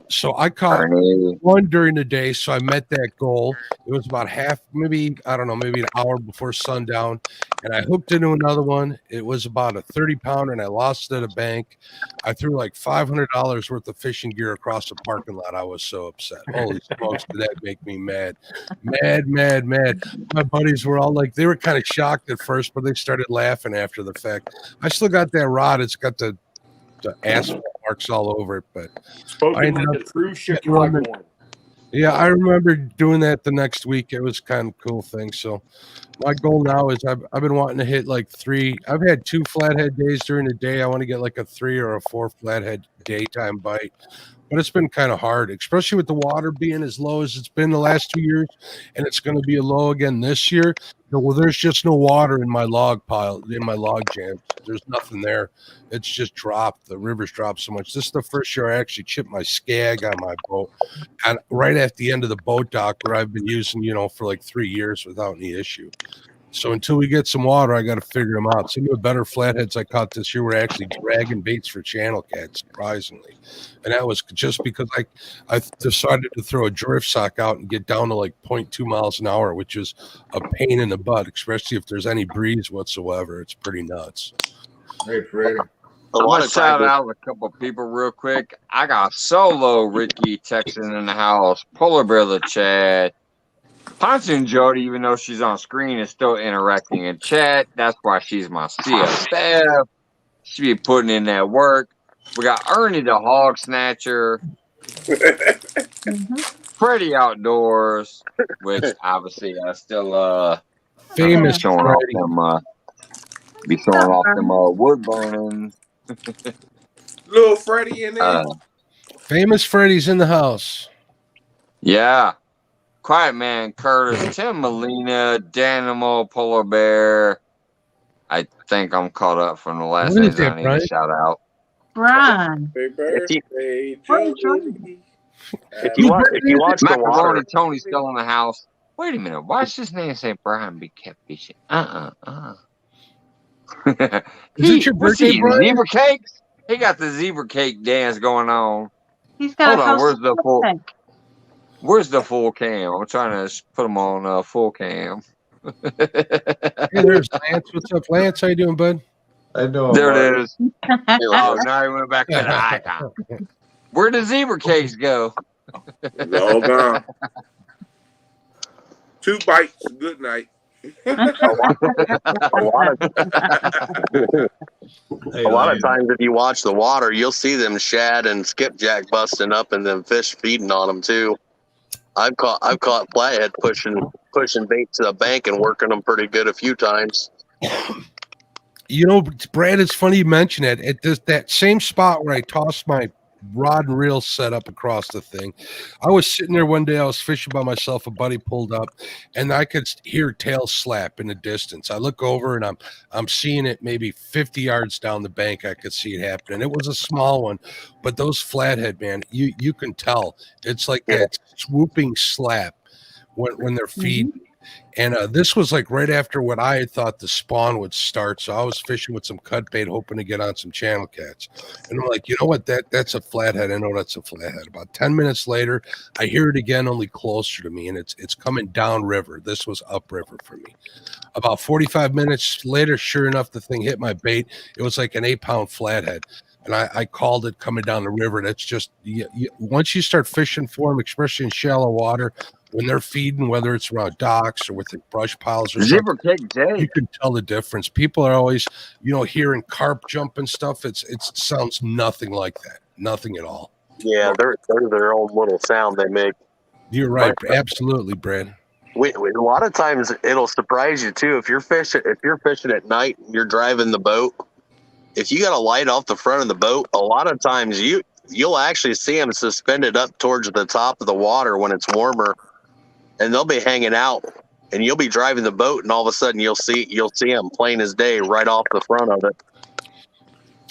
So I caught one during the day, so I met that goal. It was about maybe an hour before sundown, and I hooked into another one. It was about a 30-pounder, and I lost it at a bank. I threw like $500 worth of fishing gear across the parking lot. I was so upset. Holy smokes, did that make me mad. Mad. My buddies were all like, they were kind of shocked at first, but they started laughing after the fact. I still got that rod. It's got the asphalt marks all over it, but spoken like a true Chicago one. Yeah, I remember doing that the next week. It was kind of a cool thing. So my goal now is I've been wanting to hit like 3. I've had 2 flathead days during the day. I want to get like a 3 or a 4 flathead daytime bite. But it's been kind of hard, especially with the water being as low as it's been the last 2 years, and it's going to be low again this year. Well, there's just no water in my log pile, in my log jams. There's nothing there. It's just dropped. The river's dropped so much. This is the first year I actually chipped my skag on my boat, and right at the end of the boat dock where I've been using, for like 3 years without any issue. So until we get some water, I got to figure them out. Some of the better flatheads I caught this year were actually dragging baits for channel cats, surprisingly. And that was just because I decided to throw a drift sock out and get down to like 0.2 miles an hour, which is a pain in the butt, especially if there's any breeze whatsoever. It's pretty nuts. Hey, Freddie. A I'm lot gonna of shout times, out a couple people real quick. I got Solo Ricky texting in the house, Polar Bear the chat. Pontoon Jody, even though she's on screen, is still interacting in chat. That's why she's my CFF. She be putting in that work. We got Ernie the Hog Snatcher, Mhm. Freddie Outdoors, which obviously I still Famous showing off Freddie. them be showing off them wood burning. Little Freddie in there. Famous Freddie's in the house. Yeah. Quiet Man Curtis, Tim Molina, Danimal, Polar Bear. I think I'm caught up from the last What is names I that, need Brian? to shout out. Brian. Happy birthday, What are you Jody. if you watch the water, Macaroni Tony's still in the house. Wait a minute. Why does his name say Brian be kept fishing? Is it your What's birthday, he, Brian? zebra cakes? He got the zebra cake dance going on. He's got Hold on, a where's the full cam? I'm trying to put him on full cam. Hey, there's Lance. What's up, Lance? How you doing, bud? I know. There it is. it Oh, was- now he went back to the icon. Where did zebra cakes go? All gone. 2 bites. Good night. a lot of Hey, a lot of Lance. times, if you watch the water, you'll see them shad and skipjack busting up, and them fish feeding on them too. I've caught flathead pushing bait to the bank and working them pretty good a few times. Brad, it's funny you mention it. At that same spot where I tossed my rod and reel set up across the thing, I was sitting there one day. I was fishing by myself. A buddy pulled up, and I could hear tail slap in the distance. I look over, and I'm seeing it maybe 50 yards down the bank. I could see it happening. It was a small one, but those flathead, man, you can tell it's like that swooping slap when they're feeding. And this was like right after what I had thought the spawn would start. So I was fishing with some cut bait, hoping to get on some channel cats. And I'm like, you know what? That's a flathead. I know that's a flathead. About 10 minutes later, I hear it again, only closer to me, and it's coming down river. This was upriver for me. About 45 minutes later, sure enough, the thing hit my bait. It was like an 8-pound flathead. And I called it coming down the river. That's just once you start fishing for them, especially in shallow water, when they're feeding, whether it's around docks or with the brush piles or Zebra something, cake Jay. you can tell the difference. People are always, hearing carp jump and stuff. It sounds nothing like that. Nothing at all. Yeah, they're their own little sound they make. You're right. Absolutely, Brad. A lot of times it'll surprise you too if you're fishing at night and you're driving the boat. If you got a light off the front of the boat, a lot of times you'll actually see them suspended up towards the top of the water when it's warmer, and they'll be hanging out. And you'll be driving the boat, and all of a sudden you'll see them plain as day right off the front of it.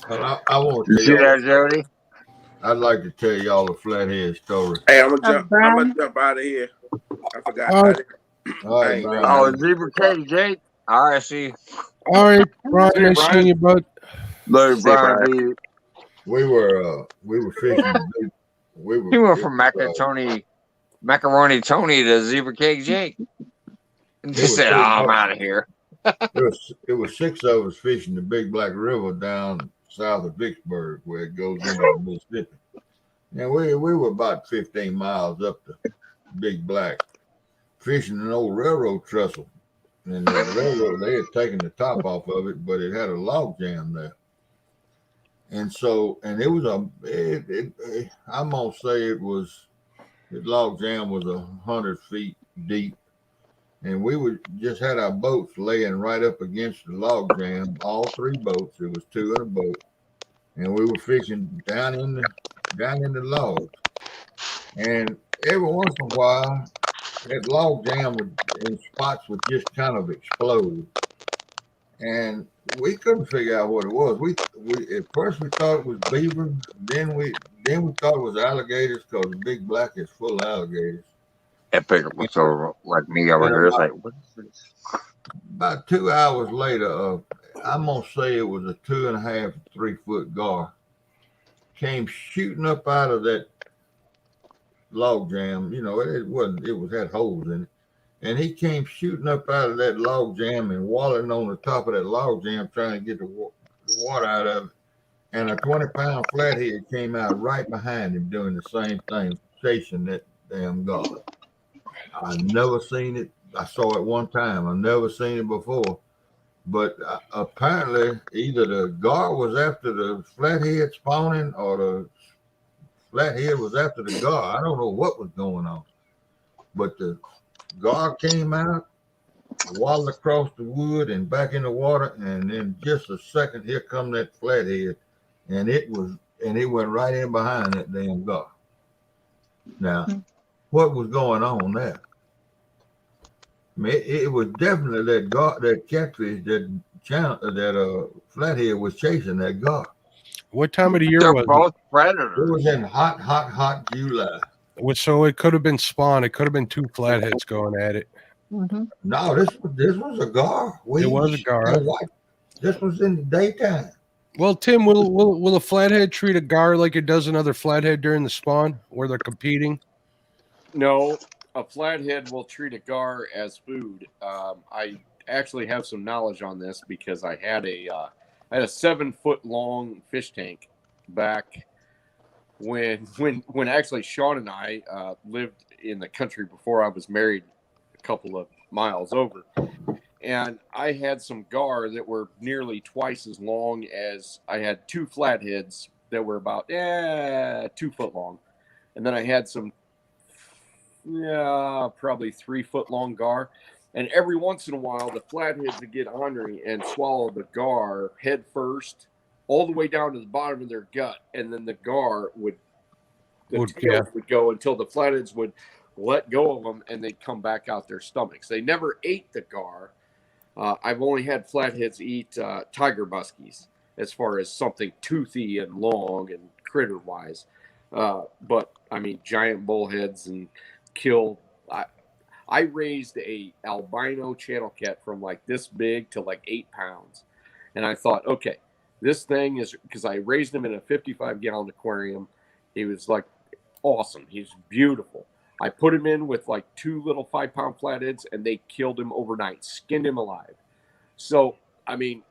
And I want You to see tell that, y'all, Jody? I'd like to tell y'all a flathead story. Hey, I'm gonna Brian? jump out of here. I forgot. All right. All right, Hey, Brian. Oh, zebra cake Jake. All right, see. All right, Brian. See you, Nice seeing you, bud. Look, See you, Brian Brian. B. We were fishing. He went from macaroni Tony to zebra cake Jake. And It just was said, so "Oh, I'm hot. out of here." It was 6 of us fishing the Big Black River down south of Vicksburg, where it goes into Mississippi. And we were about 15 miles up the Big Black, fishing an old railroad trestle. And the railroad, they had taken the top off of it, but it had a log jam there. And so, and it was I'm gonna say it was The log jam was 100 feet deep, and we would just had our boats laying right up against the log jam. All three boats. There was two in a boat, and we were fishing down in the logs. And every once in a while, that log jam would in spots would just kind of explode, and we couldn't figure out what it was. We at first we thought it was beaver, then we thought it was alligators because the Big Black is full of alligators. That pickup was so like me over And here. It's like, what is this? about 2 hours later, I'm gonna say it was a 2.5 to 3 foot gar came shooting up out of that log jam. You know, it wasn't. It was had holes in it, and he came shooting up out of that log jam and wallowing on the top of that log jam trying to get the water out of it. And a 20-pound flathead came out right behind him doing the same thing, chasing that damn gar. I never seen it. I saw it one time. I've never seen it before. But apparently, either the gar was after the flathead spawning or the flathead was after the gar. I don't know what was going on. But the gar came out, waddled across the wood and back in the water, and then just a second, here come that flathead, and it went right in behind that damn gar. Now, what was going on there? I mean, it was definitely that catfish, that flathead was chasing that gar. What time of the year They're was both It predators. was in hot July. it? So it could have been spawn. It could have been two flatheads going at it. Mm-hmm. No, this was a gar. It was a gar. This was in the daytime. Well, Tim, will a flathead treat a gar like it does another flathead during the spawn where they're competing? No, a flathead will treat a gar as food. I actually have some knowledge on this because I had a 7-foot long fish tank back when actually Sean and I lived in the country before I was married a couple of miles over. And I had some gar that were nearly twice as long as I had two flatheads that were about 2 foot long. And then I had some probably 3 foot long gar. And every once in a while, the flatheads would get ornery and swallow the gar head first, all the way down to the bottom of their gut. And then the gar would go until the flatheads would let go of them and they'd come back out their stomachs. They never ate the gar. I've only had flatheads eat tiger muskies as far as something toothy and long and critter wise. But I mean, giant bullheads and kill. I raised a albino channel cat from like this big to like 8 pounds. And I thought, okay, this thing is, because I raised him in a 55-gallon aquarium. He was like awesome. He's beautiful. I put him in with like 2 little 5-pound flatheads and they killed him overnight, skinned him alive. So, I mean,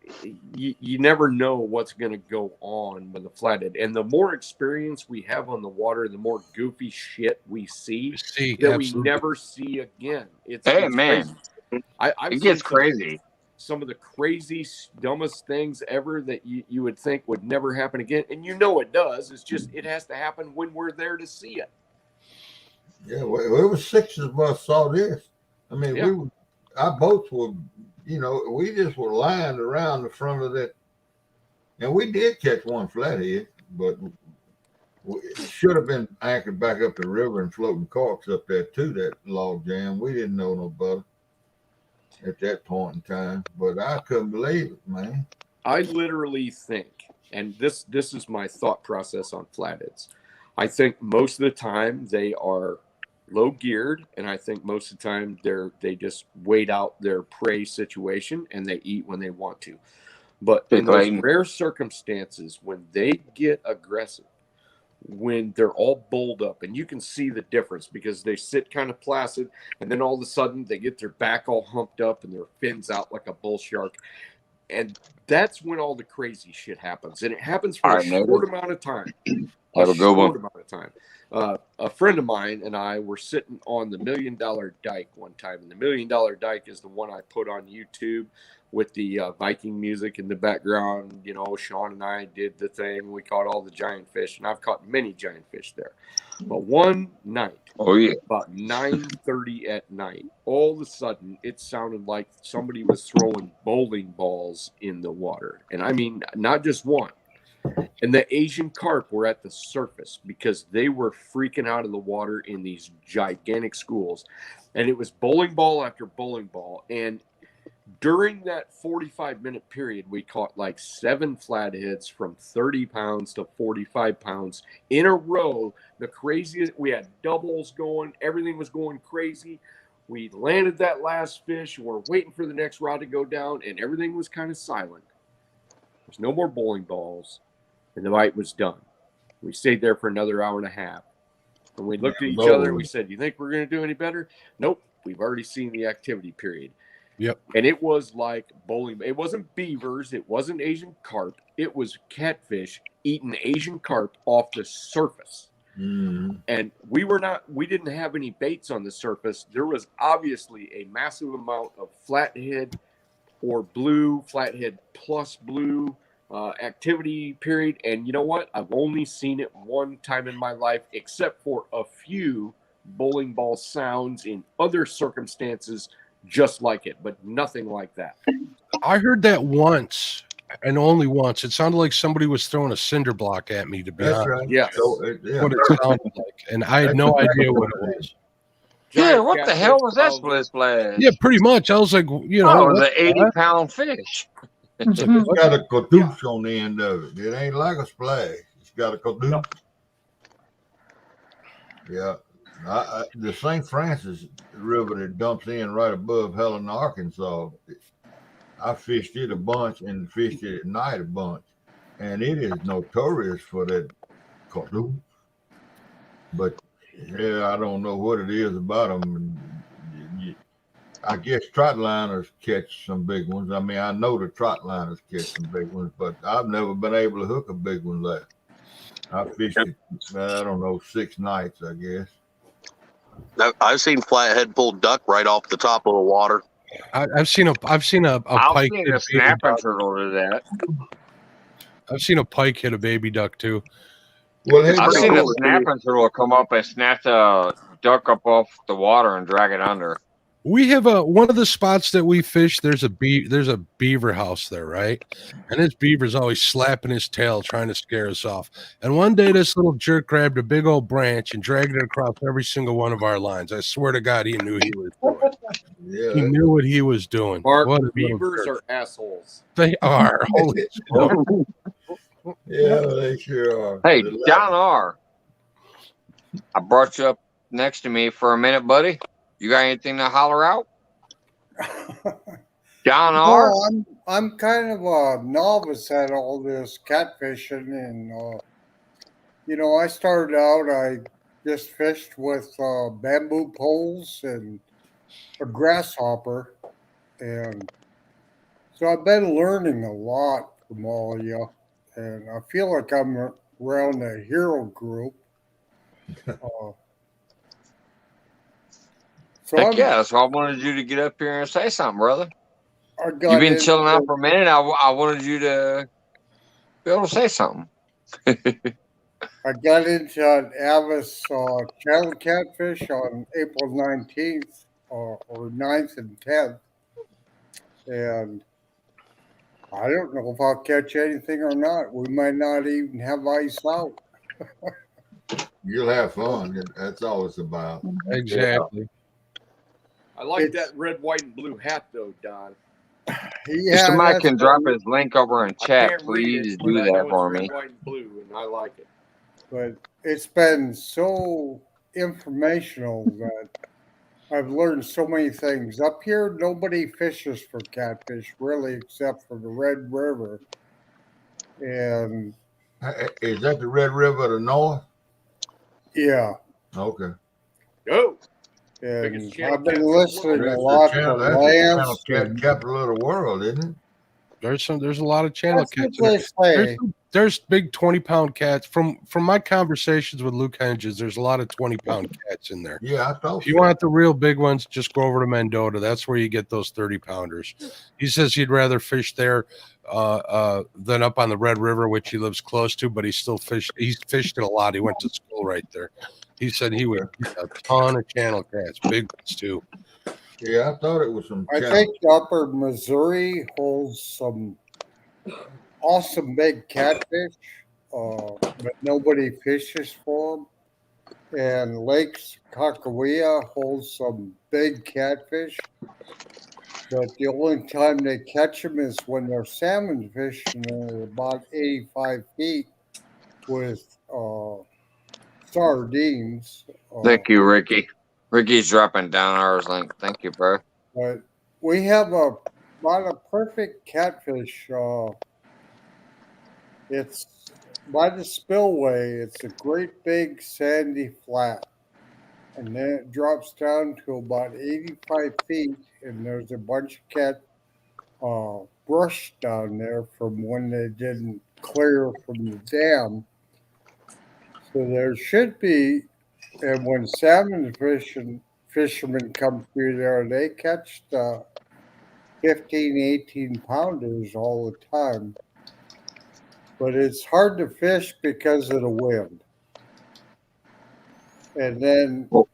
you never know what's going to go on with the flathead. And the more experience we have on the water, the more goofy shit we see that absolutely. we never see again. It's Man, I've it gets seen crazy. some of the craziest, dumbest things ever that you would think would never happen again. And you know it does. It's just it has to happen when we're there to see it. Yeah, well, it was 6 of us saw this. I mean, our boats were, we just were lying around the front of that, and we did catch one flathead, but it should have been anchored back up the river and floating corks up there to that log jam. We didn't know no better at that point in time, but I couldn't believe it, man. I literally think, and this is my thought process on flatheads. I think most of the time they are low geared, and I think most of the time they just wait out their prey situation and they eat when they want to. But in those rare circumstances when they get aggressive, when they're all bulled up, and you can see the difference because they sit kind of placid, and then all of a sudden they get their back all humped up and their fins out like a bull shark. And that's when all the crazy shit happens. And it happens for a short amount of time. Have a good one. Amount of time. A friend of mine and I were sitting on the $1 Million Dike one time. And the $1 Million Dike is the one I put on YouTube with the Viking music in the background. You know, Sean and I did the thing. We caught all the giant fish, and I've caught many giant fish there. But one night, Oh yeah. about 9:30 at night, all of a sudden it sounded like somebody was throwing bowling balls in the water. And I mean, not just one. And the Asian carp were at the surface because they were freaking out of the water in these gigantic schools. And it was bowling ball after bowling ball. And during that 45-minute period, we caught like 7 flatheads from 30 pounds to 45 pounds in a row. The craziest, we had doubles going. Everything was going crazy. We landed that last fish. We're waiting for the next rod to go down, and everything was kind of silent. There's no more bowling balls, and the bite was done. We stayed there for another hour and a half. And we looked at each other and we said, you think we're going to do any better? Nope. We've already seen the activity period. Yep. And it was like bowling. It wasn't beavers. It wasn't Asian carp. It was catfish eating Asian carp off the surface. Mm. And we didn't have any baits on the surface. There was obviously a massive amount of flathead or blue, flathead plus blue activity period. And you know what? I've only seen it one time in my life, except for a few bowling ball sounds in other circumstances just like it, but nothing like that. I heard that once and only once. It sounded like somebody was throwing a cinder block at me, to be That's honest. right. Yes. So, yeah. What it sounded like. And I had no idea what it was. Yeah, Giant what the catfish, hell was that probably. split splash? Yeah, pretty much. I was like, you know, Oh, it was what an the heck? 80-pound fish. It's like, It's what? got a caduce on the end of it. It ain't like a splash. It's got a caduce. No. Yeah. The St. Francis River that dumps in right above Helena, Arkansas, I fished it a bunch and fished it at night a bunch. And it is notorious for that caduce. But, yeah, I don't know what it is about them. I guess trot liners catch some big ones. I mean, I know the trot liners catch some big ones, but I've never been able to hook a big one left. I fished it, I don't know, 6 nights, I guess. I've seen flathead pull duck right off the top of the water. I've seen a I've pike seen hit a a baby snapping duck. turtle to that. I've seen a pike hit a baby duck too. Well, hey, I've seen a Joe, snapping turtle come up and snatch a duck up off the water and drag it under. We have one of the spots that we fish. There's a beaver house there, right? And this beaver's always slapping his tail, trying to scare us off. And one day, this little jerk grabbed a big old branch and dragged it across every single one of our lines. I swear to God, he knew he was doing. He yeah, knew what he was doing. Mark, What a little beavers jerk. are assholes. They are. Holy smoke. yeah, they sure are. Hey, They're like- John R. I brought you up next to me for a minute, buddy. You got anything to holler out? John R. No, I'm kind of a novice at all this catfishing, and I started out. I just fished with bamboo poles and a grasshopper, and so I've been learning a lot from all of you, and I feel like I'm around a hero group. So Heck yeah, that's why I wanted you to get up here and say something, brother. I You've got been chilling out into- for a minute. I wanted you to be able to say something. I got into an Avis channel catfish on April 19th or 9th and 10th. And I don't know if I'll catch anything or not. We might not even have ice out. You'll have fun. That's all it's about. Exactly. I like It's- that red, white, and blue hat, though, Don. If somebody can drop his link over in I chat, can't read please it, but do I know that it's for red, me. white, and blue, and I like it. But it's been so informational that I've learned so many things. Up here, nobody fishes for catfish, really, except for the Red River. And Is that the Red River to the north? yeah, Okay. Go. and Biggest channel I've been catfish listening world. a lot to That's the channel Lance. and- capital of the world, isn't it? There's a lot of channel That's cats. what In they there. say. There's big 20-pound cats. From my conversations with Luke Henges, there's a lot of 20-pound cats in there. Yeah, I thought If you so. want the real big ones, just go over to Mendota. That's where you get those 30-pounders. He says he'd rather fish there than up on the Red River, which he lives close to, but he's fished it a lot. He went to school right there. He said he would get a ton of channel cats, big ones too. Yeah, I thought it was some I channel. think Upper Missouri holds some awesome big catfish, but nobody fishes for them. And Lakes Kakawea holds some big catfish, but the only time they catch them is when they're salmon fishing at about 85 feet with sardines. Thank you, Ricky. Ricky's dropping down ours link. Thank you, bro. But we have about a perfect catfish. It's by the spillway. It's a great big sandy flat, and then it drops down to about 85 feet, and there's a bunch of cat brush down there from when they didn't clear from the dam. So there should be, and when fishermen come through there, they catch the 15, 18 pounders all the time. But it's hard to fish because of the wind. And then Oh.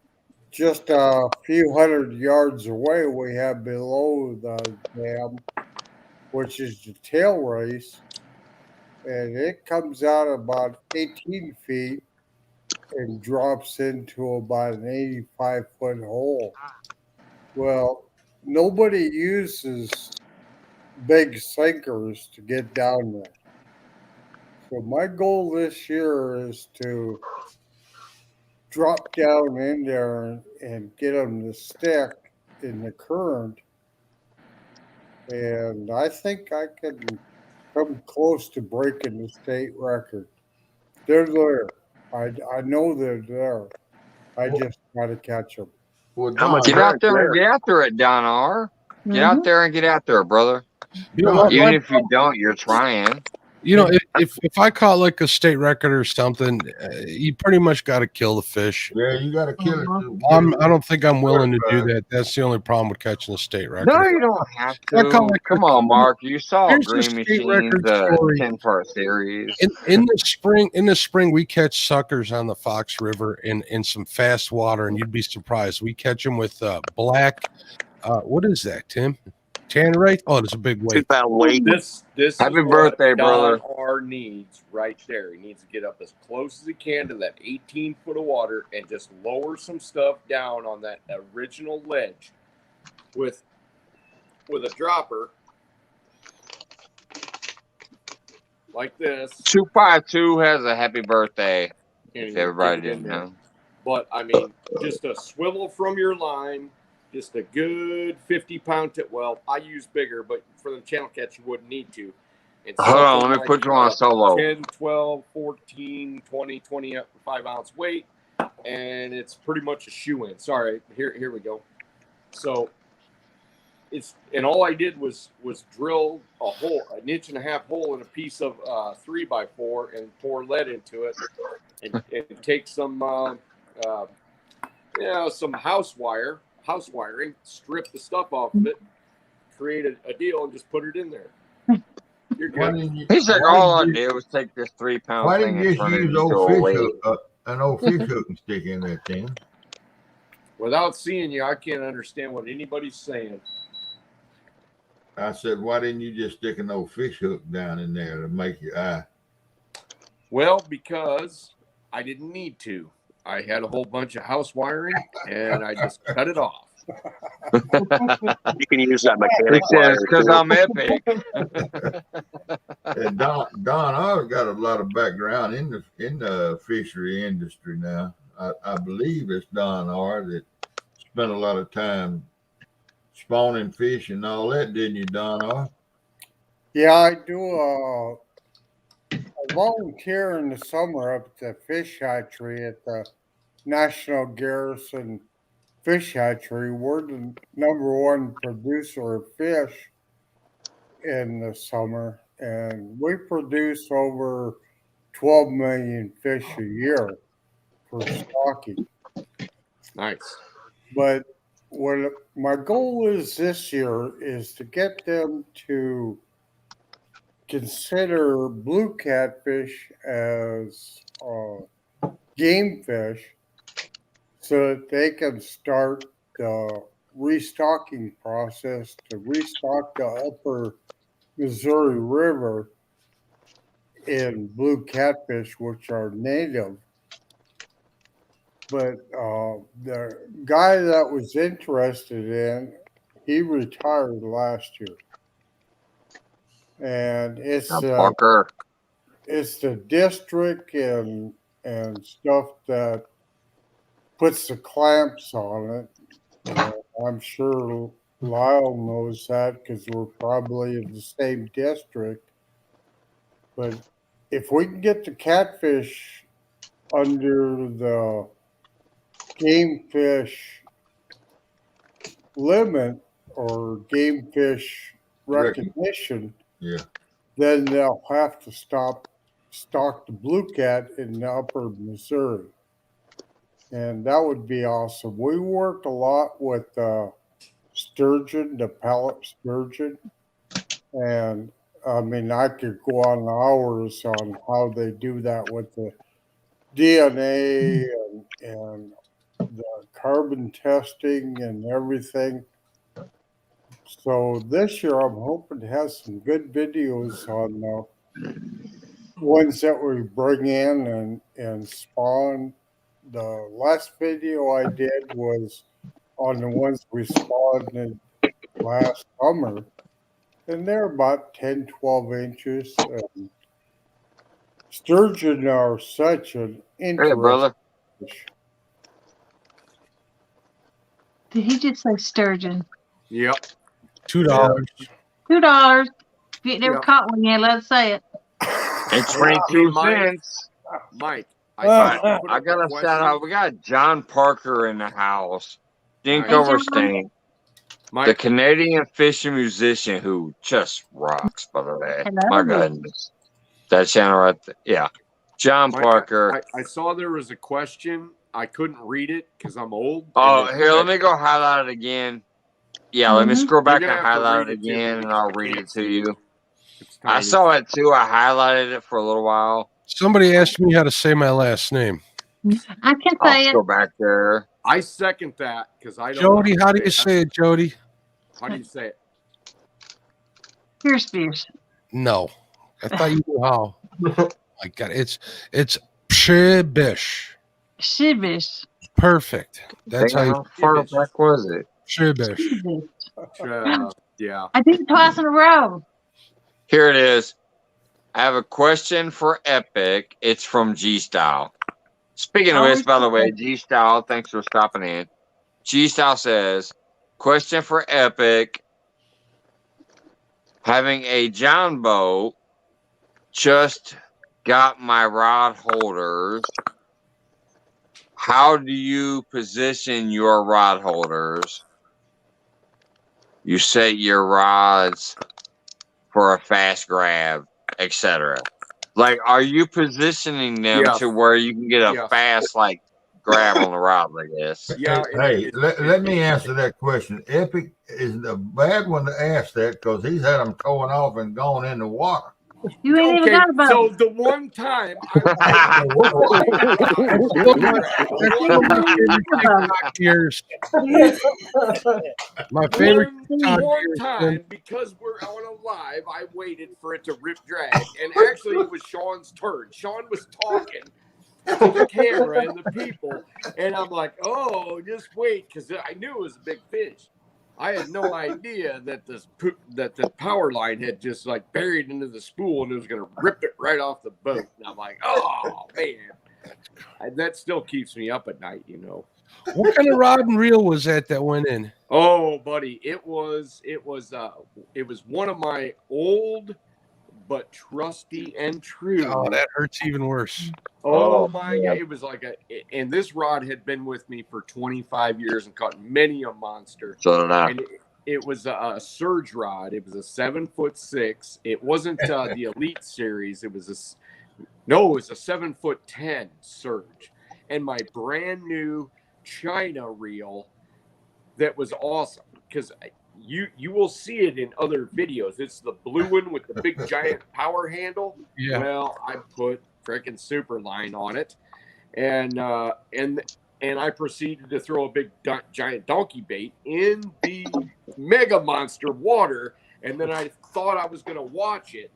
just a few hundred yards away, we have below the dam, which is the tail race. And it comes out about 18 feet and drops into about an 85-foot hole. Well, nobody uses big sinkers to get down there. So my goal this year is to drop down in there and get them to stick in the current. And I think I can come close to breaking the state record. They're there. I know they're there. I just got to catch them. Well, How much Don, Get out current's there and there? get after it, Don R. Get out there and get out there, brother. You know, Don, Even if you don't, you're trying. You know, if I caught like a state record or something, you pretty much got to kill the fish. yeah, you got to kill it. I don't think I'm willing to do that. That's the only problem with catching a state record. No, you don't have I call to. it- Come on, Mark. You saw Here's the Green state Machines record story. 10-part series. In the spring, we catch suckers on the Fox River in some fast water, and you'd be surprised. We catch them with black. What is that, Tim? Tannerite? Oh, it's a big weight. 2 pound weight. This Happy is birthday, what brother. Don R needs right there. He needs to get up as close as he can to that 18-foot of water and just lower some stuff down on that original ledge with a dropper like this. 252 has a happy birthday. and If you everybody get it in didn't there. know. But I mean, just a swivel from your line, just a good 50-pound tip. Well, I use bigger, but for the channel catch, you wouldn't need to. And Hold on, something let me put you on solo. 10, 12, 14, 20, 25-ounce weight, and it's pretty much a shoe-in. Sorry, here we go. So and all I did was drill a hole, an 1.5-inch hole in a piece of 3x4 and pour lead into it, and take some some house wiring, strip the stuff off of it, create a deal, and just put it in there. You're Why good. didn't you, He said why all I didn't you, did was take this 3-pound why thing didn't you and just turn it use into old a fish weight. hook, an old fish hook and stick in that thing? Without seeing you, I can't understand what anybody's saying. I said, why didn't you just stick an old fish hook down in there to make your eye? Well, because I didn't need to. I had a whole bunch of house wiring, and I just cut it off. You can use that He mechanic wire says, because too. I'm epic. And Don, I've got a lot of background in the fishery industry now. I believe it's Don R that spent a lot of time spawning fish and all that, didn't you, Don R? Yeah, I do. I volunteer in the summer up at the fish hatchery at the National Garrison Fish Hatchery. We're the #1 producer of fish. in the summer, and we produce over 12 million fish a year for stocking. Nice. But what my goal is this year is to get them to consider blue catfish as game fish so that they can start the restocking process to restock the upper Missouri River in blue catfish, which are native. But the guy that was interested in, he retired last year, and Parker. it's the district and stuff that puts the clamps on it. And I'm sure Lyle knows that because we're probably in the same district. But if we can get the catfish under the game fish limit or game fish recognition, Yeah. then they'll have to stock the blue cat in the upper Missouri. And that would be awesome. We worked a lot with sturgeon, the pellet sturgeon. And I mean, I could go on hours on how they do that with the DNA and the carbon testing and everything. So this year, I'm hoping to have some good videos on ones that we bring in and spawn. The last video I did was on the ones we spawned in last summer, and they're about 10, 12 inches. Sturgeon are such an Hey, interesting brother. fish. Did he just say sturgeon? Yep. $2. $2. If you never Yep. caught one yet, let's say it. And 22 cents. Mike, I got a shout out. We got John Parker in the house. Dink Hey, over John. stain. Mike, The Canadian fishing musician who just rocks, by the way. Hello. My goodness. That channel right there. Yeah. John Mike, Parker. I saw there was a question. I couldn't read it because I'm old. Oh, and here, let me go highlight it again. Yeah, let me Mhm. scroll back You're and gonna have to highlight read it it to me again, and because I'll I read can't it to see you. It's I tiny. saw it too. I highlighted it for a little while. Somebody asked me how to say my last name. I can I'll say it. go back there. I second that because I don't. Jody, know how do you say it, Jody? How do you say it? Here's Spears. No, I thought you knew how. My God, it's Pshibish. Shibish. Perfect. That's how Dang, you how far Shibish. back was it? Pshibish. Yeah. I did it twice in a row. Here it is. I have a question for Epic. It's from G Style. Speaking of which, by the way, G Style, thanks for stopping in. G Style says, question for Epic. Having a John boat, just got my rod holders. How do you position your rod holders? You set your rods for a fast grab, etc. Like, are you positioning them Yes. to where you can get a Yes. fast, like, grab on the rod, I guess? Yeah. Hey, let me answer that question. Epic is a bad one to ask that because he's had them towing off and gone in the water. You ain't even Okay, got a boat. so the one time I Years. My favorite one time because we're on a live, I waited for it to rip drag, and actually it was Sean's turn. Sean was talking to the camera and the people, and I'm like, "Oh, just wait," because I knew it was a big fish. I had no idea that the power line had just like buried into the spool and it was going to rip it right off the boat. And I'm like, "Oh man," that still keeps me up at night, you know. What kind of rod and reel was that went in? Oh, buddy, it was one of my old but trusty and true. Oh, that hurts even worse. Oh my God, it was like and this rod had been with me for 25 years and caught many a monster. So did I. And it was a surge rod. It was a 7'6". It wasn't the Elite series. It was it was a 7'10" surge, and my brand new China reel that was awesome because you will see it in other videos. It's the blue one with the big giant power handle. Yeah. Well, I put freaking super line on it, and I proceeded to throw a big giant donkey bait in the mega monster water, and then I thought I was going to watch it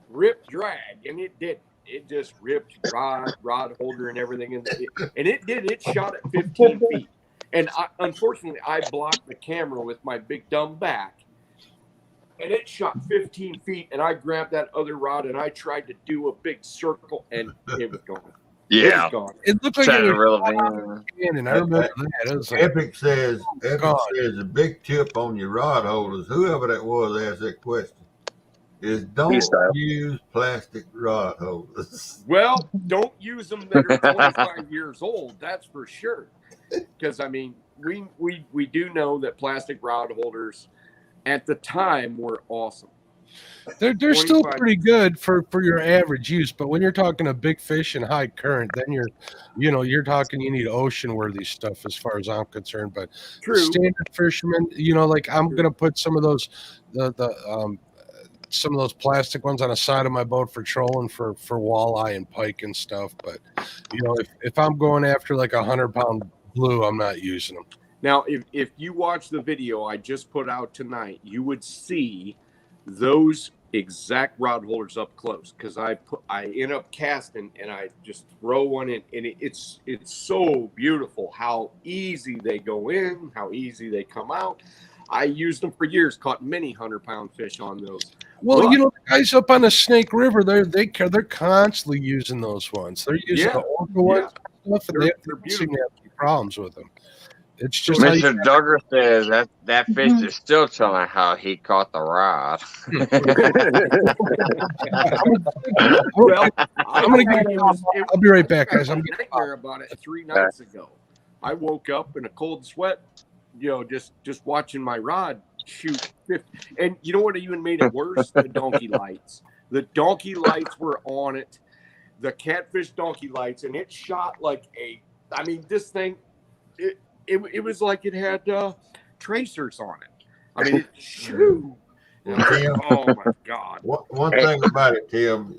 rip drag, and it didn't. It just ripped rod holder and everything, and it did. It shot at 15 feet. And unfortunately, I blocked the camera with my big dumb back, and it shot 15 feet. And I grabbed that other rod, and I tried to do a big circle, and it was gone. Yeah. It was gone. It looked like Trying it to reel was it in. and I remember that. It was like, Epic says God. a big tip on your rod holders. Whoever that was asked that question is don't Freestyle. use plastic rod holders. Well, don't use them that are 25 years old. That's for sure. Because I mean, we do know that plastic rod holders at the time were awesome. They're still 25. pretty good for your average use, but when you're talking a big fish and high current, then you're talking you need ocean worthy stuff as far as I'm concerned. But True. standard fishermen, like I'm gonna put some of those some of those plastic ones on the side of my boat for trolling for walleye and pike and stuff. But if I'm going after like 100-pound blue, I'm not using them. Now, if you watch the video I just put out tonight, you would see those exact rod holders up close because I end up casting and I just throw one in, and it's so beautiful how easy they go in, how easy they come out. I used them for years, caught many 100-pound fish on those. Well, the guys up on the Snake River, they're constantly using those ones. They're using the Orca ones and stuff, and they don't seem to have any problems with them. It's just Mr. Douglas says that fish is still telling how he caught the rod. Well, I'll be right back, guys. I'm getting nightmare about it 3 nights ago. I woke up in a cold sweat, just watching my rod shoot 50. And you know what even made it worse? The donkey lights. The donkey lights were on it. The catfish donkey lights, and it shot like this thing. It was like it had tracers on it. I mean, shoot. Tim, oh my God. One thing about it, Tim,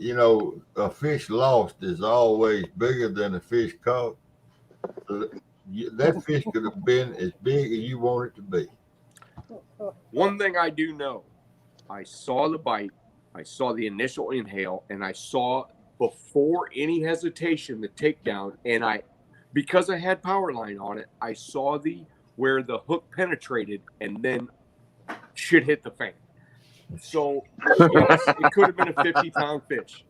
a fish lost is always bigger than a fish caught. That fish could have been as big as you want it to be. One thing I do know, I saw the bite, I saw the initial inhale, and I saw before any hesitation the takedown, and because I had power line on it, I saw where the hook penetrated, and then shit hit the fan. So yes, it could have been a 50-pound fish,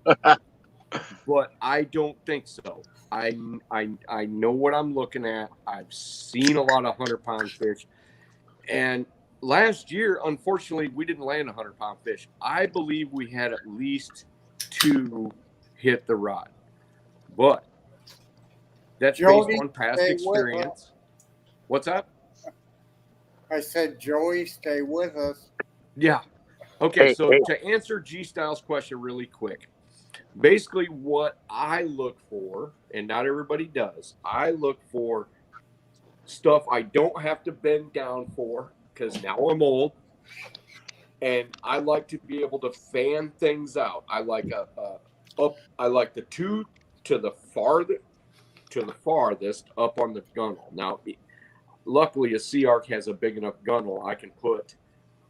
but I don't think so. I know what I'm looking at. I've seen a lot of 100-pound fish, and last year, unfortunately, we didn't land a 100-pound fish. I believe we had at least 2 hit the rod, but that's based on past experience. What's that? I said, Joey, stay with us. Yeah. Okay, so to answer G Styles' question really quick, basically what I look for, and not everybody does, I look for stuff I don't have to bend down for because now I'm old, and I like to be able to fan things out. I like I like the 2 to the farthest up on the gunnel. Now, luckily, a Sea Arc has a big enough gunnel. I can put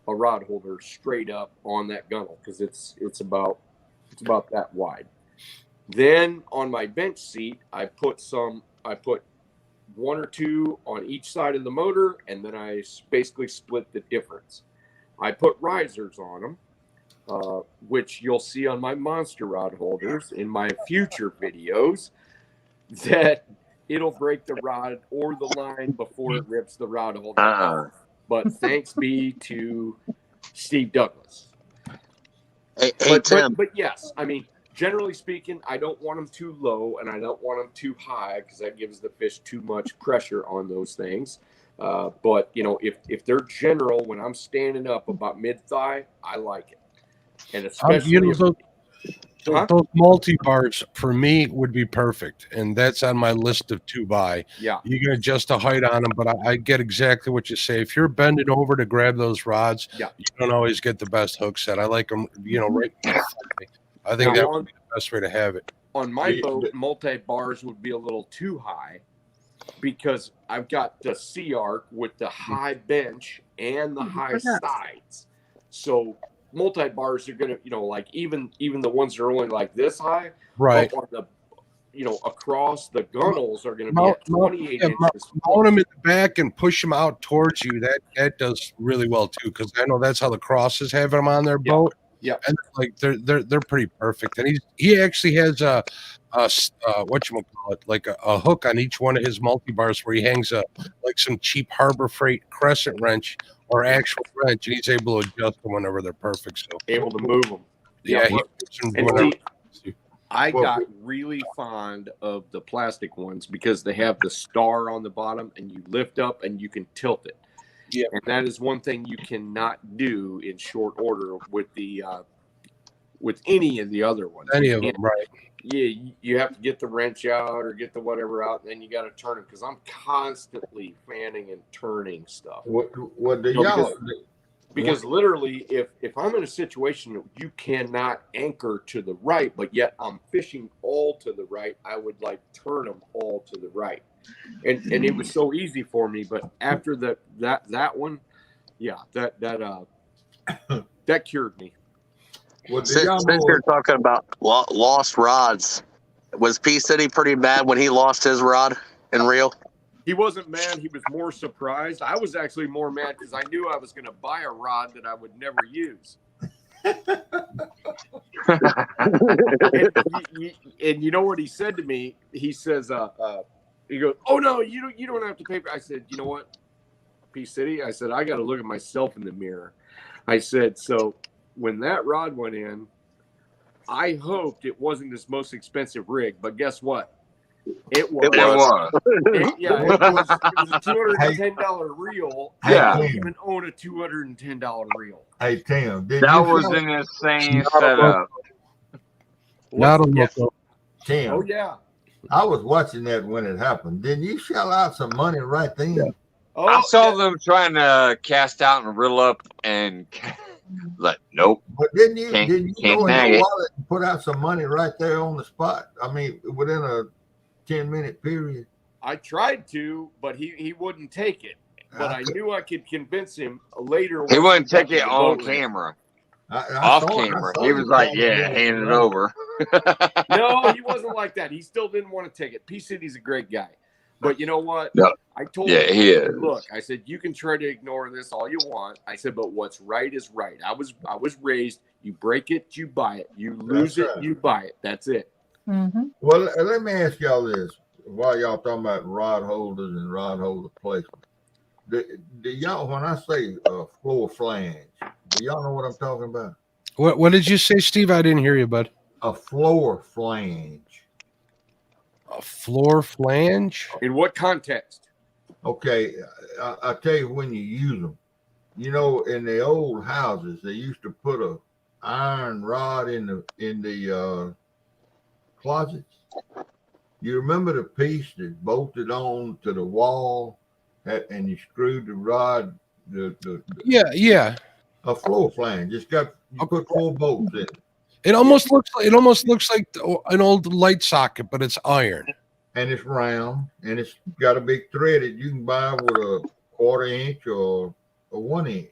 a rod holder straight up on that gunnel because it's about that wide. Then on my bench seat, I put 1 or 2 on each side of the motor, and then I basically split the difference. I put risers on them, which you'll see on my monster rod holders in my future videos, that it'll break the rod or the line before it rips the rod holder off. But thanks be to Steve Douglas. But yes, I mean, generally speaking, I don't want them too low and I don't want them too high because that gives the fish too much pressure on those things. But if they're general, when I'm standing up about mid thigh, I like it, and especially those multi bars for me would be perfect, and that's on my list of 2x. Yeah, you can adjust the height on them, but I get exactly what you say. If you're bending over to grab those rods, you don't always get the best hook set. I like them, right in the thigh. I think that would be the best way to have it. On my boat, multi bars would be a little too high because I've got the C arc with the high bench and the high sides. So multi bars are gonna, like even the ones that are only like this high, right? On the, across the gunnels are gonna be at 28 inches. Mount them in the back and push them out towards you. That does really well too, because I know that's how the crosses have them on their boat. Yeah, and like they're pretty perfect. And he actually has a whatchamacallit, like a hook on each one of his multi bars where he hangs like some cheap Harbor Freight crescent wrench or actual wrench, and he's able to adjust them whenever they're perfect. So able to move them. Yeah, I got really fond of the plastic ones because they have the star on the bottom and you lift up and you can tilt it. Yeah, and that is one thing you cannot do in short order with the with any of the other ones. Any of them, right? Yeah, you have to get the wrench out or get the whatever out, and then you got to turn it because I'm constantly fanning and turning stuff. What do y'all? Because literally, if I'm in a situation that you cannot anchor to the right, but yet I'm fishing all to the right, I would like turn them all to the right, and it was so easy for me. But after that one, yeah, that cured me. Since you're talking about lost rods, was P City pretty bad when he lost his rod and reel? He wasn't mad. He was more surprised. I was actually more mad because I knew I was going to buy a rod that I would never use. and you know what he said to me? He says, he goes, "Oh no, you don't have to pay." I said, "You know what, P City?" I said, "I got to look at myself in the mirror." I said, "So when that rod went in, I hoped it wasn't this most expensive rig, but guess what? It was. It was. It was a $210 reel. I don't even own a $210 reel. Hey Tim, that was an insane setup. Tim, oh yeah, I was watching that when it happened. Didn't you shell out some money right then? Yeah. Oh, I saw them trying to cast out and reel up, and like, nope. But didn't you go in your wallet and put out some money right there on the spot? I mean, within a 10-minute period. I tried to, but he wouldn't take it. But I knew I could convince him later. He wouldn't take it on camera. Off camera. He was like, yeah, hand it over. No, he wasn't like that. He still didn't want to take it. P City's a great guy. But you know what? No. I told him, he is. Look, I said, you can try to ignore this all you want. I said, but what's right is right. I was raised, you break it, you buy it. You lose it, you buy it. That's it. Mm-hmm. Well, let me ask y'all this. While y'all talking about rod holders and rod holder placement, do y'all, when I say floor flange, do y'all know what I'm talking about? What did you say, Steve? I didn't hear you, bud. A floor flange. A floor flange? In what context? Okay, I'll tell you when you use them. You know, in the old houses, they used to put a iron rod in the closets. You remember the piece that bolted on to the wall, and you screwed the rod? Yeah. A floor flange. It's got, you put 4 bolts in it. It almost looks like an old light socket, but it's iron. And it's round, and it's got a big thread that you can buy with a 1/4 inch or a 1 inch.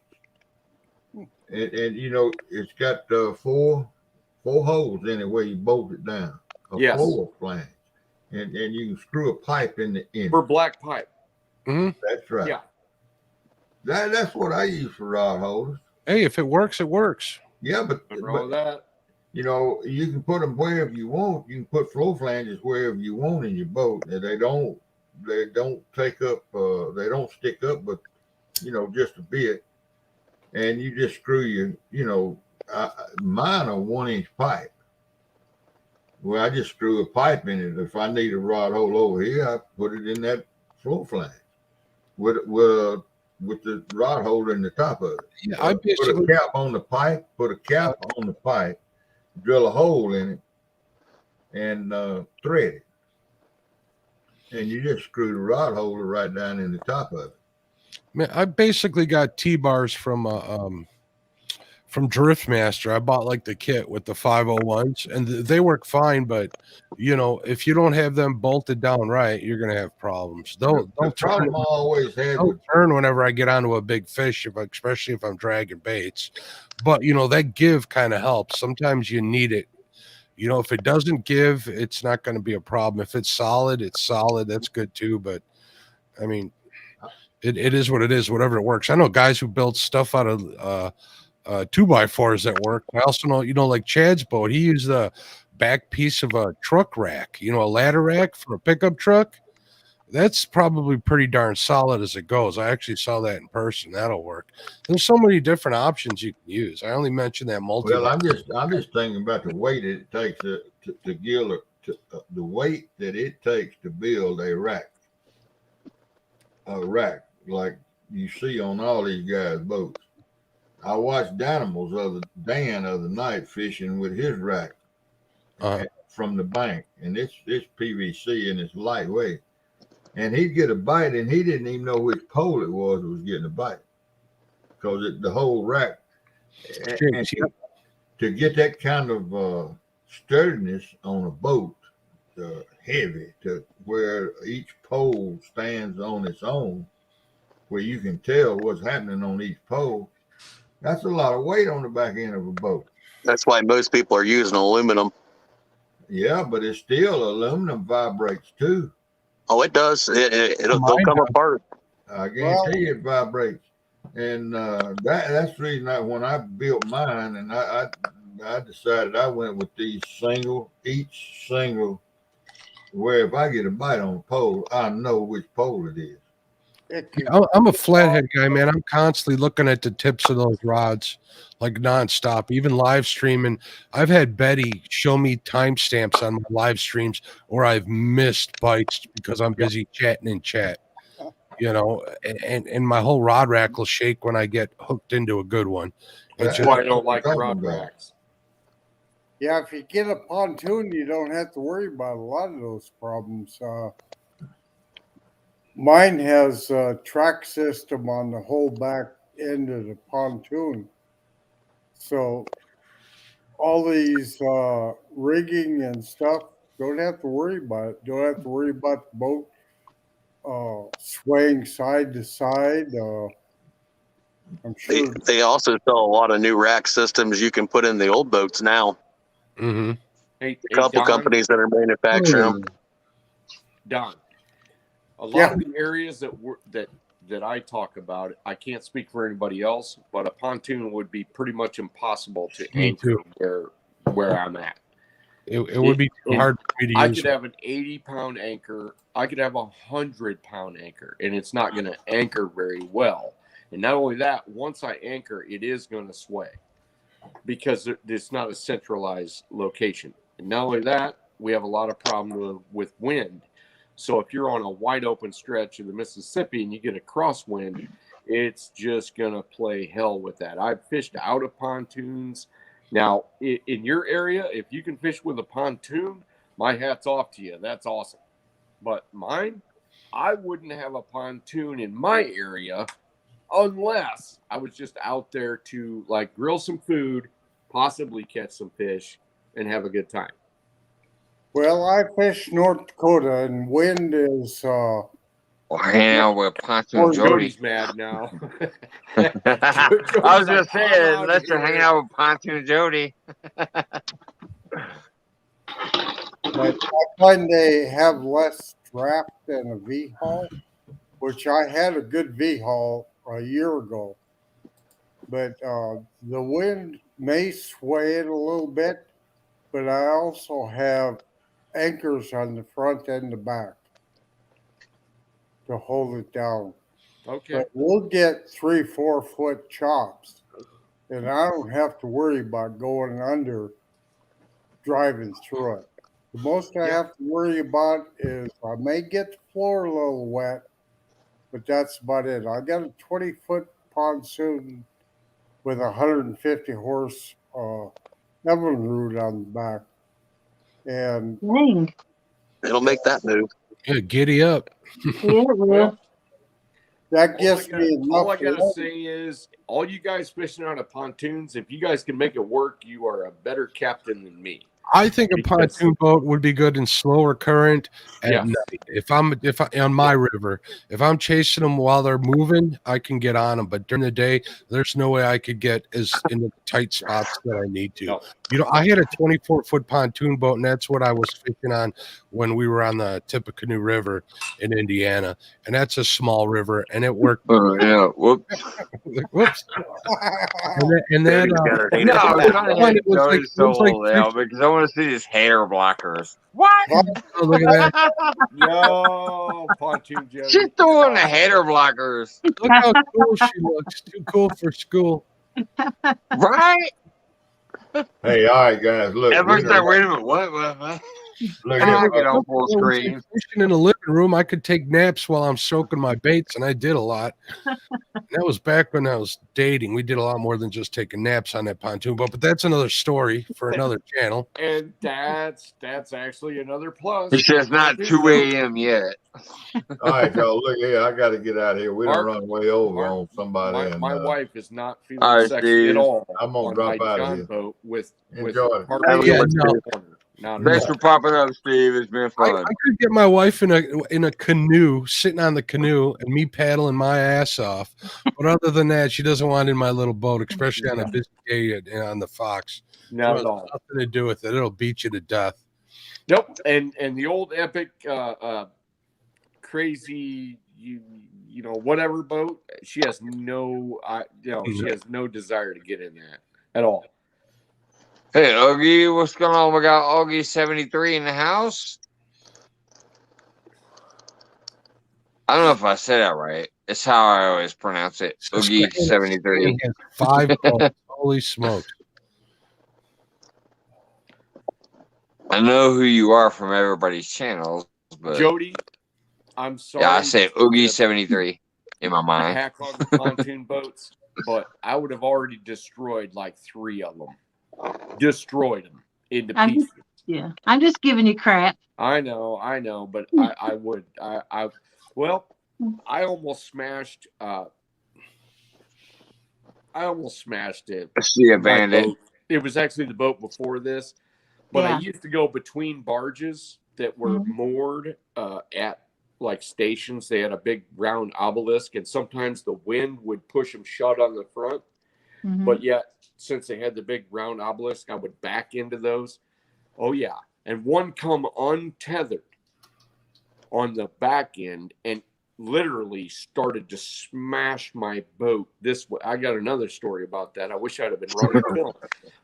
And you know, it's got 4 holes in it where you bolt it down. A floor flange. And you can screw a pipe in it. For black pipe. Mm-hmm. That's right. Yeah. That's what I use for rod holders. Hey, if it works, it works. Yeah, but that. You know, you can put them wherever you want. You can put floor flanges wherever you want in your boat, and they don't take up. They don't stick up, but you know, just a bit. And you just screw your. You know, mine are 1 inch pipe. Well, I just screw a pipe in it. If I need a rod hole over here, I put it in that floor flange. with the rod holder in the top of it. Yeah, I Put a basically cap on the pipe. Put a cap on the pipe. Drill a hole in it, and thread it. And you just screw the rod holder right down in the top of it. man, I basically got T-bars from Driftmaster. I bought like the kit with the 501s, and they work fine. But you know, if you don't have them bolted down right, you're gonna have problems. The They'll turn. problem I always had They'll with turn whenever I get onto a big fish, especially if I'm dragging baits. But you know, that give kind of helps. Sometimes you need it. You know, if it doesn't give, it's not going to be a problem. If it's solid, it's solid. That's good too. But I mean, it is what it is. Whatever it works. I know guys who build stuff out of 2x4s that work. I also know, you know, like Chad's boat, he used the back piece of a truck rack, you know, a ladder rack for a pickup truck. That's probably pretty darn solid as it goes. I actually saw that in person. That'll work. There's so many different options you can use. I only mentioned that multi. Well, I'm just thinking about the weight it takes to the weight that it takes to build a rack like you see on all these guys' boats. I watched Dan other night fishing with his rack from the bank, and it's PVC and it's lightweight. And he'd get a bite, and he didn't even know which pole it was that was getting a bite, because the whole rack. And to get that kind of sturdiness on a boat, heavy, to where each pole stands on its own, where you can tell what's happening on each pole, that's a lot of weight on the back end of a boat. That's why most people are using aluminum. Yeah, but it's still aluminum vibrates too. Oh, it does. They'll come apart. I guarantee it vibrates. And that's the reason when I built mine, and I decided I went with each single, where if I get a bite on a pole, I know which pole it is. I'm a flathead guy, man. I'm constantly looking at the tips of those rods, like nonstop, even live streaming. I've had Betty show me timestamps on my live streams, or I've missed bites because I'm busy chatting in chat. You know, and my whole rod rack will shake when I get hooked into a good one. That's why I don't like rod racks. Yeah, if you get a pontoon, you don't have to worry about a lot of those problems. Mine has a track system on the whole back end of the pontoon. So all these rigging and stuff, don't have to worry about it. Don't have to worry about the boat swaying side to side. I'm sure they also sell a lot of new rack systems you can put in the old boats now. Mm-hmm. A couple companies that are manufacturing them. Don, a lot of the areas that I talk about, I can't speak for anybody else, but a pontoon would be pretty much impossible to anchor where I'm at. It would be too hard for me to use. I could have an 80-pound anchor. I could have a 100-pound anchor, and it's not going to anchor very well. And not only that, once I anchor, it is going to sway because it's not a centralized location. And not only that, we have a lot of problem with wind. So if you're on a wide open stretch of the Mississippi and you get a crosswind, it's just going to play hell with that. I've fished out of pontoons. Now, in your area, if you can fish with a pontoon, my hat's off to you. That's awesome. But mine, I wouldn't have a pontoon in my area unless I was just out there to like grill some food, possibly catch some fish, and have a good time. Well, I fish North Dakota, and wind is. Hang out with Pontoon Jody. Jody's mad now. I was just saying, let's hang out with Pontoon Jody. But I find they have less draft than a V-haul, which I had a good V-haul a year ago. But the wind may sway it a little bit, but I also have anchors on the front and the back to hold it down. Okay. But we'll get 3-4 foot chops, and I don't have to worry about going under driving through it. The most I have to worry about is I may get the floor a little wet, but that's about it. I got a 20-foot pontoon with 150 horse Evinrude on the back, and Dang. It'll make that move. Yeah, giddy up. Yeah, it will. Well, that gives me all I enough. gotta say is, all you guys fishing out of pontoons, if you guys can make it work, you are a better captain than me. I think a Because- pontoon boat would be good in slower current at Yeah. night. If I on my river, if I'm chasing them while they're moving, I can get on them. But during the day, there's no way I could get as into the tight spots that I need to. No. You know, I had a 24-foot pontoon boat, and that's what I was fishing on when we were on the Tippecanoe River in Indiana, and that's a small river, and it worked. Yeah. Whoops. Whoops. And then, Cody's got her heat No, up. I was trying to One, hit it was like- Joey's it was like soul now because I want to see his hair blockers. What? oh, look at that. Yo, pontoon Joe. She's throwing the header blockers. Look how cool she looks. Too cool for school. Right? Hey, all right, guys. Look, At we first, I done- wait a minute. What? look I at get on full When I was screen. fishing in the living room, I could take naps while I'm soaking my baits, and I did a lot. And that was back when I was dating. We did a lot more than just taking naps on that pontoon boat, but that's another story for another channel. And that's actually another plus. It's just not 2 a.m. yet. all right, y'all. Look, yeah, I got to get out of here. We don't Mark- run way over Mark, on somebody. My and, wife is not feeling All right, sexy Steve. at all. I'm gonna on drop my out of John here. boat with Enjoy it. Park Have a Yeah, good one, no. Steve. Not Thanks for popping up, Steve. It's been I fun. could get my wife in a canoe, sitting on the canoe, and me paddling my ass off. But other than that, she doesn't want in my little boat, especially on a busy day on the Fox. not It at all. nothing to do with it. It'll beat you to death. Nope. And the old epic crazy you know whatever boat, she has no she has no desire to get in that at all. Hey, Oogie, what's going on? We got Oogie 73 in the house. I don't know if I said that right. It's how I always pronounce it. Oogie 73. He has 5 boats. Holy smokes. I know who you are from everybody's channels, but Jody, I'm sorry. yeah, I say to Oogie 73 in my mind. hack on the pontoon boats, but I would have already destroyed like 3 of them. Destroyed them into I'm pieces. Yeah, I'm just giving you crap. I know, but I would. I almost smashed. I almost smashed it. See a My bandit. boat. It was actually the boat before this, but I Yeah. used to go between barges that were Mhm. moored at like stations. They had a big round obelisk, and sometimes the wind would push them shut on the front. Mhm. But yet, since they had the big round obelisk, I would back into those. Oh yeah, and one come untethered on the back end and literally started to smash my boat this way. I got another story about that. I wish I'd have been running film,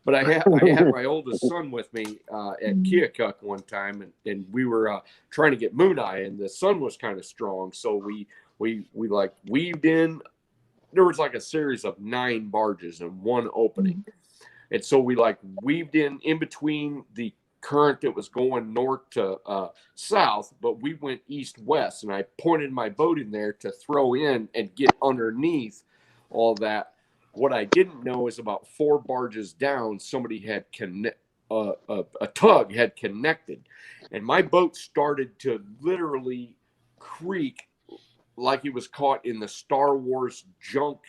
but I had my oldest son with me at Keokuk one time, and we were trying to get moon eye, and the sun was kind of strong, so we like weaved in. There was like a series of 9 barges and one opening. And so we like weaved in between the current that was going north to south, but we went east-west, and I pointed my boat in there to throw in and get underneath all that. What I didn't know is about 4 barges down, somebody had a tug had connected, and my boat started to literally creak like it was caught in the Star Wars junk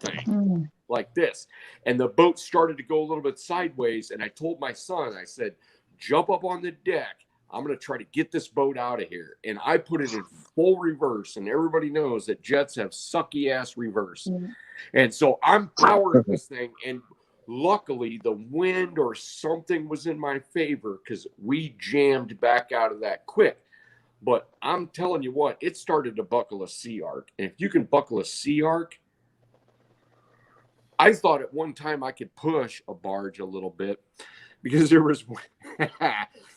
thing, Mm. like this. And the boat started to go a little bit sideways. And I told my son, I said, jump up on the deck. I'm going to try to get this boat out of here. And I put it in full reverse. And everybody knows that jets have sucky ass reverse. Mm. And so I'm powering this thing. And luckily, the wind or something was in my favor because we jammed back out of that quick. But I'm telling you what, it started to buckle a sea arc. And if you can buckle a sea arc, I thought at one time I could push a barge a little bit because there was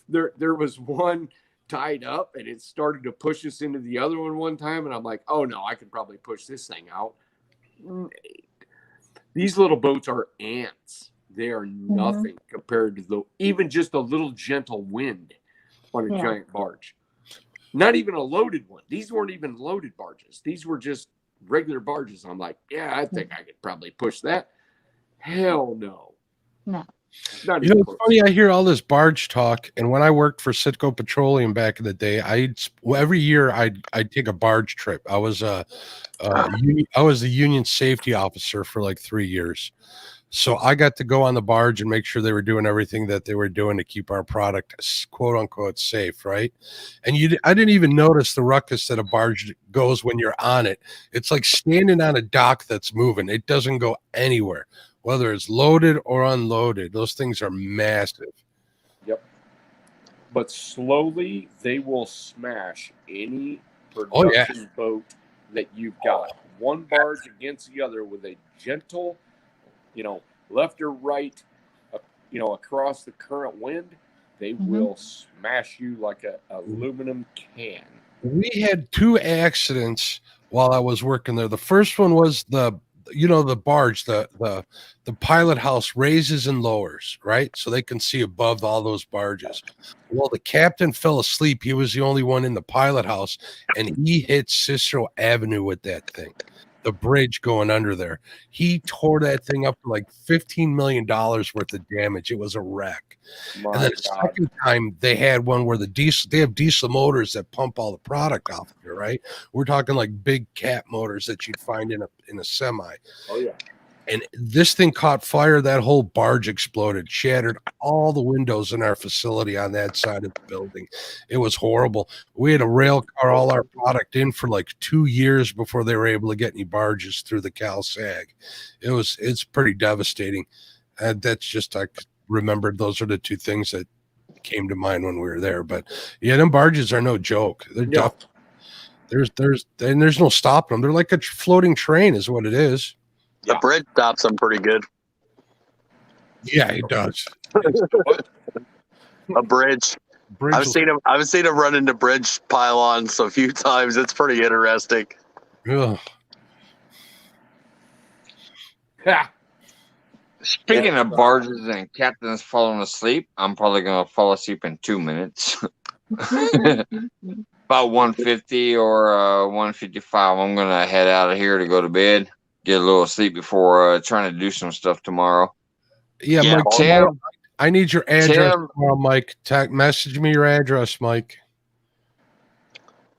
there was one tied up and it started to push us into the other one time. And I'm like, oh no, I could probably push this thing out. These little boats are ants. They are nothing compared to even just a little gentle wind on a Yeah. giant barge. Not even a loaded one. These weren't even loaded barges. These were just regular barges. I'm like, yeah, I think I could probably push that. Hell no. No. Not You even know, it's close. funny. I hear all this barge talk, and when I worked for Citgo Petroleum back in the day, every year I'd take a barge trip. I was the union safety officer for like 3 years, so I got to go on the barge and make sure they were doing everything that they were doing to keep our product quote unquote safe, right? And I didn't even notice the ruckus that a barge goes when you're on it. It's like standing on a dock that's moving. It doesn't go anywhere. Whether it's loaded or unloaded, those things are massive. Yep. But slowly they will smash any Oh, yeah. production boat that you've got. One barge against the other with a gentle, left or right, across the current wind, they will smash you like an aluminum can. We had 2 accidents while I was working there. The first one was the barge, the pilot house raises and lowers, right? So they can see above all those barges. Well, the captain fell asleep. He was the only one in the pilot house, and he hit Cicero Avenue with that thing, the bridge going under there. He tore that thing up for like $15 million worth of damage. It was a wreck. My And then the God. second time they had one where they have diesel motors that pump all the product off there, right? We're talking like big cat motors that you'd find in a semi. Oh, yeah. And this thing caught fire. That whole barge exploded, shattered all the windows in our facility on that side of the building. It was horrible. We had to rail car all our product in for like 2 years before they were able to get any barges through the CalSag. It's pretty devastating. That's just, I remembered those are the 2 things that came to mind when we were there. But yeah, them barges are no joke. They're tough. There's no stopping them. They're like a floating train is what it is. The bridge stops them pretty good. Yeah, it does. A bridge. I've seen him run into bridge pylons a few times. It's pretty interesting. Ugh. Speaking of barges and captains falling asleep, I'm probably going to fall asleep in 2 minutes. About 1:50 or 1:55, I'm going to head out of here to go to bed. Get a little sleep before trying to do some stuff tomorrow. Yeah, Yeah, Mike. Tim. I need your address Tim. tomorrow, Mike. Message me your address, Mike.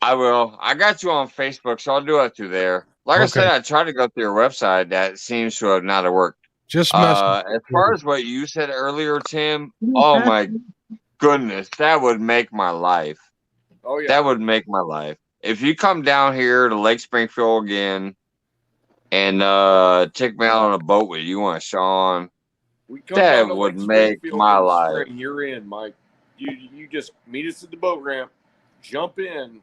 I will. I got you on Facebook, so I'll do it through there. Like I said, I tried to go through your website. That seems to have not worked. Just message. As far as what you said earlier, Tim, oh my goodness, that would make my life. Oh, yeah. That would make my life. If you come down here to Lake Springfield again and take me out on a boat with you and Sean, that would make my life. You're in, Mike. You just meet us at the boat ramp, jump in.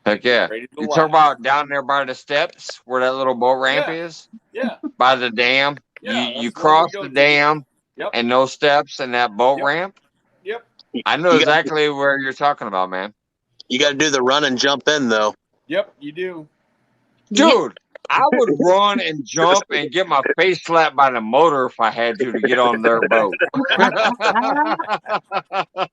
Heck yeah. You talk about down there by the steps where that little boat ramp is? Yeah. By the dam? Yeah, you cross the dam and no steps and that boat ramp? Yep. I know exactly where you're talking about, man. You got to do the run and jump in, though. Yep, you do. Dude, I would run and jump and get my face slapped by the motor if I had to get on their boat.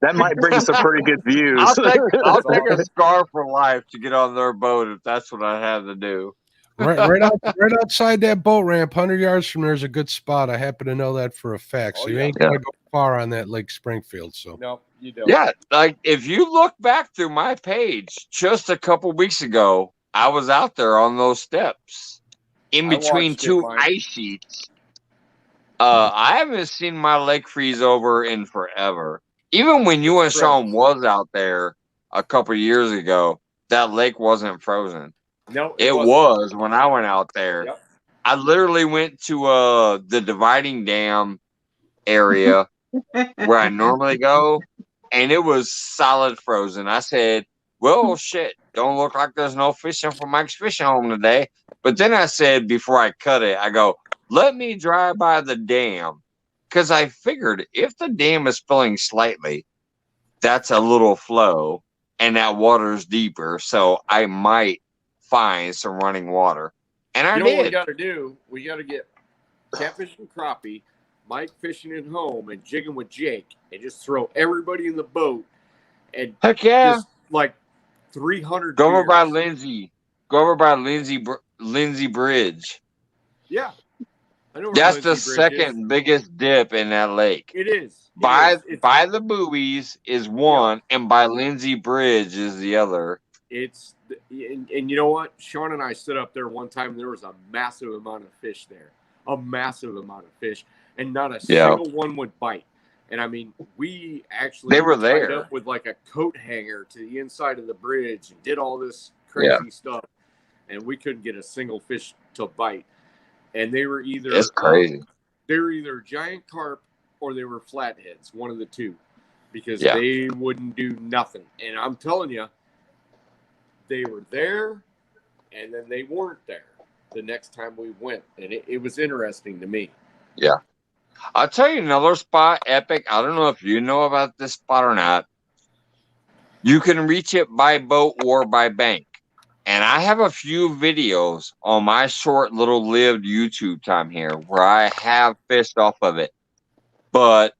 That might bring some pretty good views. I'll take a scar for life to get on their boat if that's what I have to do. Right outside that boat ramp, 100 yards from there is a good spot. I happen to know that for a fact. So you ain't gonna go far on that Lake Springfield. So no, you don't. Yeah, like if you look back through my page just a couple weeks ago, I was out there on those steps in between 2 ice sheets. I haven't seen my lake freeze over in forever. Even when you and Sean was out there a couple years ago, that lake wasn't frozen. No, it was when I went out there. Yep. I literally went to the dividing dam area where I normally go, and it was solid frozen. I said, well, shit, don't look like there's no fishing for Mike's Fishing Home today. But then I said, before I cut it, I go, let me drive by the dam. Because I figured if the dam is filling slightly, that's a little flow, and that water's deeper. So I might find some running water. And I did. did. What we got to do, we got to get catfish and crappie, Mike fishing at home, and jigging with Jake, and just throw everybody in the boat. And heck yeah. Just, like 300 Go over by beers. Lindsay. Go over by Lindsay Bridge. Yeah. I know where That's the Lindsay Bridge is. second biggest dip in that lake. It is. By It's the boobies is one, and by Lindsay Bridge is the other. And you know what? Sean and I stood up there one time. And there was a massive amount of fish there, and not a single one would bite. And I mean, we actually were tied there up with like a coat hanger to the inside of the bridge and did all this crazy stuff, and we couldn't get a single fish to bite. And they were either it's crazy. They were either giant carp or they were flatheads, one of the two, because they wouldn't do nothing. And I'm telling you, they were there, and then they weren't there the next time we went, and it was interesting to me. Yeah. I'll tell you another spot, epic. I don't know if you know about this spot or not. You can reach it by boat or by bank. And I have a few videos on my short little lived YouTube time here where I have fished off of it. But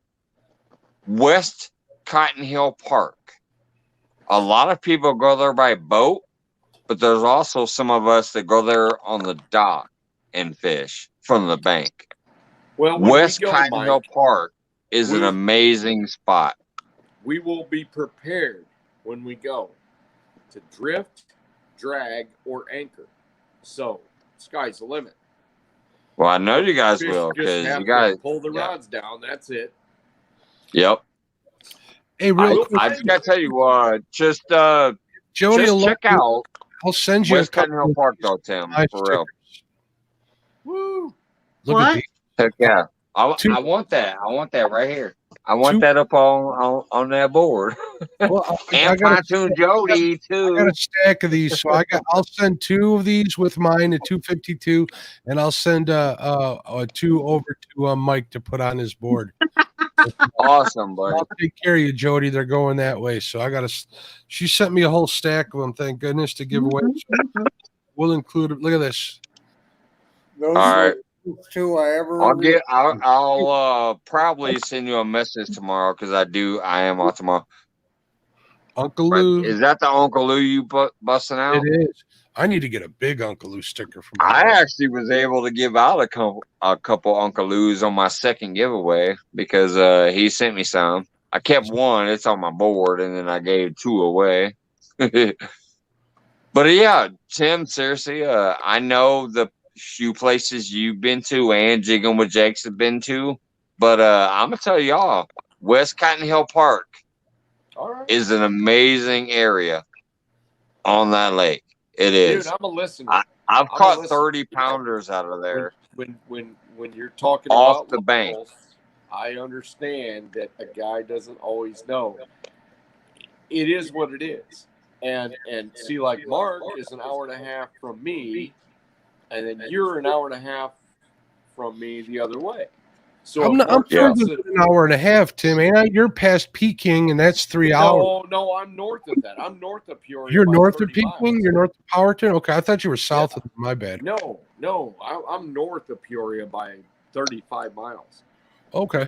West Cotton Hill Park, a lot of people go there by boat, but there's also some of us that go there on the dock and fish from the bank. Well, West Cotton Hill Park is an amazing spot. We will be prepared when we go to drift, drag, or anchor. So, sky's the limit. Well, I know you guys will, because you guys pull the rods down. That's it. Yep. Hey, I just gotta tell you what, Jody, just check out. I'll send you West Cotton Hill Park, though, Tim. For real. Woo! Look at these. Heck yeah. I want that. I want that right here. I want that up on that board. Well, and Pontoon Jody too. I got a stack of these, so I'll send 2 of these with mine at 252, and I'll send 2 over to Mike to put on his board. Awesome, buddy. I'll take care of you, Jody. They're going that way, so she sent me a whole stack of them. Thank goodness to give away. So we'll include it. Look at this. Those all right. 2 I ever. I'll probably send you a message tomorrow because I am off tomorrow. Uncle Lou. Is that the Uncle Lou you busting out? It is. I need to get a big Uncle Lou sticker from. I actually was able to give out a couple Uncle Lou's on my second giveaway because he sent me some. I kept one; it's on my board, and then I gave 2 away. But yeah, Tim, seriously, I know the few places you've been to and Jigging with Jakes have been to, but I'm gonna tell y'all, West Cotton Hill Park is an amazing area on that lake. It is. Dude, I'm a listener. I've caught 30 pounders out of there. When you're talking off about the bank, I understand that a guy doesn't always know. It is what it is. And see, like Mark is an hour and a half from me, and then you're an hour and a half from me the other way. So I'm further than an hour and a half, Tim. Ain't I? You're past Peking, and that's 3 hours. No, I'm north of that. I'm north of Peoria. You're north of Peking? Miles. You're north of Powerton? Okay, I thought you were south of them. My bad. No, I'm north of Peoria by 35 miles. Okay.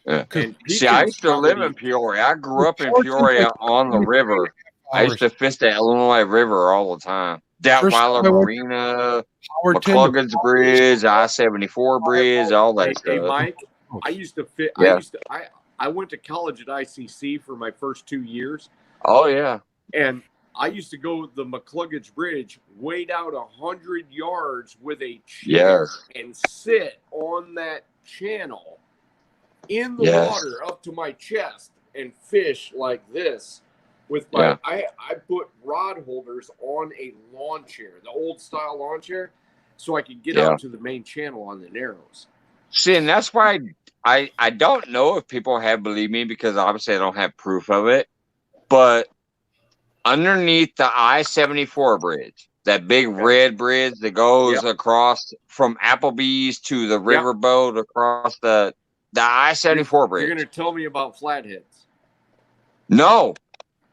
Yeah. See, I used to live in Peoria. I grew up in Peoria on the river. I used to fish the Illinois River all the time. Doubtweiler Marina, McCluggan's Bridge, I-74 Bridge, all that stuff. Hey, Mike, I used to fit. Yeah. I went to college at ICC for my first 2 years. Oh yeah. And I used to go the McCluggage Bridge, wade out 100 yards with a chair and sit on that channel in the water up to my chest and fish like this. With my, I put rod holders on a lawn chair, the old style lawn chair, so I could get out to the main channel on the Narrows. See, and that's why I don't know if people have believed me because obviously I don't have proof of it. But underneath the I-74 bridge, that big red bridge that goes across from Applebee's to the riverboat across the I-74 bridge. You're going to tell me about flatheads? No.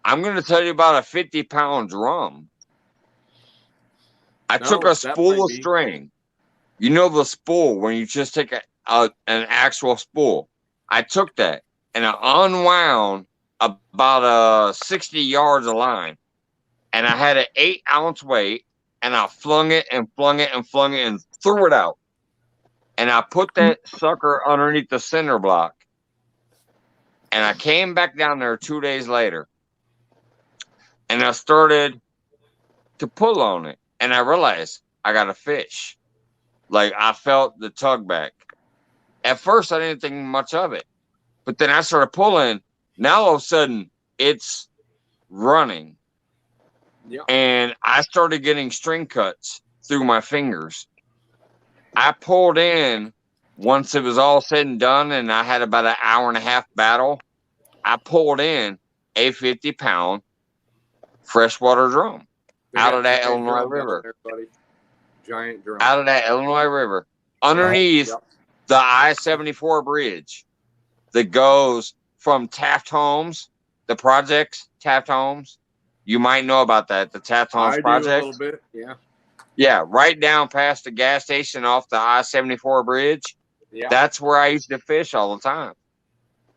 I'm going to tell you about a 50-pound drum. I took a spool of string. You know the spool when you just take an actual spool. I took that and I unwound about 60 yards of line. and I had an 8-ounce weight, and I flung it and flung it and flung it and threw it out. And I put that sucker underneath the cinder block. And I came back down there 2 days later, and I started to pull on it, and I realized I got a fish. Like, I felt the tug back. At first, I didn't think much of it, but then I started pulling. Now all of a sudden, it's running, and I started getting string cuts through my fingers. I pulled in once it was all said and done, and I had about an hour and a half battle. I pulled in a 50-pound freshwater drum out of that Illinois River. Giant drum. Out of that Illinois River. Underneath the I-74 bridge that goes from Taft Homes, the projects, Taft Homes. You might know about that, the Taft Homes project. I do a little bit, yeah. Yeah, right down past the gas station off the I-74 bridge. Yeah. That's where I used to fish all the time.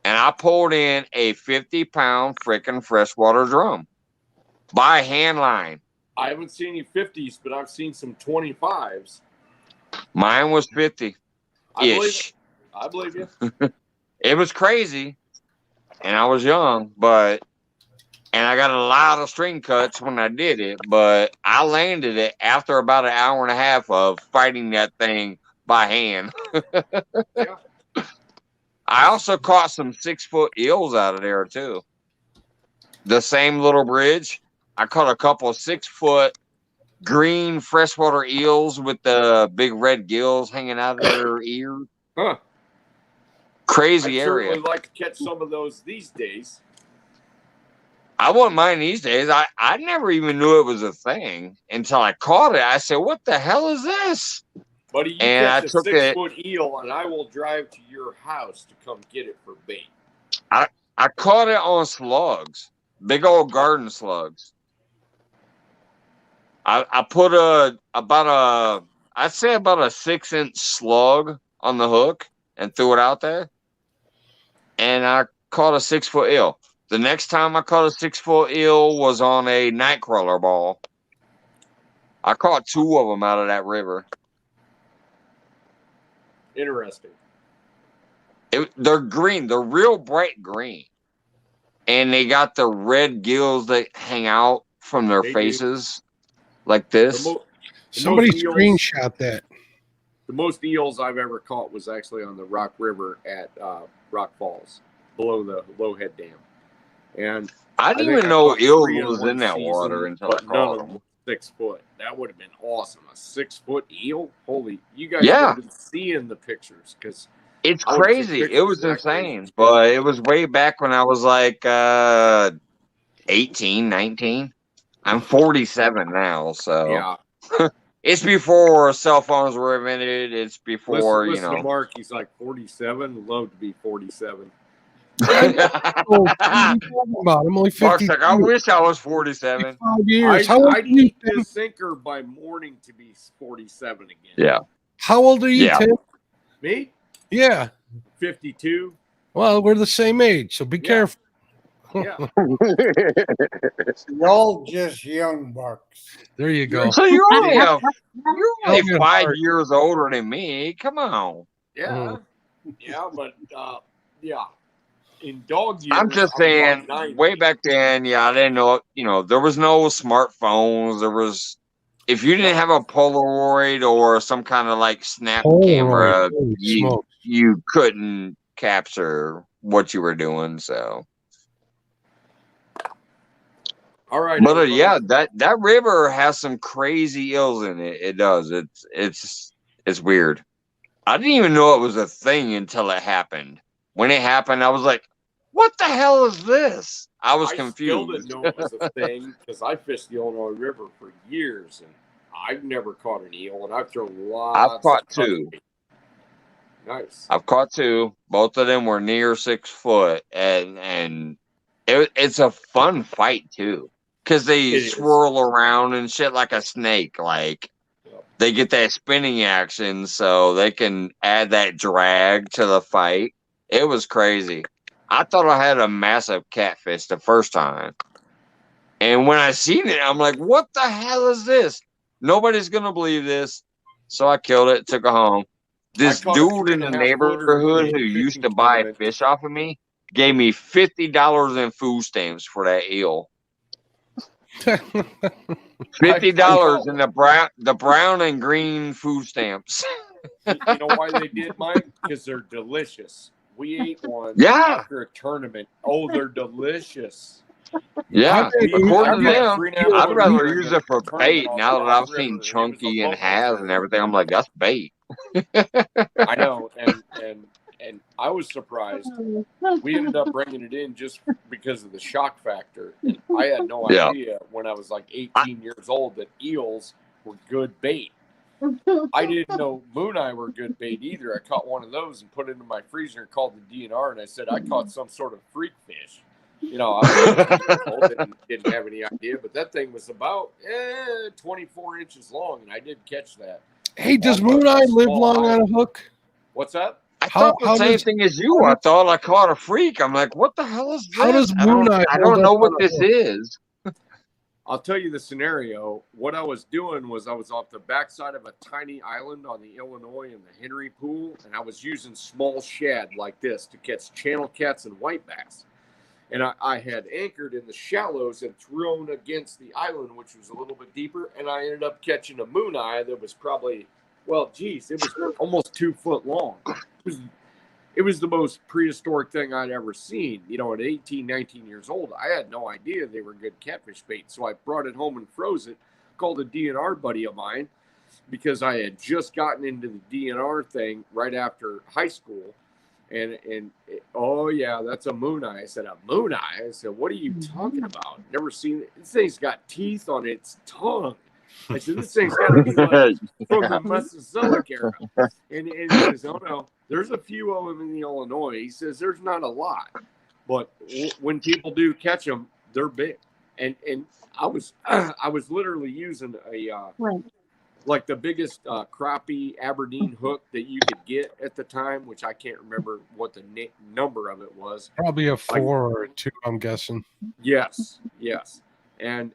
And I pulled in a 50-pound freaking freshwater drum by hand line. I haven't seen any 50s, but I've seen some 25s. Mine was 50-ish. I believe you. It was crazy, and I was young, and I got a lot of string cuts when I did it, but I landed it after about an hour and a half of fighting that thing by hand. Yeah. I also caught some 6-foot eels out of there too. The same little bridge. I caught a couple of 6-foot green freshwater eels with the big red gills hanging out of their ears. Huh. Crazy I'd area. certainly like to catch some of those these days. I wouldn't mind these days. I never even knew it was a thing until I caught it. I said, "What the hell is this?" Buddy, you And catch I a took 6-foot eel, and I will drive to your house to come get it for bait. I caught it on slugs, big old garden slugs. I put I'd say about a 6-inch slug on the hook and threw it out there, and I caught a 6-foot eel. The next time I caught a 6-foot eel was on a nightcrawler ball. I caught 2 of them out of that river. Interesting. They're green. They're real bright green. And they got the red gills that hang out from their faces like this. Somebody screenshot that. The most eels I've ever caught was actually on the Rock River at Rock Falls, below the Lowhead Dam. And I didn't even know eels was in that water until I caught them. 6 foot. That would have been awesome. A 6-foot eel? Holy, you guys would have been seeing the pictures because it's crazy. It was insane. But it was way back when I was like 18, 19. I'm 47 now, so yeah. It's before cell phones were invented. It's before, listen to Mark, he's like 47. Love to be 47. I'm only 50. Mark's like, I wish I was 47. 5 years. I need this sinker by morning to be 47 again. Yeah. How old are you, Tim? Me? Yeah. 52. Well, we're the same age, so be careful. Yeah. Y'all just young bucks. There you go. So you're only 5 years older than me. Come on. Yeah. Yeah, but yeah. In dog years, I'm just saying, way back then, I didn't know, there was no smartphones. There was, if you didn't have a Polaroid or some kind of like snap camera, you couldn't capture what you were doing. So, all right. But that river has some crazy eels in it. It does. It's weird. I didn't even know it was a thing until it happened. When it happened, I was like, what the hell is this? I was confused. I still didn't know it was a thing because I fished the Illinois River for years and I've never caught an eel, and I've thrown lots. I've caught 2. Nice. I've caught 2. Both of them were near 6 foot, and it's a fun fight too because they swirl around and shit like a snake. Like they get that spinning action, so they can add that drag to the fight. It was crazy. I thought I had a massive catfish the first time. And when I seen it, I'm like, what the hell is this? Nobody's going to believe this. So I killed it, took it home. This caught a dude in the 3.5 footer neighborhood in who a used fishing to buy tournament. fish off of me gave me $50 in food stamps for that eel. $50 in the brown and green food stamps. You know why they did, Mike? Because they're delicious. We ate one Yeah. after a tournament. Oh, they're delicious. Yeah, according to I've got a them, 3.5 I'd foot rather eater in use the it for tournament bait. on Now that Lost I've River, seen and he was a chunky and boatload has and tournament. everything, I'm like, that's bait. I know, and I was surprised. We ended up bringing it in just because of the shock factor, and I had no idea when I was like 18 years old that eels were good bait. I didn't know moon eye were good bait either. I caught one of those and put it in my freezer and called the DNR, and I said I caught some sort of freak fish. You know, I was 18 years old, didn't have any idea, but that thing was about 24 inches long, and I did catch that. Hey, does moon eye live long on a hook? What's that? I thought the same thing as you. I thought I caught a freak. I'm like, what the hell is this? How does moon eye I hold don't know up what on a this hook? is. I'll tell you the scenario. What I was doing was I was off the backside of a tiny island on the Illinois in the Henry Pool, and I was using small shad like this to catch channel cats and white bass. And I had anchored in the shallows and thrown against the island, which was a little bit deeper, and I ended up catching a moon eye that was probably, well, geez, it was almost 2 foot long. It was the most prehistoric thing I'd ever seen. You know, at 18, 19 years old, I had no idea they were good catfish bait. So I brought it home and froze it, called a DNR buddy of mine, because I had just gotten into the DNR thing right after high school. Oh, yeah, that's a moon eye. I said, a moon eye? I said, what are you talking about? Never seen it. This thing's got teeth on its tongue. I said, this thing's got to be like from the Mesozoic era. And he says, oh, no, there's a few of them in the Illinois. He says, there's not a lot. But when people do catch them, they're big. And I was literally using like the biggest crappie Aberdeen hook that you could get at the time, which I can't remember what the number of it was. Probably a 4 or a 2, I'm guessing. Yes. And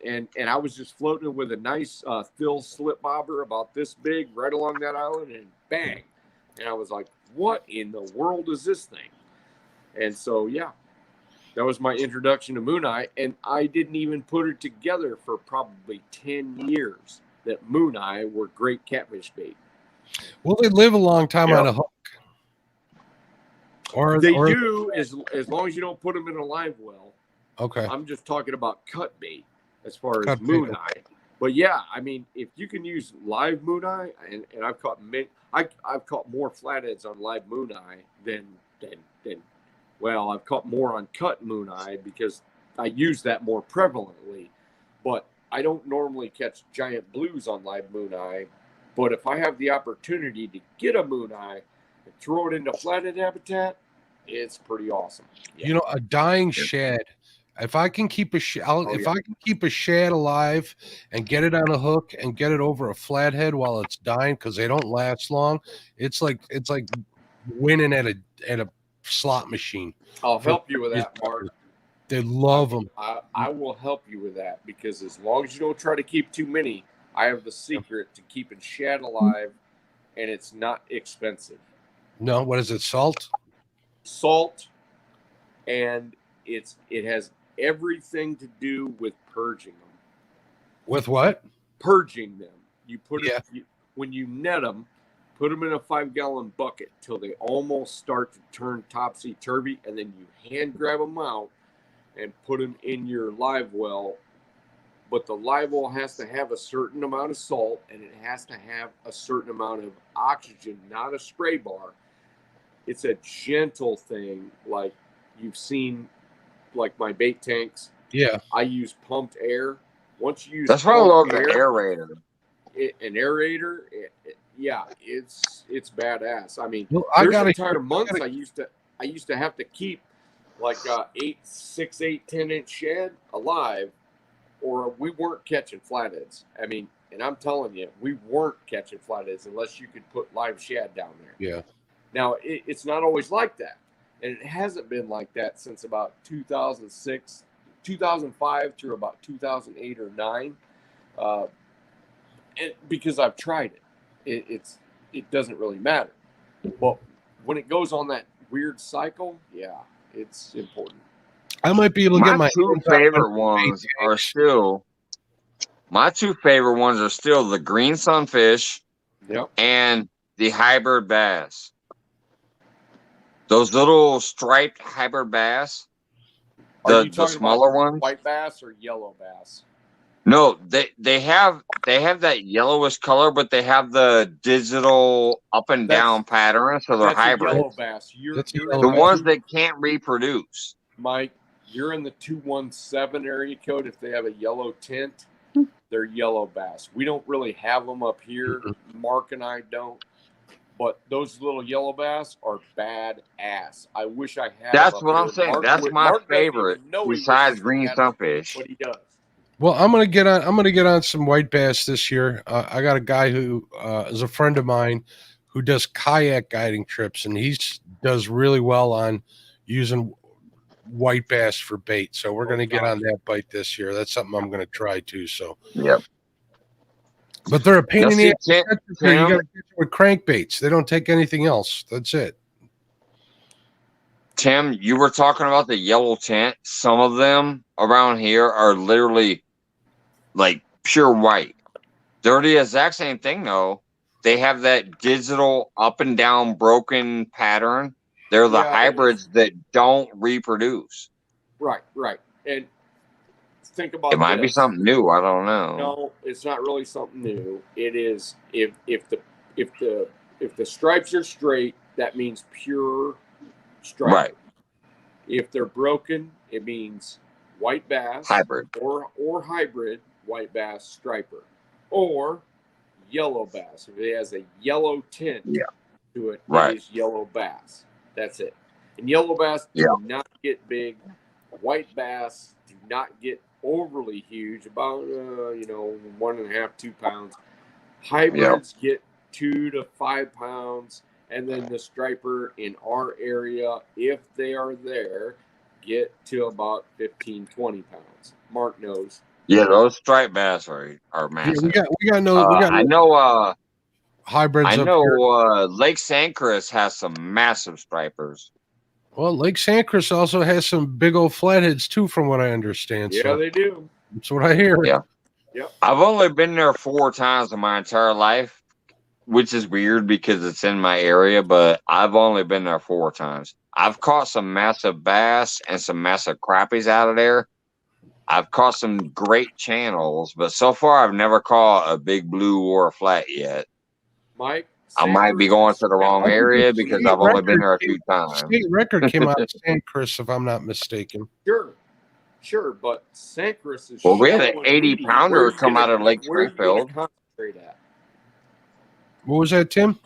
I was just floating with a nice Phil slip bobber about this big right along that island, and bang. And I was like, what in the world is this thing? And so, yeah, that was my introduction to moon eye. And I didn't even put it together for probably 10 years that moon eye were great catfish bait. Will they live a long time on a hook? Or do, as long as you don't put them in a live well. Okay. I'm just talking about cut bait as far as moon eye. But yeah, I mean, if you can use live moon eye, and I've caught I've caught more flatheads on live moon eye than I've caught more on cut moon eye because I use that more prevalently. But I don't normally catch giant blues on live moon eye. But if I have the opportunity to get a moon eye and throw it into flathead habitat, it's pretty awesome. Yeah. You know, a dying shad. If I can keep a I can keep a shad alive and get it on a hook and get it over a flathead while it's dying, because they don't last long, it's like winning at a slot machine. I'll help you with that, Mark. They love them. I will help you with that, because as long as you don't try to keep too many, I have the secret to keeping shad alive, and it's not expensive. No, what is it? Salt, and it has everything to do with purging them. With what? Purging them. You put when you net them, put them in a 5-gallon bucket till they almost start to turn topsy-turvy, and then you hand grab them out and put them in your live well. But the live well has to have a certain amount of salt, and it has to have a certain amount of oxygen, not a spray bar. It's a gentle thing, like you've seen, like my bait tanks. Yeah. I use pumped air. Once you use that's why I love the aerator. An aerator, it's badass. I mean, well, there's entire months I used to have to keep like 6, 8, 10-inch shad alive, or we weren't catching flatheads. I mean, and I'm telling you, we weren't catching flatheads unless you could put live shad down there. Yeah. Now, it's not always like that. And it hasn't been like that since about 2006, 2005 through about 2008 or 9, and because I've tried it doesn't really matter. But when it goes on that weird cycle, yeah, it's important. I might be able to get My my two hands on favorite one of ones are still the green sunfish Yep. and the hybrid bass. Those little striped hybrid bass, Are you the talking smaller about ones. white bass or yellow bass? No, they have that yellowish color, but they have the digital up and down pattern, so they're That's a hybrid. yellow bass. That's a You're yellow The in bass. ones that can't reproduce. Mike, you're in the 217 area code. If they have a yellow tint, they're yellow bass. We don't really have them up here. Mark and I don't. But those little yellow bass are badass. I wish I had That's them up what I'm here. saying. That's my Mark doesn't favorite, even know he besides wishes he green had them, sunfish. but he does. Well, I'm gonna get on some white bass this year. I got a guy who is a friend of mine who does kayak guiding trips, and he does really well on using white bass for bait. So we're gonna get on that bite this year. That's something I'm gonna try too. So, Yep. but they're a pain Now, in see, the ass. Tim- You got to catch it with crankbaits. They don't take anything else. That's it. Tim, you were talking about the yellow tint. Some of them around here are literally like pure white. They're the exact same thing, though. They have that digital up and down broken pattern. They're the Yeah, hybrids that don't reproduce. Right. And think about It might be this. something new. I don't know. No, it's not really something new. It is if the stripes are straight, that means pure stripe. Right. If they're broken, it means white bass Hybrid. or hybrid white bass striper or yellow bass. If it has a yellow tint to it, Right. it is yellow bass. That's it. And yellow bass do not get big. White bass do not get overly huge, about 1.5, 2 pounds. Hybrids get 2 to 5 pounds, and then the striper in our area, if they are there, get to about 15, 20 pounds. Mark knows. Yeah, those striped bass are massive. Yeah, we got no. I know. Hybrids. I up know. here. Lake San Chris has some massive stripers. Well, Lake San Chris also has some big old flatheads too, from what I understand. Yeah, so they do. that's what I hear. Yeah. Yep. I've only been there 4 times in my entire life, which is weird because it's in my area, but I've only been there 4 times. I've caught some massive bass and some massive crappies out of there. I've caught some great channels, but so far I've never caught a big blue or a flat yet. Mike, I might be going to the wrong area because I've only been there a few times. State record came out of San Chris, if I'm not mistaken. Sure, but San Chris is Well, we had shallow an and 80 weedy. pounder Where's come out of Lake where are you gonna Springfield. concentrate at? What was that, Tim?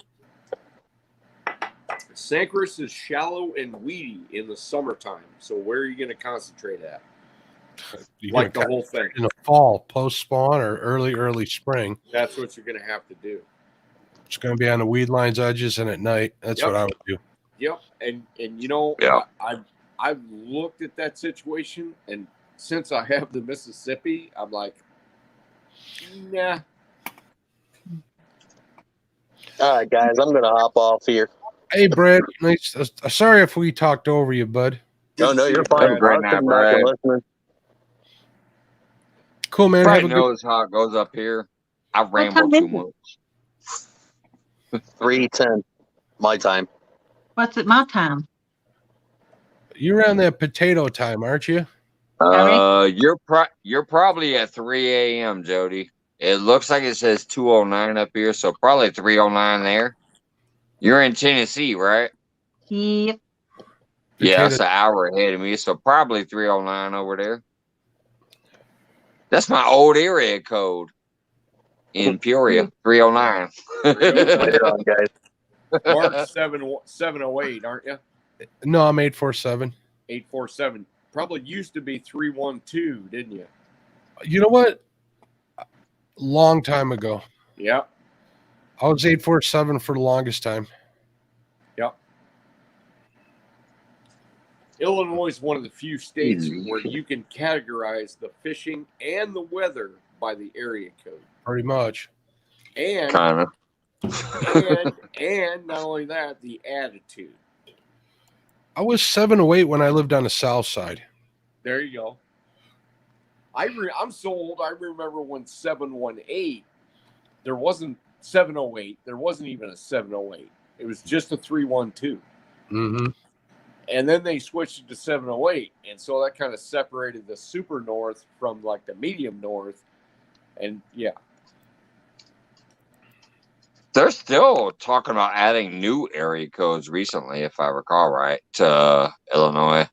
San Chris is shallow and weedy in the summertime. So where are you going to concentrate at? You're Like gonna the whole thing. in the fall, post spawn, or early spring. That's what you're going to have to do. It's going to be on the weed lines edges and at night. That's what I would do. Yep, and I've looked at that situation, and since I have the Mississippi, I'm like, nah. All right, guys, I'm gonna hop off here. Hey, Brad. Nice. Sorry if we talked over you, bud. No, you're Have fine. a great I'll night, come back and Brad. listen. Cool, man. Have Brad a good. knows how it goes up here. I ramble time too is it? much. 3:10, my time. What's at my time? You're on that potato time, aren't you? You're probably at 3 a.m., Jody. It looks like it says 2:09 up here, so probably 3:09 there. You're in Tennessee, right? Yep. Yeah, that's an hour ahead of me, so probably 3:09 over there. That's my old area code in Peoria, 3:09. Later on, guys. Mark 708, aren't you? No, I'm 847. 847. Probably used to be 312, didn't you? You know what? Long time ago. Yep. I was 847 for the longest time. Yep. Illinois is one of the few states where you can categorize the fishing and the weather by the area code. Pretty much. And Kind of. and not only that, the attitude. I was 708 when I lived on the south side. There you go. I'm so old. I remember when 718. There wasn't 708. There wasn't even a 708. It was just a 312. Mm-hmm. And then they switched it to 708. And so that kind of separated the super north from like the medium north. And yeah. They're still talking about adding new area codes recently, if I recall right, to Illinois.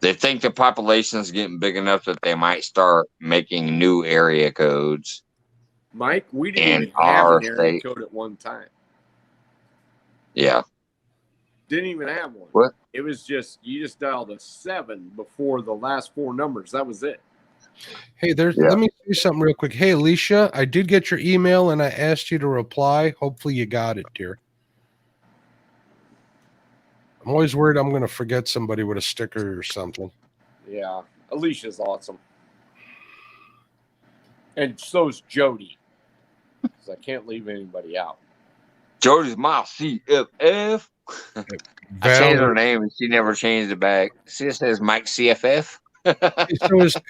They think the population is getting big enough that they might start making new area codes. Mike, we didn't in even have our an area state. code at one time. Yeah. Didn't even have one. What? It was just, you just dialed a 7 before the last 4 numbers. That was it. Hey, let me do something real quick. Hey, Alicia, I did get your email and I asked you to reply. Hopefully you got it, dear. I'm always worried I'm going to forget somebody with a sticker or something. Yeah. Alicia's awesome. And so's Jody. Because I can't leave anybody out. Jody's my CFF. I changed her name and she never changed it back. See, it says Mike CFF. So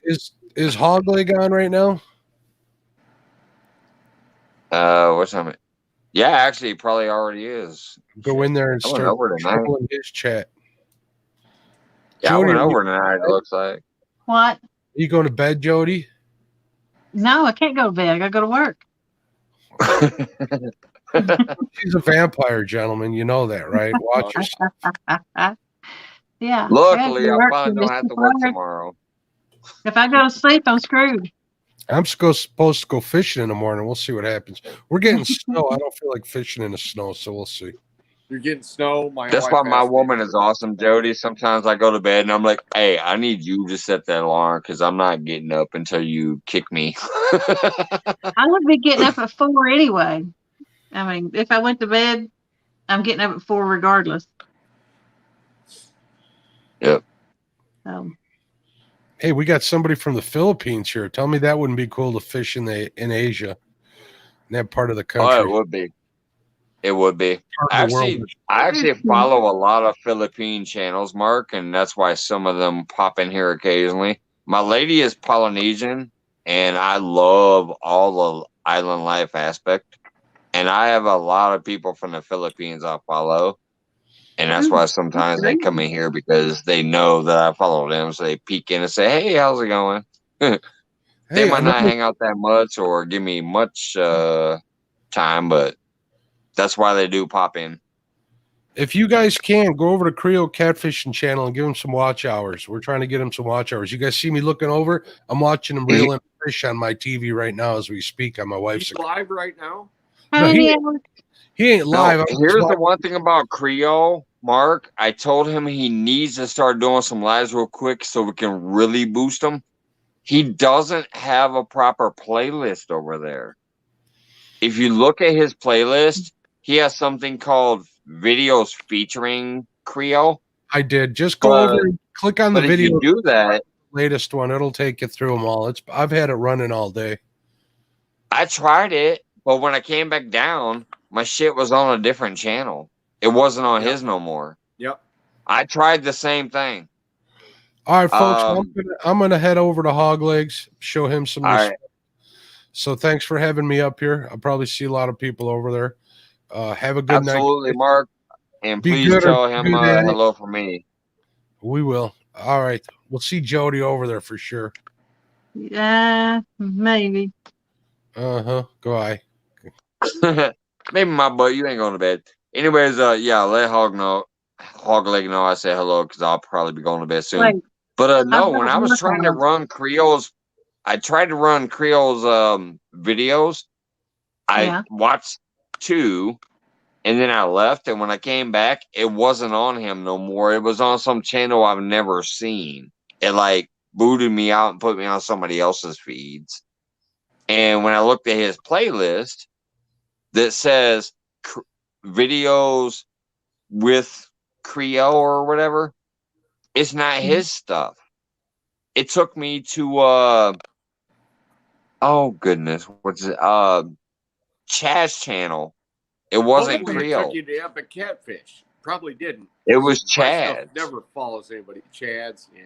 is Hogleg on right now? What's on it? Yeah, actually, he probably already is. Go in there and I went start over tonight. trolling his chat. Yeah, Jody, I went over tonight, it looks like. What? You going to bed, Jody? No, I can't go to bed. I gotta go to work. She's a vampire, gentlemen. You know that, right? Watch yourself. Yeah. Luckily, yeah, I work probably till don't it's have to work hard. tomorrow. If I go to sleep, I'm screwed. I'm supposed to go fishing in the morning. We'll see what happens. We're getting snow. I don't feel like fishing in the snow, so we'll see. You're getting snow. That's wife why my asked me woman to- is awesome, Jody. Sometimes I go to bed and I'm like, hey, I need you to set that alarm because I'm not getting up until you kick me. I would be getting up at 4 anyway. I mean, if I went to bed, I'm getting up at 4 regardless. Yep. Hey, we got somebody from the Philippines here. Tell me that wouldn't be cool to fish in Asia, in that part of the country. Oh, it would be. It would be. Part of the world. I actually follow a lot of Philippine channels, Mark, and that's why some of them pop in here occasionally. My lady is Polynesian, and I love all the island life aspect. And I have a lot of people from the Philippines I follow. And that's why sometimes they come in here because they know that I follow them. So they peek in and say, hey, how's it going? They might not hang out that much or give me much time, but that's why they do pop in. If you guys can, go over to Creole Catfishing Channel and give them some watch hours. We're trying to get them some watch hours. You guys see me looking over? I'm watching them reeling fish on my TV right now as we speak on my wife's He's live right now? No, he ain't live. No, here's the one thing about Creole, Mark. I told him he needs to start doing some lives real quick so we can really boost him. He doesn't have a proper playlist over there. If you look at his playlist, he has something called videos featuring Creole. I did. Just go over and click on the video. If you do that, latest one, it'll take you through them all. I've had it running all day. I tried it, but when I came back down, my shit was on a different channel. It wasn't on his no more. Yep. I tried the same thing. All right, folks. I'm gonna head over to Hoglegs, show him some respect. Right. So thanks for having me up here. I'll probably see a lot of people over there. Have a good night. Absolutely, Mark. And Be please good tell or him good at it. hello from me. We will. All right. We'll see Jody over there for sure. Yeah, maybe. Uh-huh. Go ahead. Maybe my butt. You ain't going to bed. Anyways, yeah, let Hogleg know I say hello because I'll probably be going to bed soon. Wait, But no, I've when got I was more trying to comments. run Creole's, I tried to run Creole's videos. I watched 2, and then I left. And when I came back, it wasn't on him no more. It was on some channel I've never seen. It like booted me out and put me on somebody else's feeds. And when I looked at his playlist that says videos with Creole or whatever, It's not his stuff. It took me to oh goodness, what's it? Chaz channel. It wasn't Hopefully it took Creole. you to Epic Catfish. Probably didn't. It was My stuff Chaz. never follows anybody. Chad's, yeah.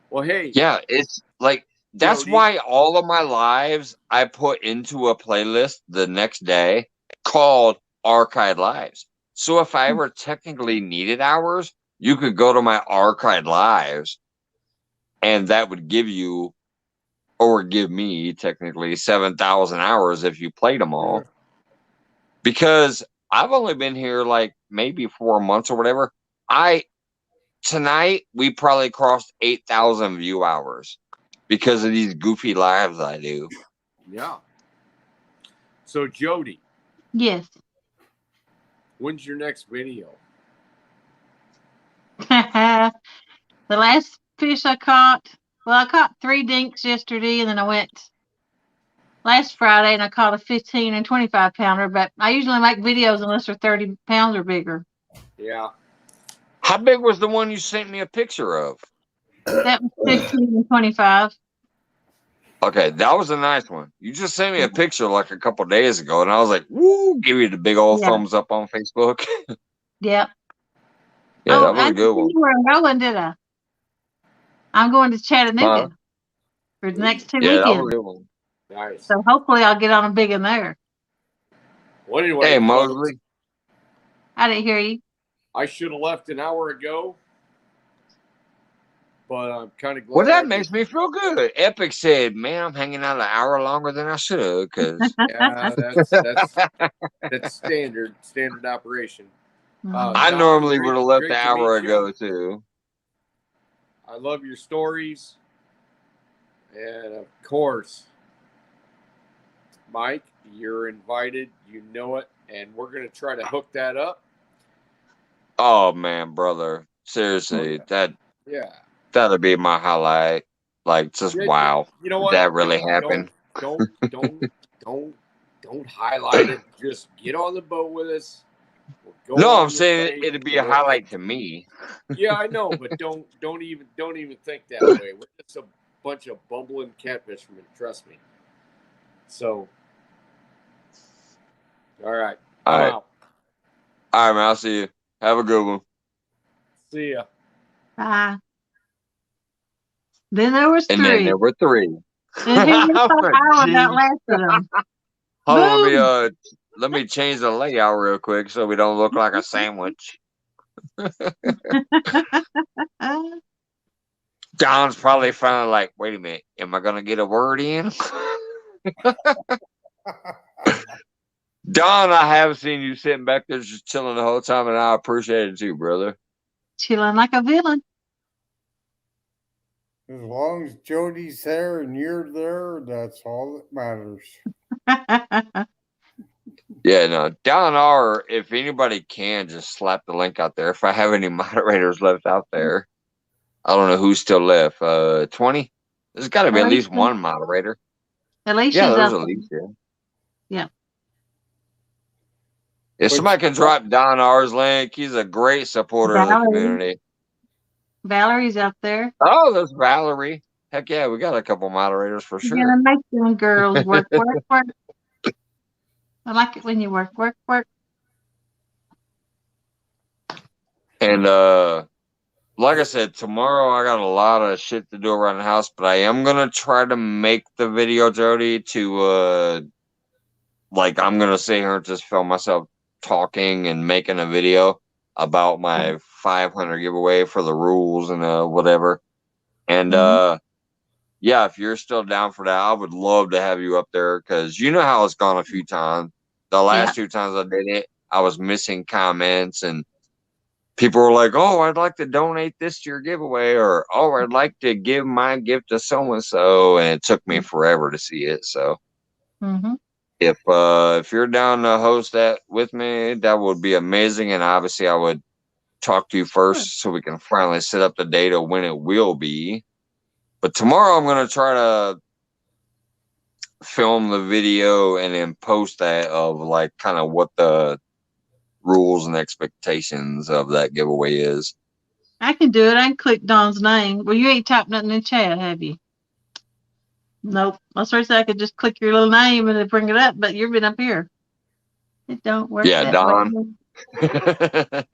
Well, hey. Yeah, it's like that's Jody. why all of my lives I put into a playlist the next day called Archive Lives. So if I ever technically needed hours, you could go to my Archive Lives and that would give you or give me technically 7,000 hours if you played them all. Because I've only been here like maybe 4 months or whatever. Tonight we probably crossed 8,000 view hours because of these goofy lives I do. Yeah. So Jody, Yes. when's your next video? The last fish I caught, well, I caught 3 dinks yesterday, and then I went last Friday and I caught a 15 and 25 pounder, but I usually make videos unless they're 30 pounds or bigger. Yeah. How big was the one you sent me a picture of? That was 15 and 25. Okay, that was a nice one. You just sent me a picture like a couple days ago, and I was like, woo, give you the big old thumbs up on Facebook. Yep. Yeah, that was I a good one. didn't see where I'm going, did I? I'm going to Chattanooga for the next 2 Yeah, that was a weekends. good one. Nice. So hopefully I'll get on a big one there. Well, anyway, Hey, folks, Mosley. I didn't hear you. I should have left an hour ago, but I'm kind of glad. Well, that makes me feel good. Epic said, man, I'm hanging out an hour longer than I should have because Yeah, that's standard operation. I Don, normally would have left great an to hour meet you. ago, too. I love your stories. And of course, Mike, you're invited. You know it. And we're going to try to hook that up. Oh, man, brother. Seriously, that'd be my highlight. Like, just wow. You know what? That really happened. Don't highlight it. Just get on the boat with us. We'll No, on I'm your saying lake. it'd be a highlight to me. Yeah, I know, but don't even think that way. We're just a bunch of bumbling catfishermen. Trust me. So, all right, I'm out. All right, man. I'll see you. Have a good one. See ya. Bye. Then there was 3. And then there were 3. And who thought I would outlasted them? Hold on, let me change the layout real quick so we don't look like a sandwich. Don's probably finally like, wait a minute, am I gonna get a word in? Don, I have seen you sitting back there just chilling the whole time, and I appreciate it too, brother. Chilling like a villain. As long as Jody's there and you're there, that's all that matters. Yeah, no, Don R, if anybody can, just slap the link out there. If I have any moderators left out there, I don't know who's still left. 20? There's got to be at least one moderator. Alicia's yeah, there's up. Alicia. Yeah. If somebody can drop Don R's link, he's a great supporter of the community. Valerie's up there. Oh, there's Valerie. Heck yeah, we got a couple moderators for sure. You're gonna make them girls work. I like it when you work. And like I said, tomorrow I got a lot of shit to do around the house, but I am gonna try to make the video, Jody, to like I'm gonna sit here and just film myself talking and making a video about my 500 giveaway for the rules and whatever. And yeah, if you're still down for that, I would love to have you up there because you know how it's gone a few times. The last 2 times I did it, I was missing comments and people were like, oh, I'd like to donate this to your giveaway, or oh, I'd like to give my gift to so-and-so, and it took me forever to see it. So if you're down to host that with me, that would be amazing. And obviously I would talk to you first so we can finally set up the date of when it will be. But tomorrow I'm going to try to film the video and then post that of like kind of what the rules and expectations of that giveaway is. I can do it. I can click Don's name. Well, you ain't typed nothing in chat, have you? Nope. I was first I could just click your little name and it bring it up, but you've been up here. It don't work Yeah, that way. Don.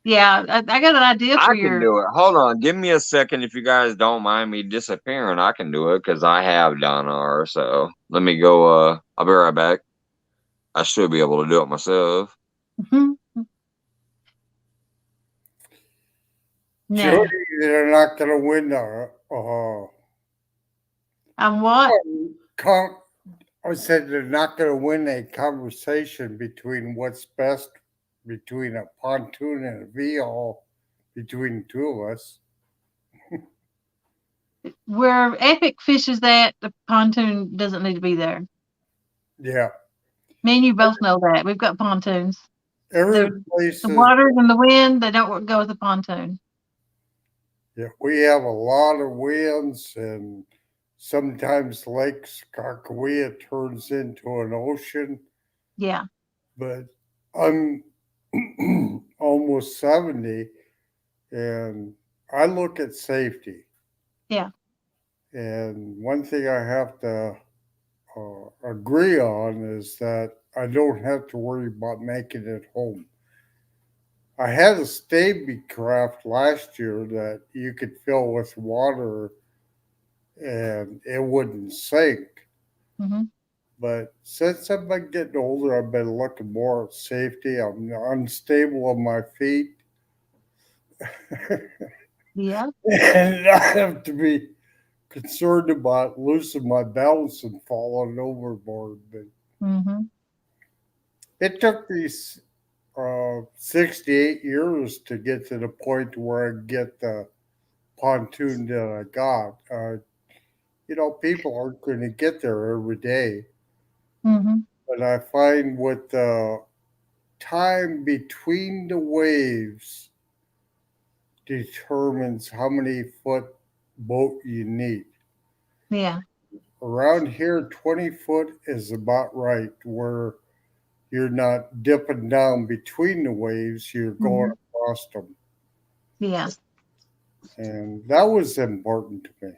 Yeah, I got an idea for I can your. do it. Hold on, give me a second if you guys don't mind me disappearing. I can do it because I have Don R. So let me go. I'll be right back. I should be able to do it myself. No. Jody, they're not going to win I'm what? I said they're not going to win a conversation between what's best between a pontoon and a V-hull between the two of us. Where Epic fishes that, the pontoon doesn't need to be there. Yeah. Me and you both know that. We've got pontoons. Every place The water and the wind, they don't go with the pontoon. Yeah, we have a lot of winds, and sometimes Lake Skakawea turns into an ocean. Yeah. But I'm almost 70, and I look at safety. Yeah. And one thing I have to agree on is that I don't have to worry about making it home. I had a Stavy craft last year that you could fill with water and it wouldn't sink. Mm-hmm. But since I've been getting older, I've been looking more at safety. I'm unstable on my feet. Yeah. And I have to be concerned about losing my balance and falling overboard. But it took these 68 years to get to the point where I get the pontoon that I got. People aren't going to get there every day. But I find with the time between the waves determines how many foot boat you need. Yeah. Around here, 20 foot is about right, where you're not dipping down between the waves, you're going across them. Yeah. And that was important to me.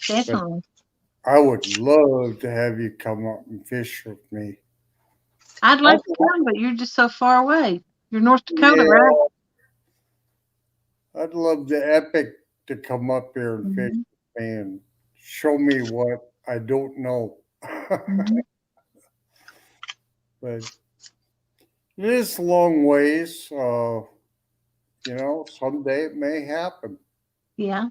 Definitely. But I would love to have you come up and fish with me. I'd love to come, but you're just so far away. You're North Dakota, right? I'd love the Epic to come up here and fish with me and show me what I don't know. But it is a long ways. Someday it may happen. Yeah.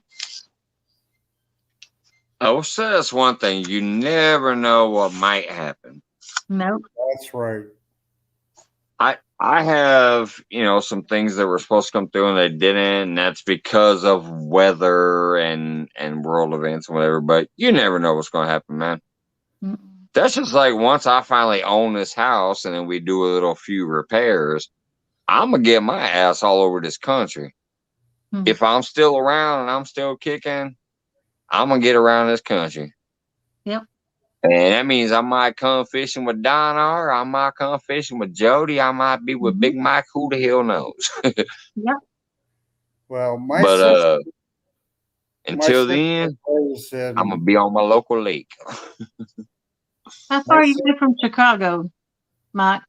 I will say that's one thing. You never know what might happen. Nope. That's right. I have, some things that were supposed to come through and they didn't, and that's because of weather and world events and whatever. But you never know what's going to happen, man. That's just like once I finally own this house and then we do a few repairs, I'm going to get my ass all over this country. If I'm still around and I'm still kicking, I'm going to get around this country. Yep. And that means I might come fishing with Don R. I might come fishing with Jody. I might be with Big Mike. Who the hell knows? Yep. Well, until then, I'm going to be on my local lake. How far are you from Chicago, Mike?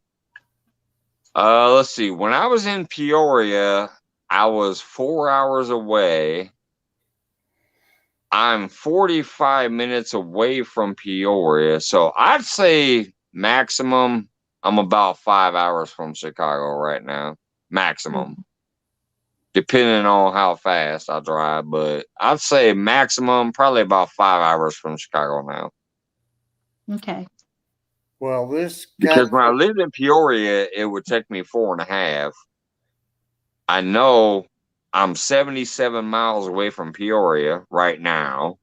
Let's see. When I was in Peoria, I was 4 hours away. I'm 45 minutes away from Peoria. So I'd say maximum, I'm about 5 hours from Chicago right now. Maximum. Depending on how fast I drive. But I'd say maximum, probably about 5 hours from Chicago now. Okay. Well, because when I lived in Peoria, it would take me 4.5. I know I'm 77 miles away from Peoria right now.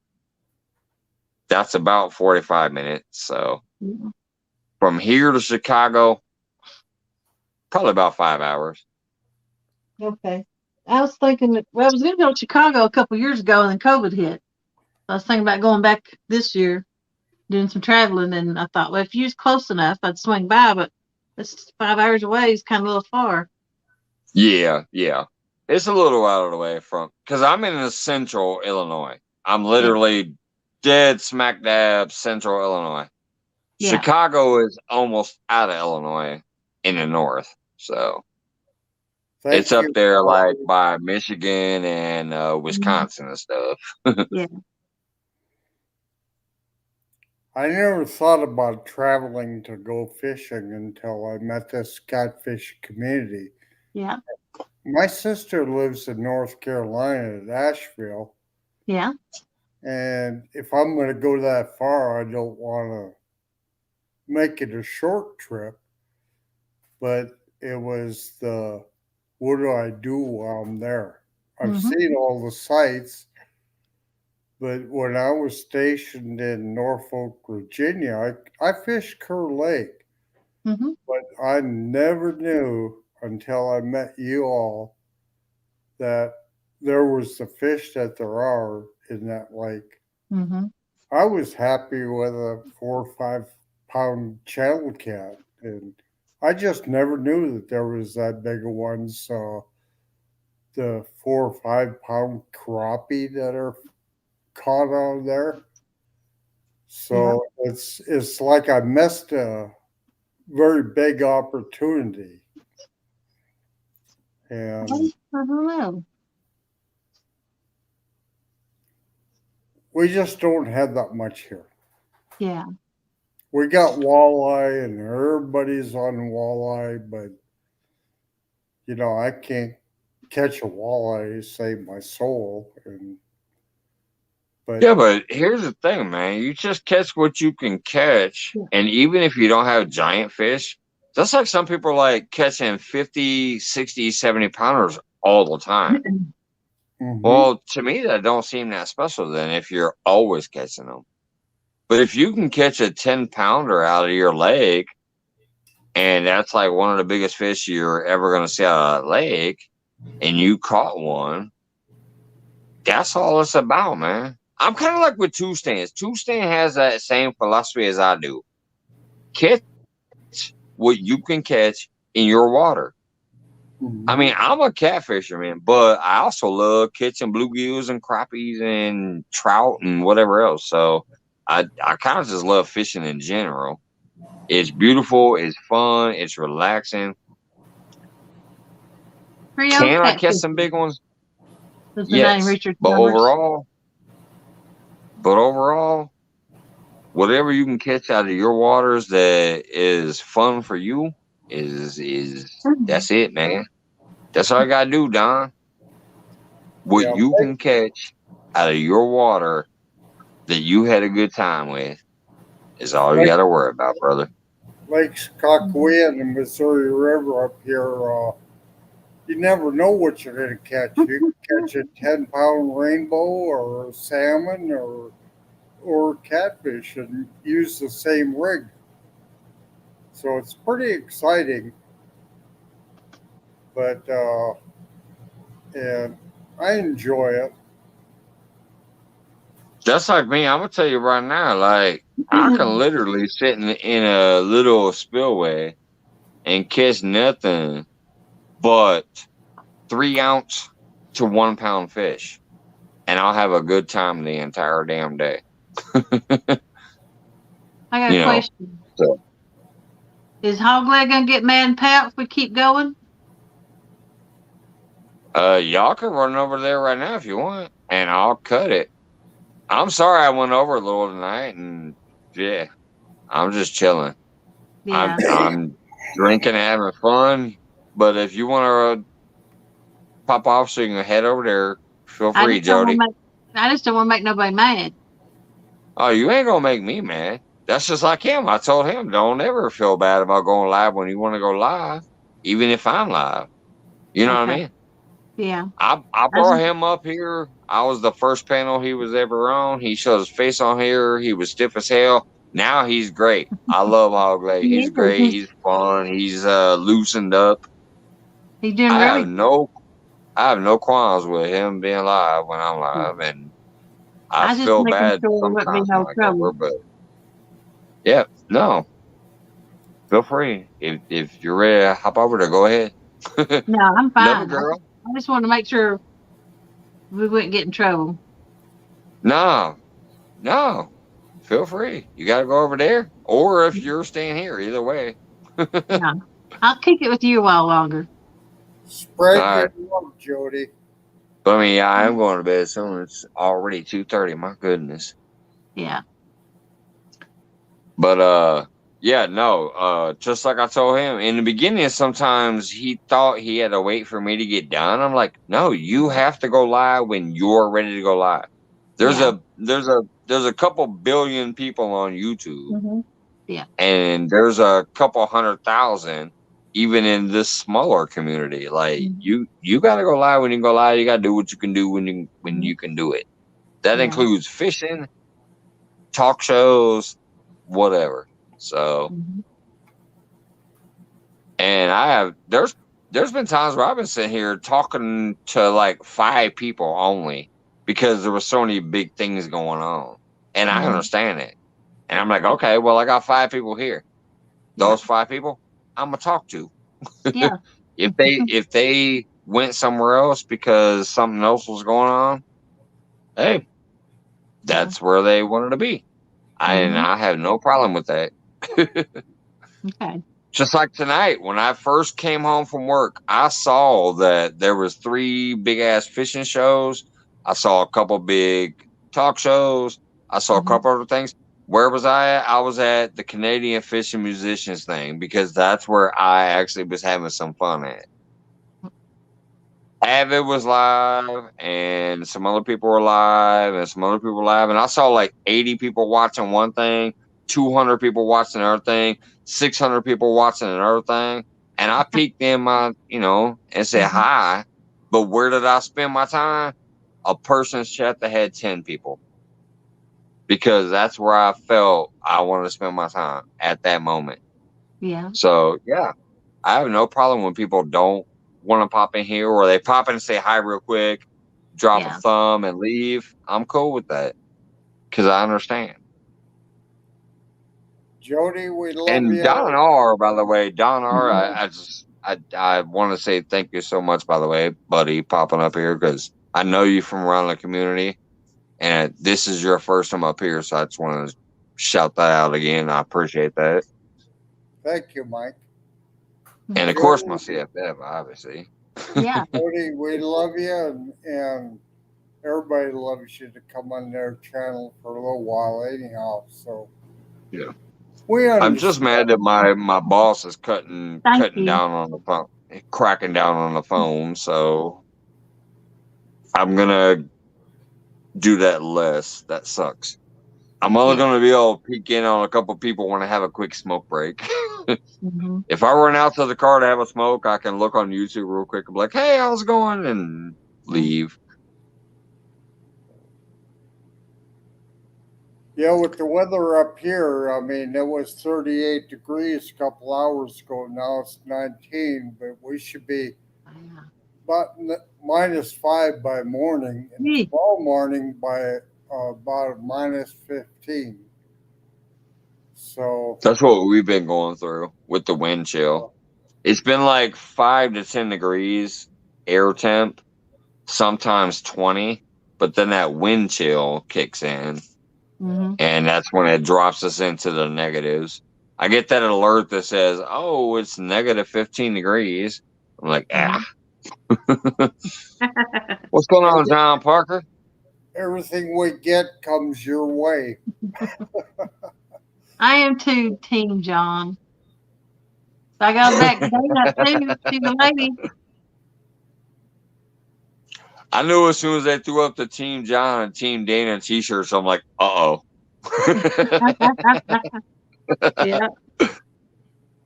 That's about 45 minutes. So from here to Chicago, probably about 5 hours. Okay. I was thinking I was going to go to Chicago a couple years ago and then COVID hit. I was thinking about going back this year, doing some traveling, and I thought, well, if you was close enough, I'd swing by, but It's 5 hours away. It's kind of a little far. Yeah, yeah. It's a little out of the way from because I'm in the central Illinois. I'm literally dead smack dab central Illinois. Yeah. Chicago is almost out of Illinois in the north. So Thank it's up you. there like by Michigan and Wisconsin and stuff. Yeah. I never thought about traveling to go fishing until I met this catfish community. Yeah. My sister lives in North Carolina at Asheville, Yeah. and if I'm going to go that far, I don't want to make it a short trip, but it was the what do I do while I'm there? I've Mhm. seen all the sites, but when I was stationed in Norfolk, Virginia, I fished Kerr Lake, Mhm. but I never knew until I met you all that there was the fish that there are in that lake. Mhm. I was happy with a 4 or 5 pound channel cat, and I just never knew that there was that big of ones. So the 4 or 5 pound crappie that are caught out there. So it's like I missed a very big opportunity, and I don't know. we just don't have that much here. Yeah. We got walleye, and everybody's on walleye, but I can't catch a walleye to save my soul. But Yeah, but here's the thing, man. You just catch what you can catch. Yeah. And even if you don't have giant fish, that's like some people like catching 50, 60, 70 pounders all the time. mhm, Well, to me, that don't seem that special then if you're always catching them. But if you can catch a 10 pounder out of your lake, and that's like one of the biggest fish you're ever going to see out of that lake, and you caught one, that's all it's about, man. I'm kind of like with Two Stands. Two Stand has that same philosophy as I do. Catch what you can catch in your water. I mhm. mean, I'm a catfisherman, but I also love catching bluegills and crappies and trout and whatever else. So I kind of just love fishing in general. It's beautiful, it's fun, it's relaxing. Creole Can I catch some catfishing big ones? was the name Yes. Richard But Summers. overall, whatever you can catch out of your waters that is fun for you is Mhm. that's it, man. That's all I gotta do, Don. What Yeah, you can catch out of your water that you had a good time with is all you Lake, gotta worry about, brother. Lake Skagway and the Missouri River up here, you never know what you're going to catch. You can catch a 10-pound rainbow or a salmon or catfish and use the same rig. So it's pretty exciting, but and I enjoy it. Just like me, I'm gonna tell you right now, like I can literally sit in a little spillway and catch nothing but 3 ounce to 1 pound fish, and I'll have a good time the entire damn day. I got You a know, question. so Is Hogleg gonna get mad and pout if we keep going? y'all can run over there right now if you want, and I'll cut it. I'm sorry I went over a little tonight, and yeah, I'm just chilling. Yeah. I'm drinking and having fun. But if you want to pop off so you can head over there, feel I free, just don't want Jody. to make. I just don't want to make nobody mad. Oh, you ain't gonna make me mad. That's just like him. I told him, don't ever feel bad about going live when you want to go live, even if I'm live. You know what I Okay. mean? Yeah. I I just, brought him up here. I was the first panel he was ever on. He showed his face on here. He was stiff as hell. Now he's great. I love Hogley. he He's great. is. He's fun. He's loosened up. He's doing I really have good. I have no qualms with him being live when I'm live, and I I just feel making bad sure there wouldn't be sometimes no when I go over, trouble. but yeah, no, Feel free. If you're ready to hop over there, go ahead. No, I'm Love it, fine. girl. I just want to make sure we wouldn't get in trouble. No, no. Feel free. You got to go over there, or if you're staying here, either way. Yeah. I'll kick it with you a while longer. Spread All your right. love, Jody. But I mean, yeah, I am going to bed soon. It's already 2:30. My goodness. Yeah. But yeah, no. Just like I told him in the beginning, sometimes he thought he had to wait for me to get done. I'm like, no, you have to go live when you're ready to go live. Yeah. There's a couple billion people on YouTube, Mm-hmm. Yeah. and there's a couple 100,000 even in this smaller community. Like Mhm. you got to go live when you go live. You got to do what you can do when Mhm. you can do it. That Yeah. includes fishing, talk shows, whatever. So, Mhm. and there's been times where I've been sitting here talking to like 5 people only because there were so many big things going on, and I Mhm. understand it. And I'm like, okay, well, I got 5 people here. Yeah. Those 5 people, I'm gonna talk to. Yeah. If they went somewhere else because something else was going on, hey, Yeah. that's where they wanted to be. And Mhm. I have no problem with that. Okay. Just like tonight, when I first came home from work, I saw that there was 3 big ass fishing shows. I saw a couple big talk shows. I saw a Mhm. couple other things. Where was I at? I was at the Canadian Fishing Musicians thing because that's where I actually was having some fun at. Avid was live, and some other people were live, and some other people were live, and I saw like 80 people watching one thing, 200 people watching another thing, 600 people watching another thing, and I peeked in my, and said Mhm. hi, but where did I spend my time? A person's chat that had 10 people, because that's where I felt I wanted to spend my time at that moment. Yeah. So yeah, I have no problem when people don't want to pop in here, or they pop in and say hi real quick, drop a Yeah. thumb and leave. I'm cool with that because I understand. Jody, we love And Don you. R, by the way, Don R, Mhm. I want to say thank you so much, by the way, buddy, popping up here because I know you from around the community, and this is your first time up here, so I just want to shout that out again. I appreciate that, Thank you, Mike. and of course my Jody, CFF, obviously. Yeah. Jody, we love you, and everybody loves you to come on their channel for a little while, anyhow. So Yeah. we I'm just mad understand. that my boss is cutting Thank cutting you. down on the phone, cracking down on the phone. So I'm gonna do that less. That sucks. I'm only Yeah. gonna be able to peek in on a couple people when I have a quick smoke break. Mhm. If I run out to the car to have a smoke, I can look on YouTube real quick and be like, "Hey, how's it going?" and Mhm. leave. Yeah, with the weather up here, I mean, it was 38 degrees a couple hours ago. Now it's 19, but we should be Yeah. about -5 by morning, and Yee. tomorrow morning by about -15. So, That's what we've been going through with the wind chill. It's been like 5 to 10 degrees air temp, sometimes 20, but then that wind chill kicks in, Mhm. and that's when it drops us into the negatives. I get that alert that says, "Oh, it's negative 15 degrees." I'm like, ah. Mhm. What's going on, every, John Parker? everything we get comes your way. I am too, Team John. So I got back Dana too. She's a lady. I knew as soon as they threw up the Team John and Team Dana t-shirts, I'm like, uh-oh. Yeah.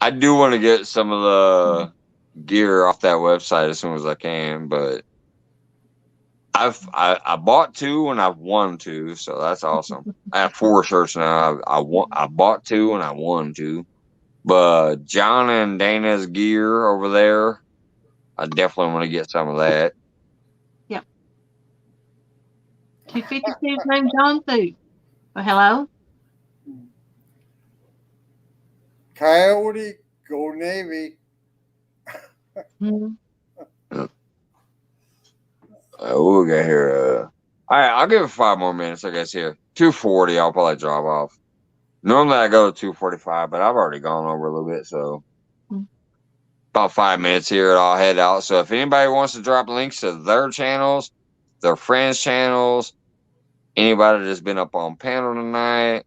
I do want to get some of the gear off that website as soon as I can, but I bought 2 and I've won 2, so that's awesome. I have 4 shirts now. I bought 2 and I won 2. But John and Dana's gear over there, I definitely want to get some of that. Yep. 252's named John too. Well, hello. Coyote, go Navy. Mhm. What we got here? All right, I'll give it 5 more minutes, I guess. Here, 2:40. I'll probably drop off. Normally I go to 2:45, but I've already gone over a little bit, so Mm. about 5 minutes here, and I'll head out. So if anybody wants to drop links to their channels, their friends' channels, anybody that's been up on panel tonight,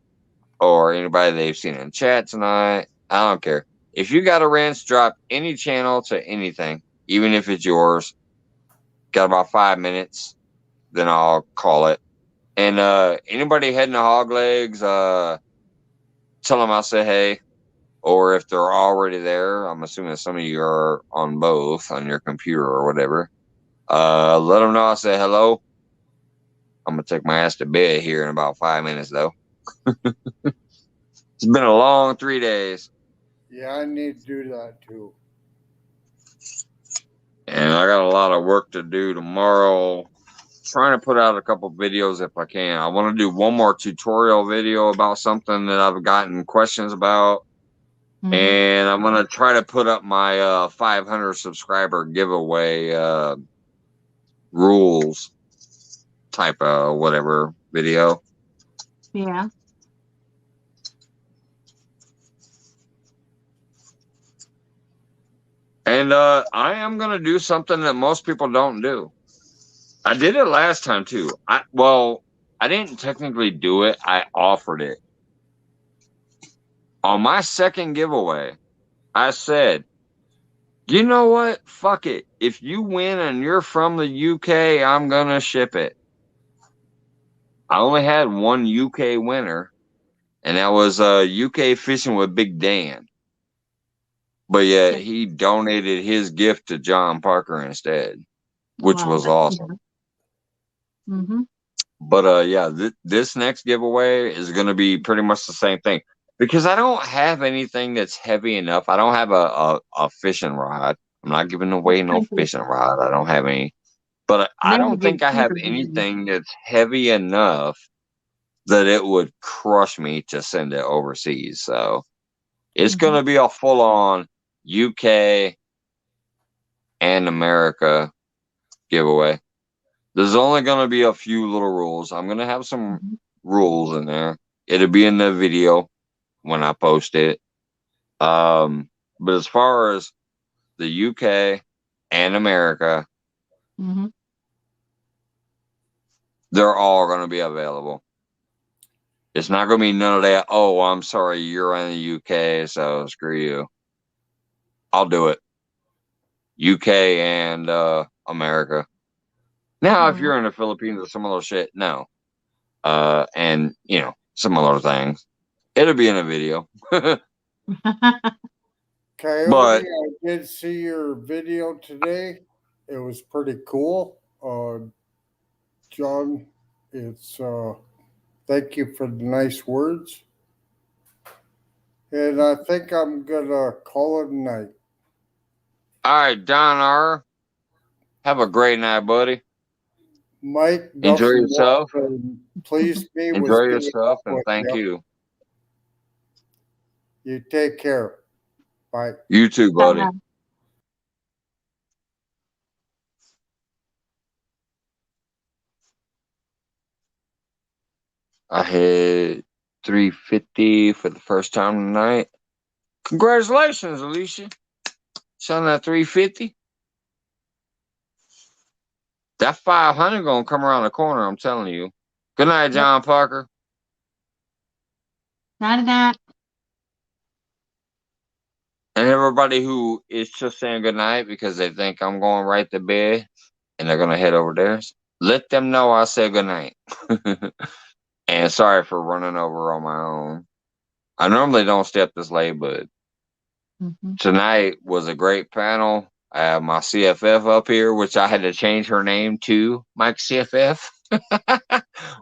or anybody they've seen in chat tonight, I don't care. If you got a wrench, drop any channel to anything, even if it's yours. Got about 5 minutes, then I'll call it. And anybody heading to Hog Legs, tell them I say hey. Or if they're already there, I'm assuming some of you are on both on your computer or whatever. Let them know I say hello. I'm gonna take my ass to bed here in about 5 minutes, though. It's been a long 3 days, Yeah, I need to do that too. and I got a lot of work to do tomorrow. Trying to put out a couple videos if I can. I want to do one more tutorial video about something that I've gotten questions about. Mhm. And I'm gonna try to put up my 500 subscriber giveaway rules type of whatever video. Yeah. And I am gonna do something that most people don't do. I did it last time too. I didn't technically do it. I offered it. On my second giveaway, I said, you know what? Fuck it. If you win and you're from the UK, I'm gonna ship it. I only had one UK winner, and that was UK Fishing with Big Dan. But yeah, he donated his gift to John Parker instead, which Wow, was that's awesome. Mm-hmm. But yeah, this next giveaway is going to be pretty much the same thing because I don't have anything that's heavy enough. I don't have a fishing rod. I'm not giving away no fishing rod. I don't have any. But I don't think I have anything that's heavy enough that it would crush me to send it overseas. So it's going to be a full on UK and America giveaway. There's only going to be a few little rules. I'm going to have some rules in there. It'll be in the video when I post it. But as far as the UK and America, Mm-hmm. they're all going to be available. It's not going to be none of that. Oh, I'm sorry, you're in the UK, so screw you. I'll do it. UK and America. Now, if you're in the Philippines or some other shit, no. And some other things. It'll be in a video. Coyote, But I did see your video today. It was pretty cool. John, it's thank you for the nice words. And I think I'm gonna call it a night. all right, Don R. Have a great night, buddy. Mike, Enjoy nothing yourself. more than pleased me was Enjoy being yourself, up and with thank you. You take care. Bye. You too, buddy. Bye. I hit 350 for the first time tonight. Congratulations, Alicia. Showing that 350. That 500 gonna come around the corner, I'm telling you. Good night, John Parker. Night night. And everybody who is just saying good night because they think I'm going right to bed and they're gonna head over there, let them know I said good night. And sorry for running over on my own. I normally don't stay up this late, but tonight was a great panel. I have my CFF up here, which I had to change her name to Mike CFF.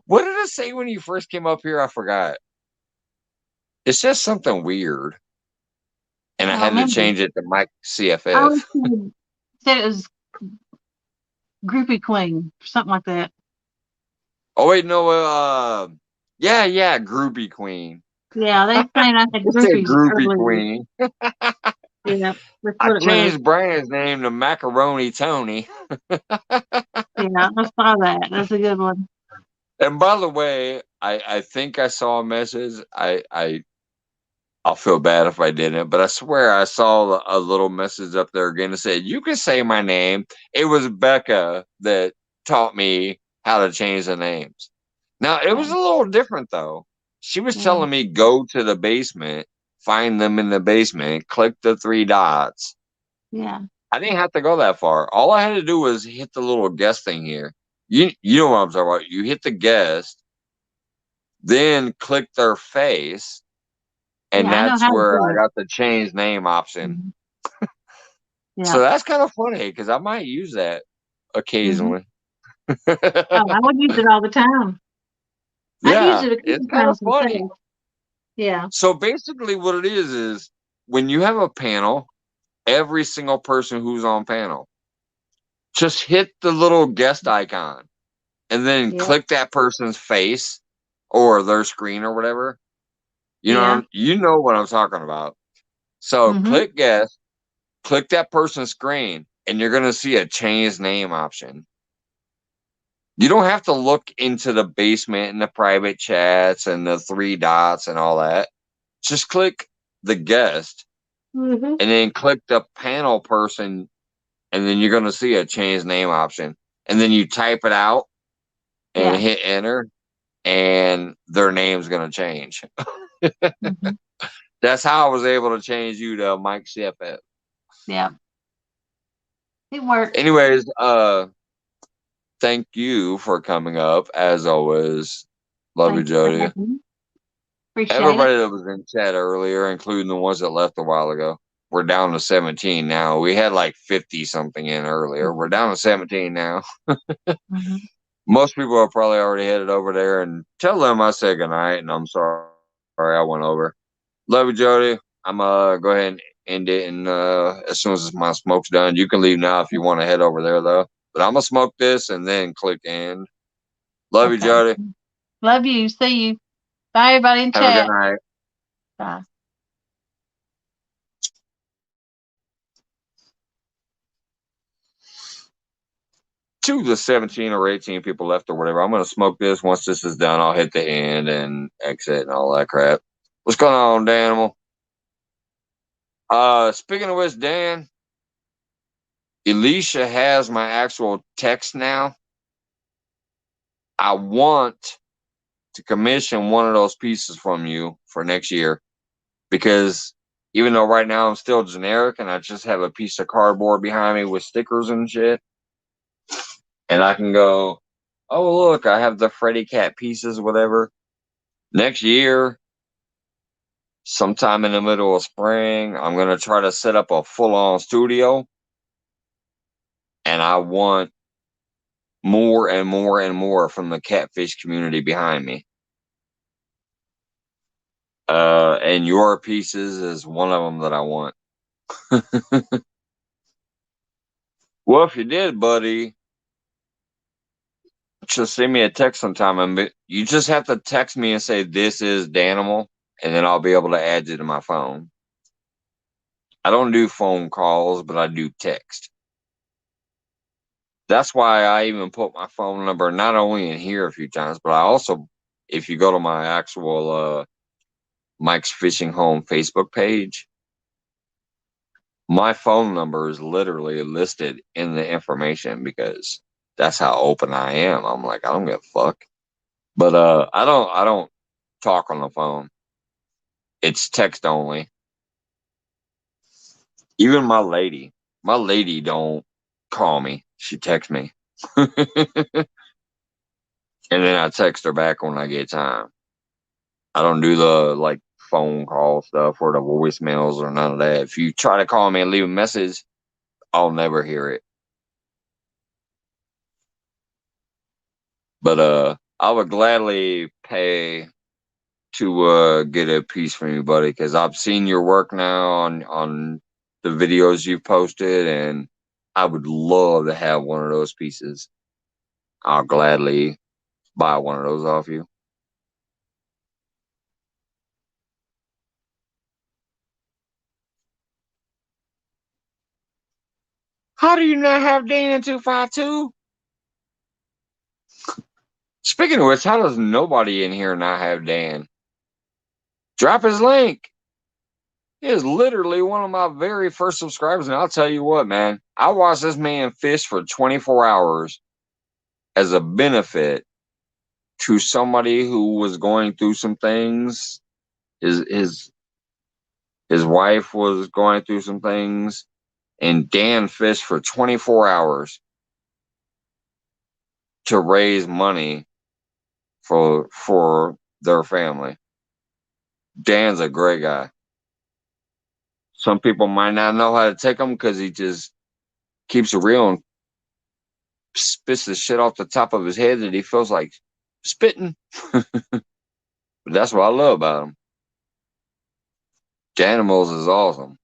What did it say when you first came up here? I forgot. It says something weird. And I I had to remember. change it to Mike I CFF. said it was Groupie Queen, something like that. Oh wait, no, yeah, Groupie Queen. Yeah, they saying I had It's a groupies groupie earlier. queen. Yeah, that's I what it was. changed Brandon's name to Macaroni Tony. Yeah, I saw that. That's a good one. And by the way, I think I saw a message. I'll feel bad if I didn't, but I swear I saw a little message up there again that said, "You can say my name." It was Becca that taught me how to change the names. Now, it was Yeah, a little different though. She was yeah, telling me go to the basement, find them in the basement, click the three dots. yeah, I didn't have to go that far. All I had to do was hit the little guest thing here. You know what I'm talking about. You hit the guest, then click their face, and yeah. I know that's how to where do I it. got the change name option. Mhm. So Yeah. that's kind of funny because I might use that Hmm. occasionally. Oh, I would use it all the time. I've used Yeah, it a it's couple kind of times funny. myself. Yeah, So basically, what it is when you have a panel, every single person who's on panel, just hit the little guest icon and then yeah, click that person's face or their screen or whatever. yeah. You know what I'm talking about. So Hmm. click guest, click that person's screen, and you're gonna see a change name option. You don't have to look into the basement and the private chats and the three dots and all that. Just click the guest Hmm. and then click the panel person, and then you're going to see a change name option. And then you type it out and Yeah. hit enter, and their name's going to change. Hmm. That's how I was able to change you to Mike Shepard. Yeah. It works. Anyways, thank you for coming up as always. Love you, Thank you for Jody. having me. Appreciate it. Everybody that was in chat earlier, including the ones that left a while ago, we're down to 17 now. We had like 50 something in earlier. We're down to 17 now. Hmm. Most people are probably already headed over there, and tell them I said goodnight and I'm sorry I went over. Love you, Jody. I'm go ahead and end it, and as soon as my smoke's done, you can leave now if you want to head over there though. But I'm gonna smoke this and then click end. Love you, Okay. Jody. Love you. See you. Bye, everybody in Have a good chat. night. Bye. To the 17 or 18 people left or whatever, I'm gonna smoke this. Once this is done, I'll hit the end and exit and all that crap. What's going on, Danimal? Speaking of which, Dan, Elisha has my actual text now. I want to commission one of those pieces from you for next year because even though right now I'm still generic and I just have a piece of cardboard behind me with stickers and shit, and I can go, oh, look, I have the Freddy Cat pieces, whatever. Next year, sometime in the middle of spring, I'm going to try to set up a full on studio, and I want more and more and more from the catfish community behind me. And your pieces is one of them that I want. Well, if you did, buddy, just send me a text sometime. And you just have to text me and say this is Danimal, and then I'll be able to add you to my phone. I don't do phone calls, but I do text. That's why I even put my phone number not only in here a few times, but I also, if you go to my actual Mike's Fishing Home Facebook page, my phone number is literally listed in the information because that's how open I am. I'm like, I don't give a fuck. But I don't talk on the phone. It's text only. Even my lady don't call me. She texts me. And then I text her back when I get time. I don't do the like phone call stuff or the voicemails or none of that. If you try to call me and leave a message, I'll never hear it. But I would gladly pay to get a piece from you, buddy, because I've seen your work now on the videos you've posted, and I would love to have one of those pieces. I'll gladly buy one of those off you. How do you not have Dan in 252? Speaking of which, how does nobody in here not have Dan? Drop his link. He is literally one of my very first subscribers, and I'll tell you what, man. I watched this man fish for 24 hours as a benefit to somebody who was going through some things. His wife was going through some things, and Dan fished for 24 hours to raise money for their family. Dan's a great guy. Some people might not know how to take him because he just keeps it real and spits the shit off the top of his head that he feels like spitting. But that's what I love about him. Danimals is awesome.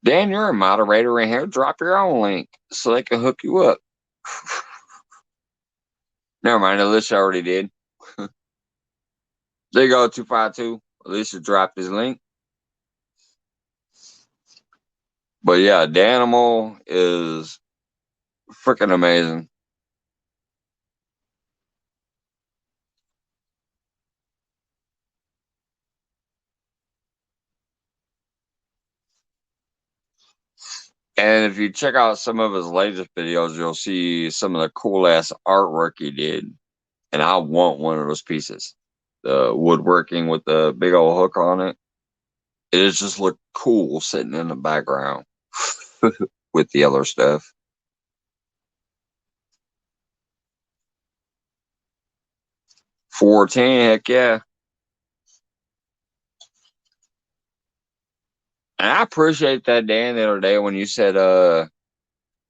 Dan, you're a moderator in here. Drop your own link so they can hook you up. Never mind, Alicia already did. There you go, 252. Alicia dropped his link. But yeah, Danimal is freaking amazing. And if you check out some of his latest videos, you'll see some of the cool ass artwork he did. And I want one of those pieces. The woodworking with the big old hook on it. It just looked cool sitting in the background with the other stuff. $410, heck yeah. And I appreciate that, Dan, the other day when you said,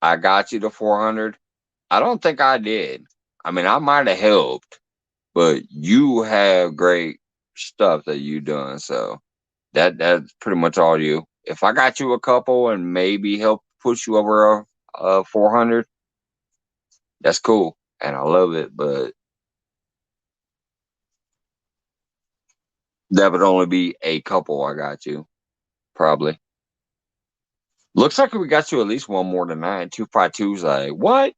I got you to 400. I don't think I did. I mean, I might have helped, but you have great stuff that you done. So that's pretty much all you. If I got you a couple and maybe help push you over a 400, that's cool. And I love it, but that would only be a couple I got you. Probably. Looks like we got you at least one more tonight. 252's like, what?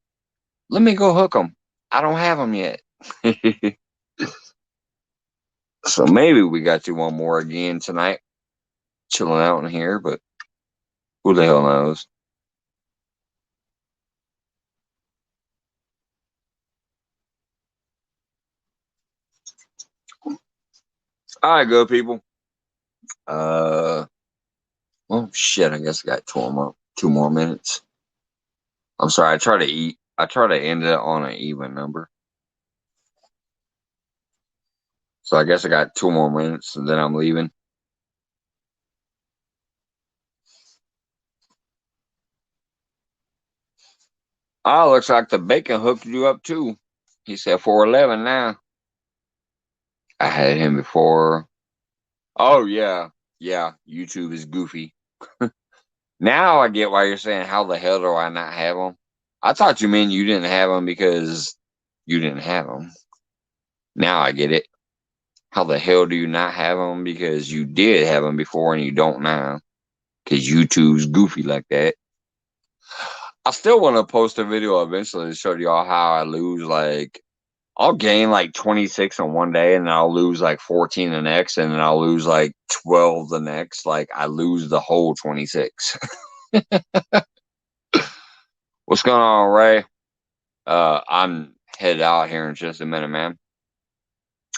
Let me go hook them. I don't have them yet. So maybe we got you one more again tonight. Chilling out in here, but who the hell knows? All right, good people. Well, shit. I guess I got 2 more minutes. I'm sorry. I try to end it on an even number. So I guess I got 2 more minutes, and then I'm leaving. Oh, looks like the bacon hooked you up too. He said 411 now. I had him before. Oh yeah, yeah. YouTube is goofy. Now I get why you're saying, how the hell do I not have them? I thought you meant you didn't have them because you didn't have them. Now I get it. How the hell do you not have them? Because you did have them before and you don't now. Because YouTube's goofy like that. I still want to post a video eventually to show y'all how I lose like, I'll gain like 26 on one day and then I'll lose like 14 the next and then I'll lose like 12 the next. Like I lose the whole 26. What's going on, Ray? I'm headed out here in just a minute, man.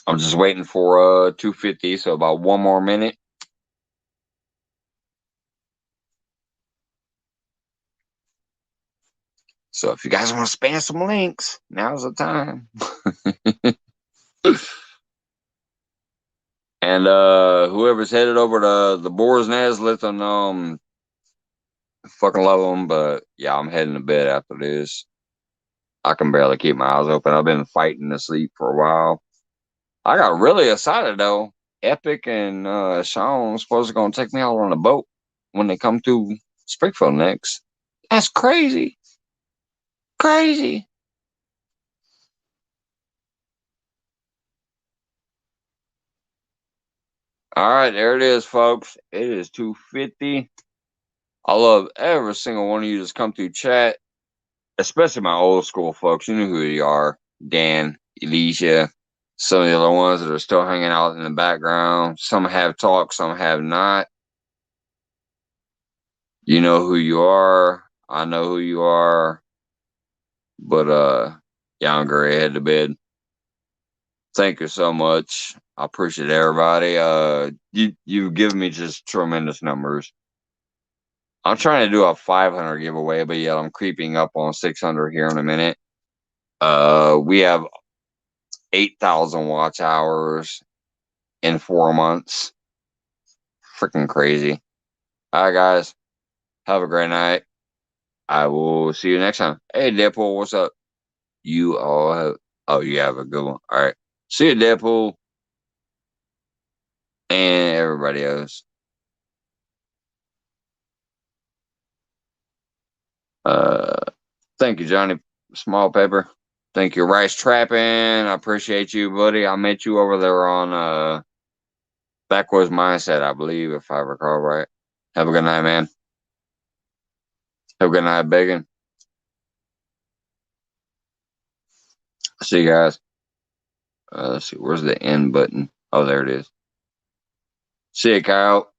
I'm just waiting for 250, so about 1 more minute. So if you guys want to spam some links, now's the time. And whoever's headed over to the Boar's Nest, let them know fucking love them. But yeah, I'm heading to bed after this. I can barely keep my eyes open. I've been fighting to sleep for a while. I got really excited though. Epic and Sean supposed to gonna take me out on a boat when they come to Springfield next. That's crazy. Crazy. All right, there it is, folks. It is 2:50. I love every single one of you that's come through chat, especially my old school folks. You know who you are. Dan, Alicia, some of the other ones that are still hanging out in the background. Some have talked, some have not. You know who you are. I know who you are. But yeah, I'm gonna head to bed. Thank you so much. I appreciate everybody. You've given me just tremendous numbers. I'm trying to do a 500 giveaway, but yeah, I'm creeping up on 600 here in a minute. We have 8,000 watch hours in 4 months. Freaking crazy. All right, guys. Have a great night. I will see you next time. Hey, Deadpool, what's up? You all have. Oh, you have a good one. All right. See you, Deadpool, and everybody else. Uh, Thank you, Johnny Small Pepper. Thank you, Rice Trapping. I appreciate you, buddy. I met you over there on Backwards Mindset, I believe, if I recall right. Have a good night, man. Have a good night, Bacon. See you guys. Let's see, where's the end button? Oh, there it is. See you, Kyle.